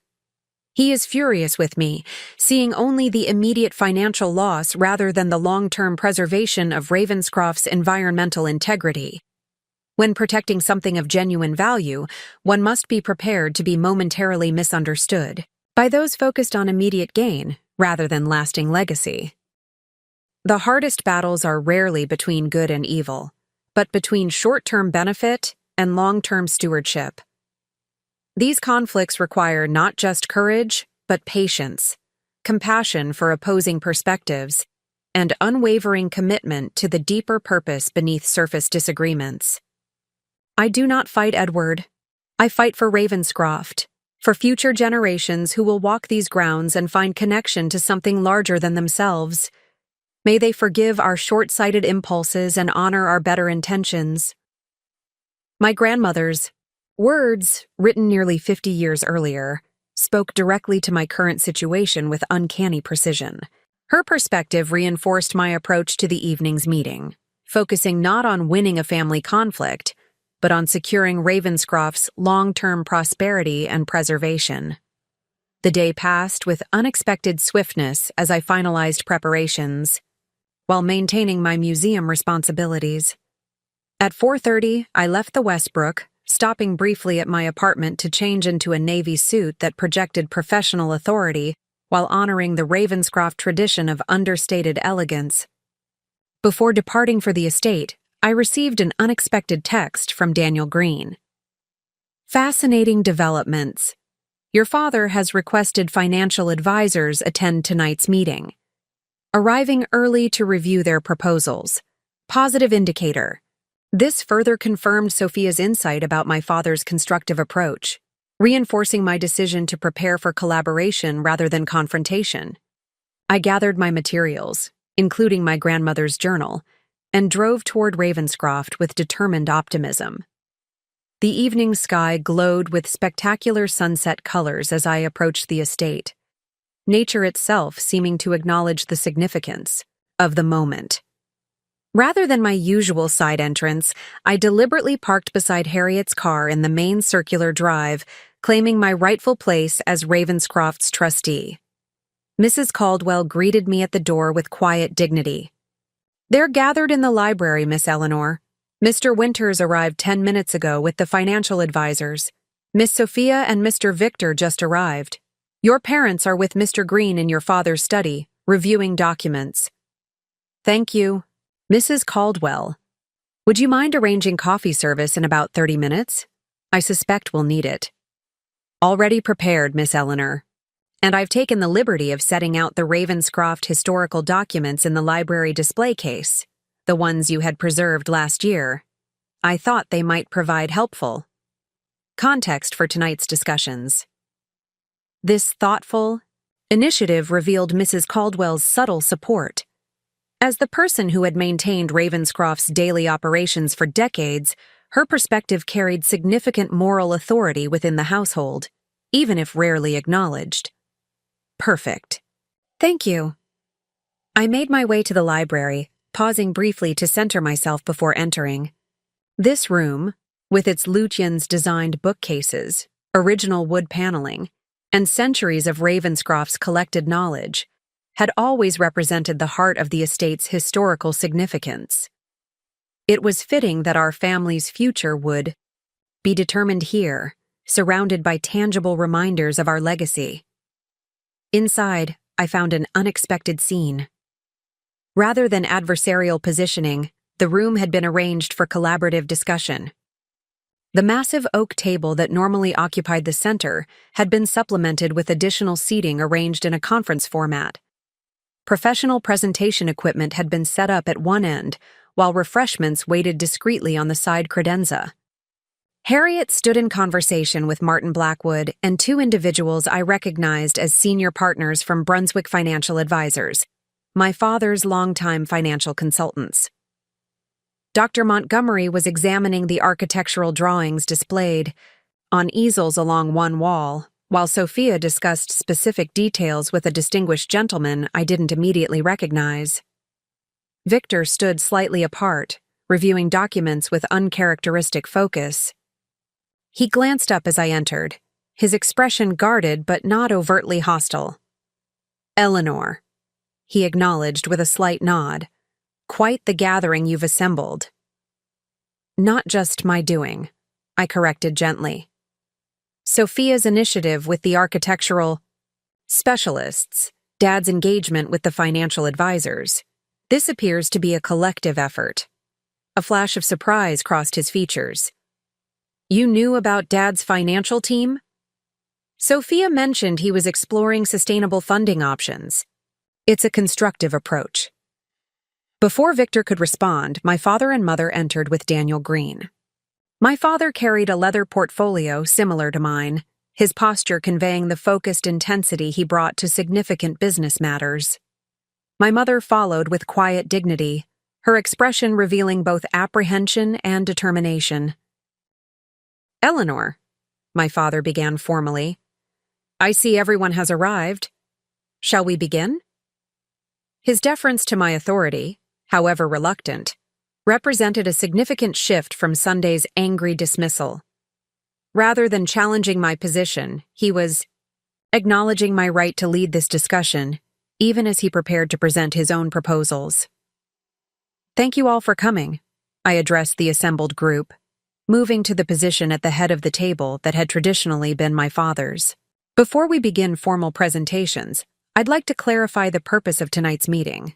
He is furious with me, seeing only the immediate financial loss rather than the long-term preservation of Ravenscroft's environmental integrity. When protecting something of genuine value, one must be prepared to be momentarily misunderstood by those focused on immediate gain rather than lasting legacy. The hardest battles are rarely between good and evil, but between short-term benefit and long-term stewardship. These conflicts require not just courage, but patience, compassion for opposing perspectives, and unwavering commitment to the deeper purpose beneath surface disagreements. I do not fight Edward. I fight for Ravenscroft, for future generations who will walk these grounds and find connection to something larger than themselves. May they forgive our short-sighted impulses and honor our better intentions. My grandmother's words, written nearly 50 years earlier, spoke directly to my current situation with uncanny precision. Her perspective reinforced my approach to the evening's meeting, focusing not on winning a family conflict, but on securing Ravenscroft's long-term prosperity and preservation. The day passed with unexpected swiftness as I finalized preparations, while maintaining my museum responsibilities. At 4:30, I left the Westbrook, stopping briefly at my apartment to change into a navy suit that projected professional authority while honoring the Ravenscroft tradition of understated elegance. Before departing for the estate, I received an unexpected text from Daniel Green. Fascinating developments. Your father has requested financial advisors attend tonight's meeting. Arriving early to review their proposals. Positive indicator. This further confirmed Sophia's insight about my father's constructive approach, reinforcing my decision to prepare for collaboration rather than confrontation. I gathered my materials, including my grandmother's journal, and drove toward Ravenscroft with determined optimism. The evening sky glowed with spectacular sunset colors as I approached the estate, nature itself seeming to acknowledge the significance of the moment. Rather than my usual side entrance, I deliberately parked beside Harriet's car in the main circular drive, claiming my rightful place as Ravenscroft's trustee. Mrs. Caldwell greeted me at the door with quiet dignity. "They're gathered in the library, Miss Eleanor. Mr. Winters arrived 10 minutes ago with the financial advisors. Miss Sophia and Mr. Victor just arrived. Your parents are with Mr. Green in your father's study, reviewing documents." "Thank you." "Mrs. Caldwell, would you mind arranging coffee service in about 30 minutes? I suspect we'll need it." "Already prepared, Miss Eleanor. And I've taken the liberty of setting out the Ravenscroft historical documents in the library display case, the ones you had preserved last year. I thought they might provide helpful context for tonight's discussions." This thoughtful initiative revealed Mrs. Caldwell's subtle support. As the person who had maintained Ravenscroft's daily operations for decades, her perspective carried significant moral authority within the household, even if rarely acknowledged. Perfect. Thank you. I made my way to the library, pausing briefly to center myself before entering. This room, with its Lutyens designed bookcases, original wood paneling, and centuries of Ravenscroft's collected knowledge, had always represented the heart of the estate's historical significance. It was fitting that our family's future would be determined here, surrounded by tangible reminders of our legacy. Inside, I found an unexpected scene. Rather than adversarial positioning, the room had been arranged for collaborative discussion. The massive oak table that normally occupied the center had been supplemented with additional seating arranged in a conference format. Professional presentation equipment had been set up at one end, while refreshments waited discreetly on the side credenza. Harriet stood in conversation with Martin Blackwood and two individuals I recognized as senior partners from Brunswick Financial Advisors, my father's longtime financial consultants. Dr. Montgomery was examining the architectural drawings displayed on easels along one wall, while Sophia discussed specific details with a distinguished gentleman I didn't immediately recognize. Victor stood slightly apart, reviewing documents with uncharacteristic focus. He glanced up as I entered, his expression guarded but not overtly hostile. "Eleanor," he acknowledged with a slight nod. "Quite the gathering you've assembled." "Not just my doing," I corrected gently. "Sophia's initiative with the architectural specialists, Dad's engagement with the financial advisors. This appears to be a collective effort." A flash of surprise crossed his features. "You knew about Dad's financial team?" Sophia mentioned he was exploring sustainable funding options. It's a constructive approach. Before Victor could respond, my father and mother entered with Daniel Green. My father carried a leather portfolio similar to mine, his posture conveying the focused intensity he brought to significant business matters. My mother followed with quiet dignity, her expression revealing both apprehension and determination. "Eleanor," my father began formally, "I see everyone has arrived. Shall we begin?" His deference to my authority, however reluctant, represented a significant shift from Sunday's angry dismissal. Rather than challenging my position, he was acknowledging my right to lead this discussion, even as he prepared to present his own proposals. "Thank you all for coming," I addressed the assembled group, moving to the position at the head of the table that had traditionally been my father's. "Before we begin formal presentations, I'd like to clarify the purpose of tonight's meeting."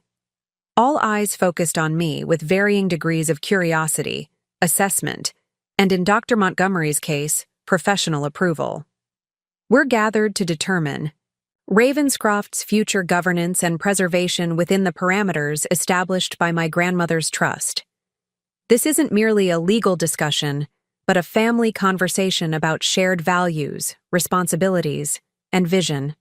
All eyes focused on me with varying degrees of curiosity, assessment, and in Dr. Montgomery's case, professional approval. We're gathered to determine Ravenscroft's future governance and preservation within the parameters established by my grandmother's trust. This isn't merely a legal discussion, but a family conversation about shared values, responsibilities, and vision.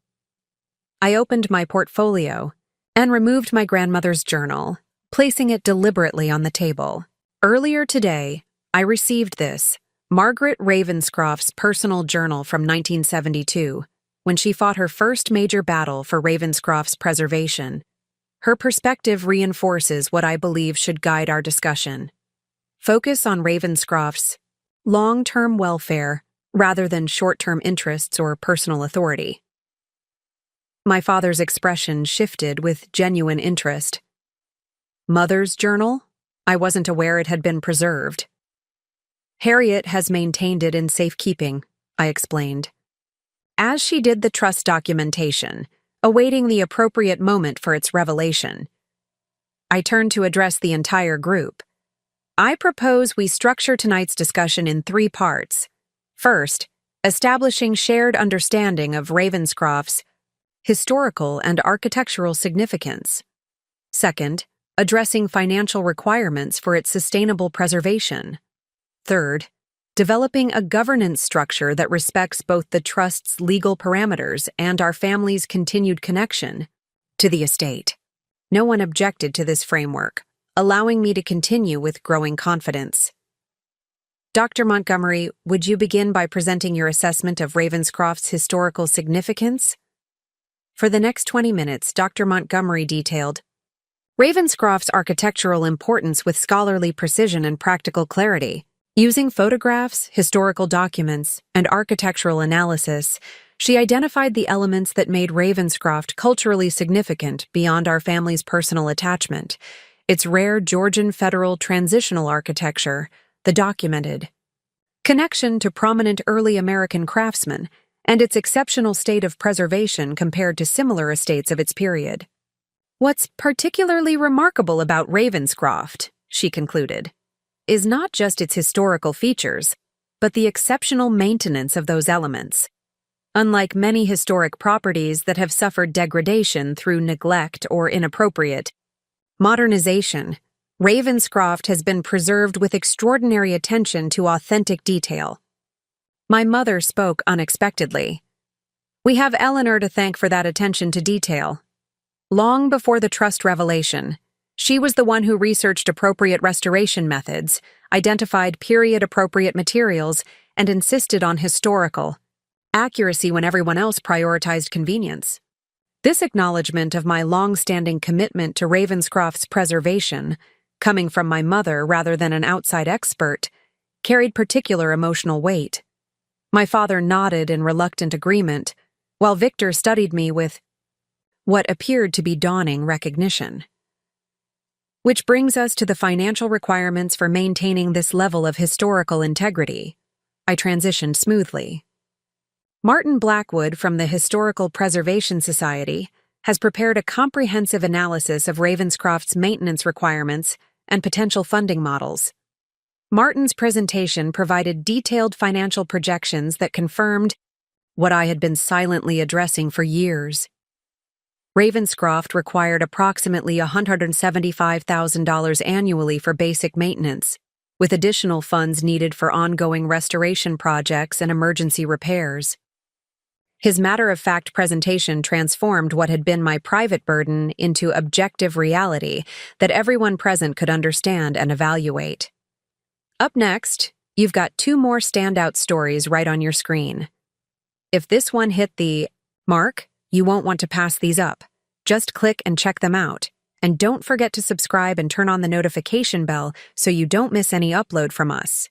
I opened my portfolio and removed my grandmother's journal, placing it deliberately on the table. Earlier today, I received this, Margaret Ravenscroft's personal journal from 1972, when she fought her first major battle for Ravenscroft's preservation. Her perspective reinforces what I believe should guide our discussion. Focus on Ravenscroft's long-term welfare rather than short-term interests or personal authority. My father's expression shifted with genuine interest. "Mother's journal? I wasn't aware it had been preserved." "Harriet has maintained it in safekeeping," I explained, "as she did the trust documentation, awaiting the appropriate moment for its revelation." I turned to address the entire group. "I propose we structure tonight's discussion in 3 parts. First, establishing shared understanding of Ravenscroft's historical and architectural significance. Second, addressing financial requirements for its sustainable preservation. Third, developing a governance structure that respects both the trust's legal parameters and our family's continued connection to the estate. No one objected to this framework, allowing me to continue with growing confidence. "Dr. Montgomery, would you begin by presenting your assessment of Ravenscroft's historical significance?" For the next 20 minutes, Dr. Montgomery detailed Ravenscroft's architectural importance with scholarly precision and practical clarity. Using photographs, historical documents, and architectural analysis, she identified the elements that made Ravenscroft culturally significant beyond our family's personal attachment. Its rare Georgian federal transitional architecture, the documented connection to prominent early American craftsmen, and its exceptional state of preservation compared to similar estates of its period. "What's particularly remarkable about Ravenscroft," she concluded, "is not just its historical features, but the exceptional maintenance of those elements. unlike many historic properties that have suffered degradation through neglect or inappropriate modernization. Ravenscroft has been preserved with extraordinary attention to authentic detail. My mother spoke unexpectedly. We have Eleanor to thank for that attention to detail. Long before the trust revelation, she was the one who researched appropriate restoration methods, identified period-appropriate materials, and insisted on historical accuracy when everyone else prioritized convenience. This acknowledgement of my long-standing commitment to Ravenscroft's preservation, coming from my mother rather than an outside expert, carried particular emotional weight. My father nodded in reluctant agreement, while Victor studied me with what appeared to be dawning recognition. Which brings us to the financial requirements for maintaining this level of historical integrity. I transitioned smoothly. Martin Blackwood from the Historical Preservation Society has prepared a comprehensive analysis of Ravenscroft's maintenance requirements and potential funding models. Martin's presentation provided detailed financial projections that confirmed what I had been silently addressing for years. Ravenscroft required approximately $175,000 annually for basic maintenance, with additional funds needed for ongoing restoration projects and emergency repairs. His matter-of-fact presentation transformed what had been my private burden into objective reality that everyone present could understand and evaluate. Up next, you've got two more standout stories right on your screen. If this one hit the mark, you won't want to pass these up. Just click and check them out. And don't forget to subscribe and turn on the notification bell so you don't miss any upload from us.